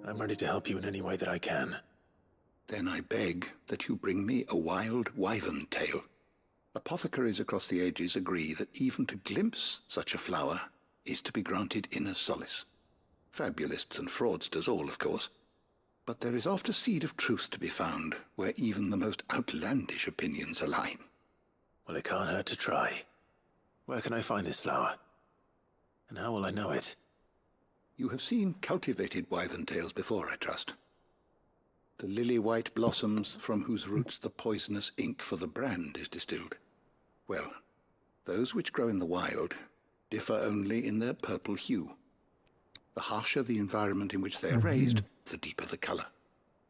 I'm ready to help you in any way that I can. Then I beg that you bring me a wild wyvern tail. Apothecaries across the ages agree that even to glimpse such a flower is to be granted inner solace. Fabulists and fraudsters all, of course. But there is oft a seed of truth to be found where even the most outlandish opinions align. Well, it can't hurt to try. Where can I find this flower? And how will I know it? You have seen cultivated wyvern tails before, I trust. The lily-white blossoms from whose roots the poisonous ink for the brand is distilled. Well, those which grow in the wild differ only in their purple hue. The harsher the environment in which they are raised, the deeper the color.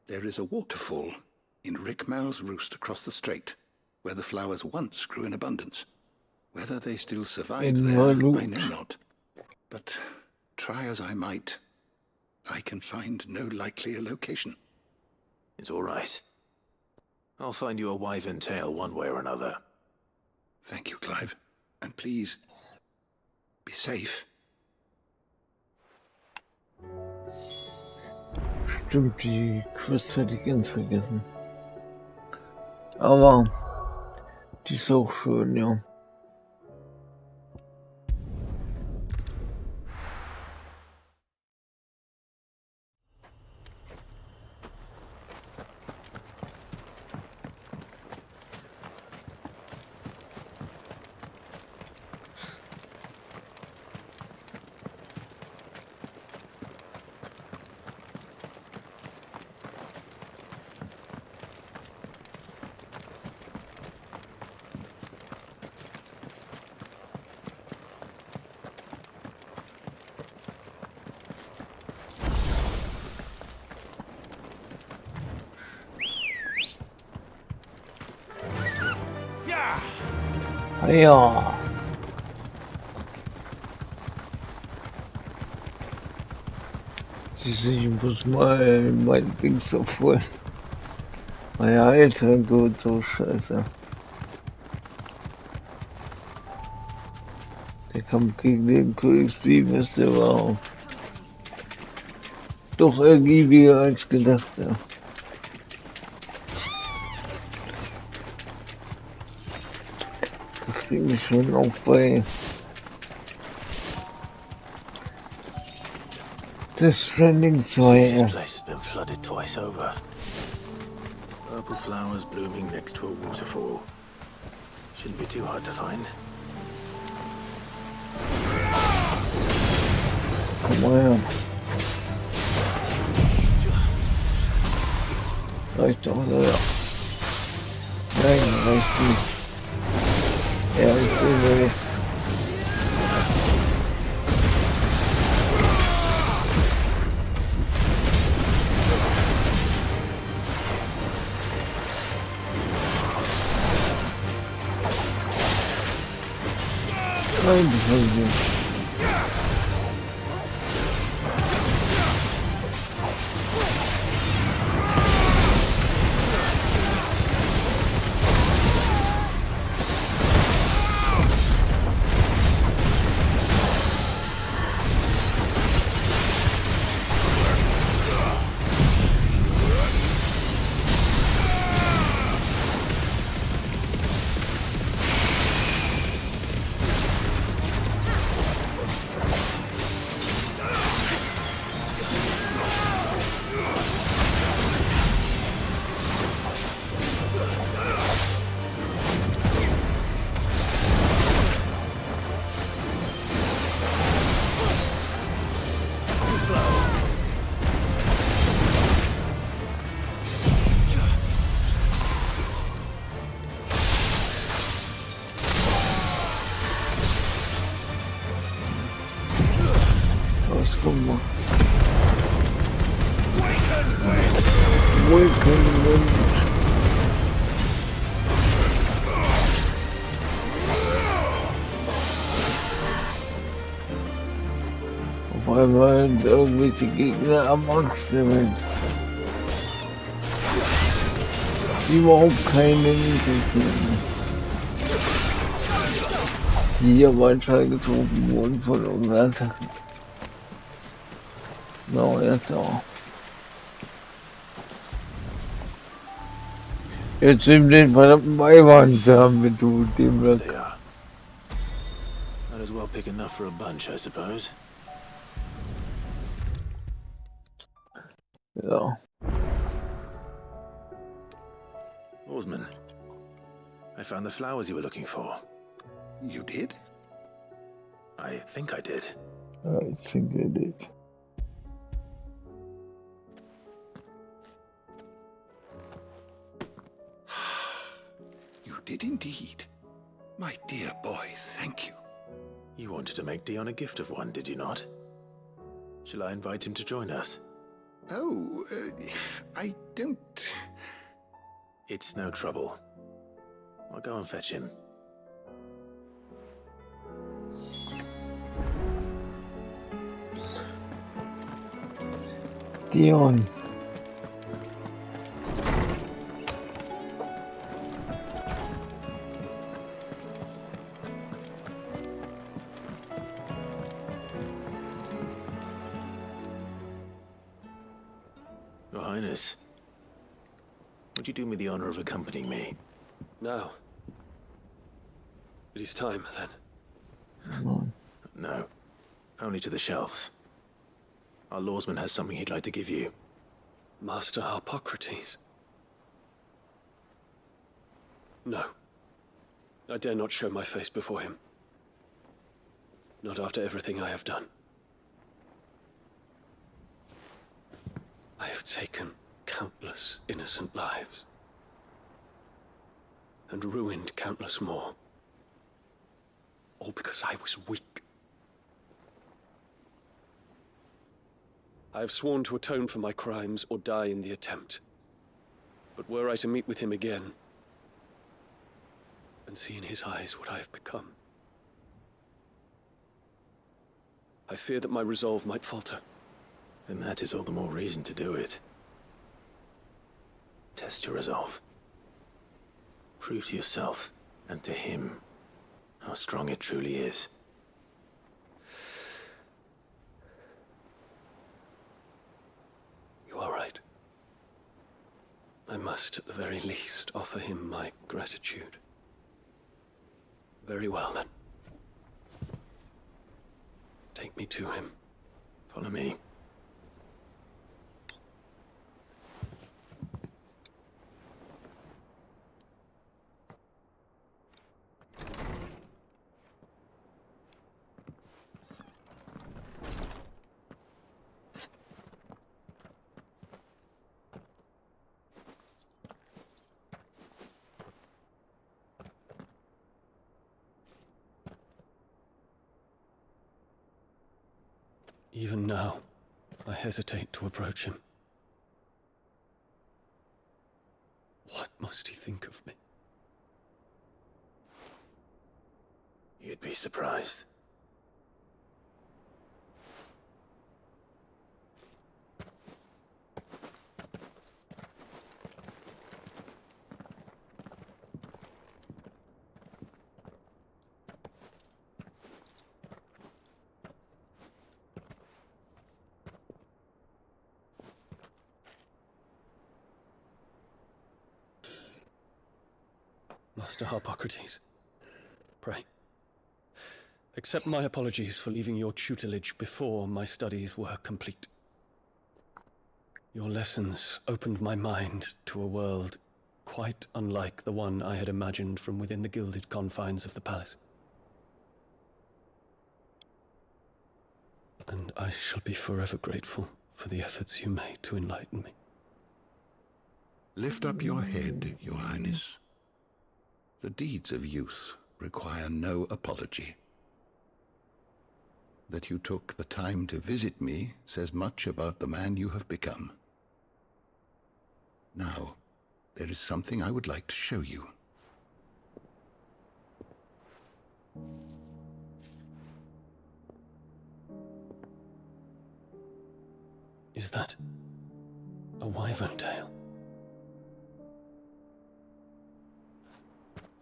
There is a waterfall in Rickmal's roost across the strait, where the flowers once grew in abundance. Whether they still survive there, I know not. But try as I might, I can find no likelier location. It's all right. I'll find you a wyvern tail one way or another. Thank you, Clive. And please, be safe. Stimmt, die Quest hätte ich ganz vergessen. Aber die ist auch schön, ja. Ja. Ich muss mal mein Dings aufholen. Meine Alter, gut, so scheiße. Der Kampf gegen den Königsdieb ist aber doch ergiebiger als gedacht, ja. Das bringt mich schon auch bei Death Stranding 2, This place has been flooded twice over. Purple flowers blooming next to a waterfall. Shouldn't be too hard to find. Komm mal her. Reicht doch, oder? Ja. Nein, reicht nicht. Ja, ich will nicht. Nein, das habe ich nicht. gemacht. Awaken Wind. Auf einmal sind irgendwelche Gegner am Abstimmen. Die überhaupt keine interessieren. Die hier anscheinend getroffen wurden von unseren Attacken. So, jetzt auch. Jetzt nimm den verdammten Beiwand haben, wenn du dem das. Might as well pick enough for a bunch, I suppose. Ja. Oarsman, I found the flowers you were looking for. You did? I think I did. I think I did. You did indeed. My dear boy, thank you. You wanted to make Dion a gift of one, did you not? Shall I invite him to join us? Oh, I don't... It's no trouble. I'll go and fetch him. Dion. Your Highness, would you do me the honor of accompanying me? Now. It is time, then. No. Only to the shelves. Our lawsman has something he'd like to give you. Master Harpocrates. No. I dare not show my face before him. Not after everything I have done. I have taken countless innocent lives. And ruined countless more. All because I was weak. I have sworn to atone for my crimes or die in the attempt. But were I to meet with him again, and see in his eyes what I have become, I fear that my resolve might falter. Then that is all the more reason to do it. Test your resolve. Prove to yourself, and to him, how strong it truly is. You are right. I must, at the very least, offer him my gratitude. Very well, then. Take me to him. Follow me. Even now, I hesitate to approach him. What must he think of me? You'd be surprised. Master Harpocrates, pray, accept my apologies for leaving your tutelage before my studies were complete. Your lessons opened my mind to a world quite unlike the one I had imagined from within the gilded confines of the palace. And I shall be forever grateful for the efforts you made to enlighten me. Lift up your head, Your Highness. The deeds of youth require no apology. That you took the time to visit me says much about the man you have become. Now, there is something I would like to show you. Is that a wyvern tail?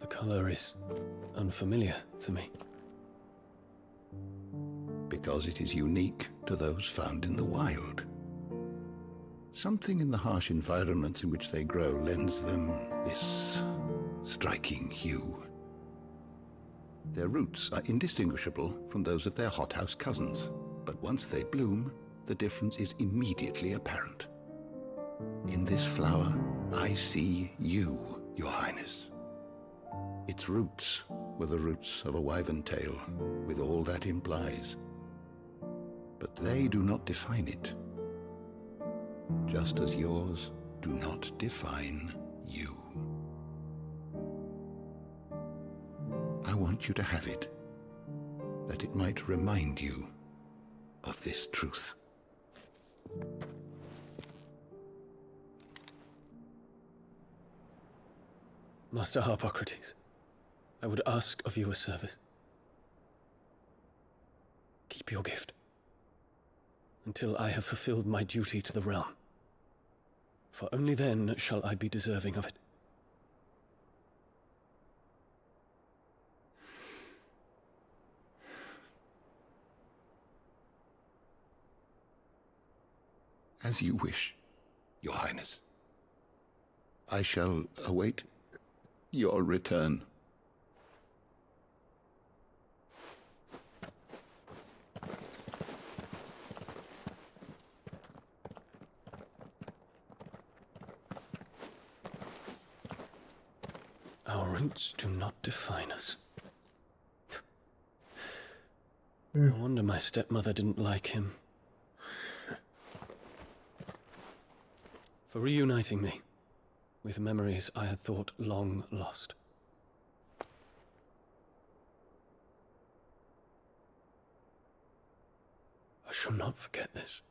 The color is unfamiliar to me. Because it is unique to those found in the wild. Something in the harsh environments in which they grow lends them this striking hue. Their roots are indistinguishable from those of their hothouse cousins, but once they bloom, the difference is immediately apparent. In this flower, I see you, Your Highness. Its roots were the roots of a wyvern tail, with all that implies. But they do not define it, just as yours do not define you. I want you to have it, that it might remind you of this truth. Master Harpocrates, I would ask of you a service. Keep your gift until I have fulfilled my duty to the realm, for only then shall I be deserving of it. As you wish, Your Highness. I shall await your return. Our roots do not define us. No wonder my stepmother didn't like him. For reuniting me with memories I had thought long lost. I shall not forget this.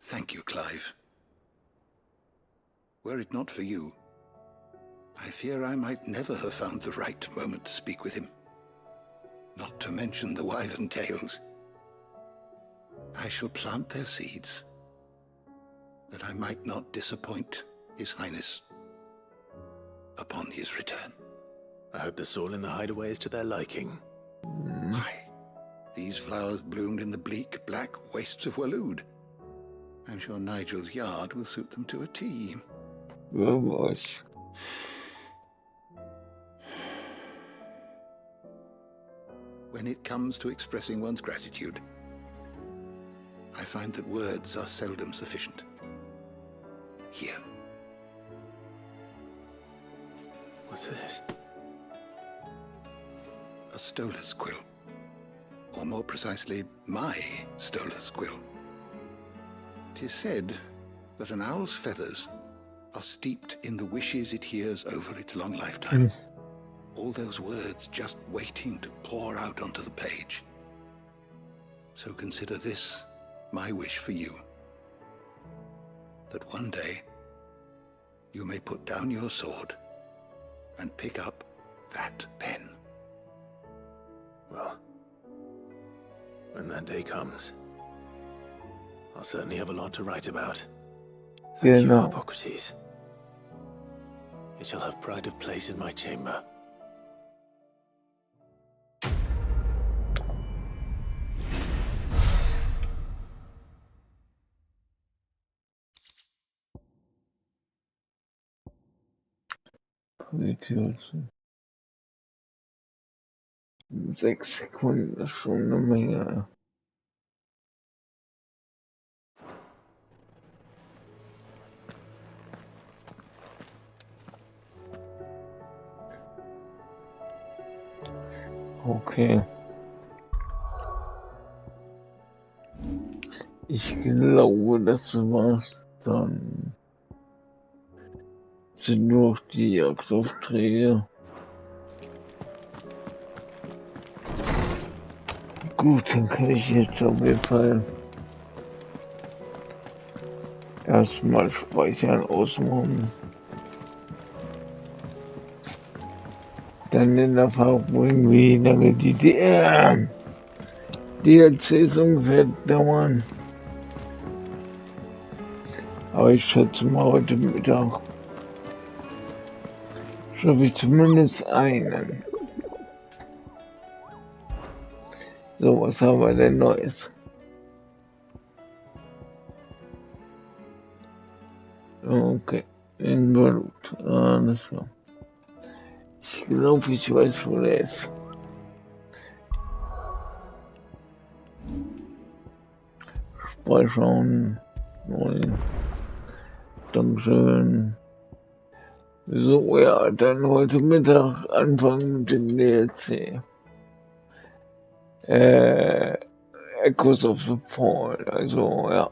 Thank you, Clive. Were it not for you, I fear I might never have found the right moment to speak with him. Not to mention the wyvern tales. I shall plant their seeds, that I might not disappoint His Highness upon his return. I hope the soil in the hideaway is to their liking. Why, these flowers bloomed in the bleak, black wastes of Waloed. I'm sure Nigel's yard will suit them to a T. Vamos. When it comes to expressing one's gratitude, I find that words are seldom sufficient. Here. What's this? A stoler's quill. Or more precisely, my stoler's quill. 'Tis said that an owl's feathers are steeped in the wishes it hears over its long lifetime. All those words just waiting to pour out onto the page. So consider this my wish for you. That one day you may put down your sword and pick up that pen. Well, when that day comes, I'll certainly have a lot to write about. Thank you, Harpocrates. It shall have pride of place in my chamber. Politischen. 6 Sekunden ist schon eine Menge. Okay. Ich glaube, das war's dann. Sind nur noch die Jagdaufträge. Gut, dann kann ich jetzt auf jeden Fall erstmal speichern, ausmachen. Dann in Erfahrung bringen, wie lange die DLCs ungefähr dauern. Aber ich schätze mal, heute Mittag schaffe ich zumindest einen. So, was haben wir denn Neues? Okay, Involut, alles klar. Ich glaube, ich weiß, wo der ist. Speichern, neu. Dankeschön. So, ja, dann heute Mittag anfangen mit dem DLC. Echoes of the Fall, also ja.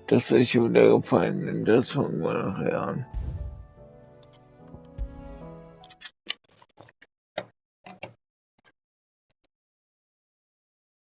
Das ist euch wieder gefallen, das fangen wir nachher an.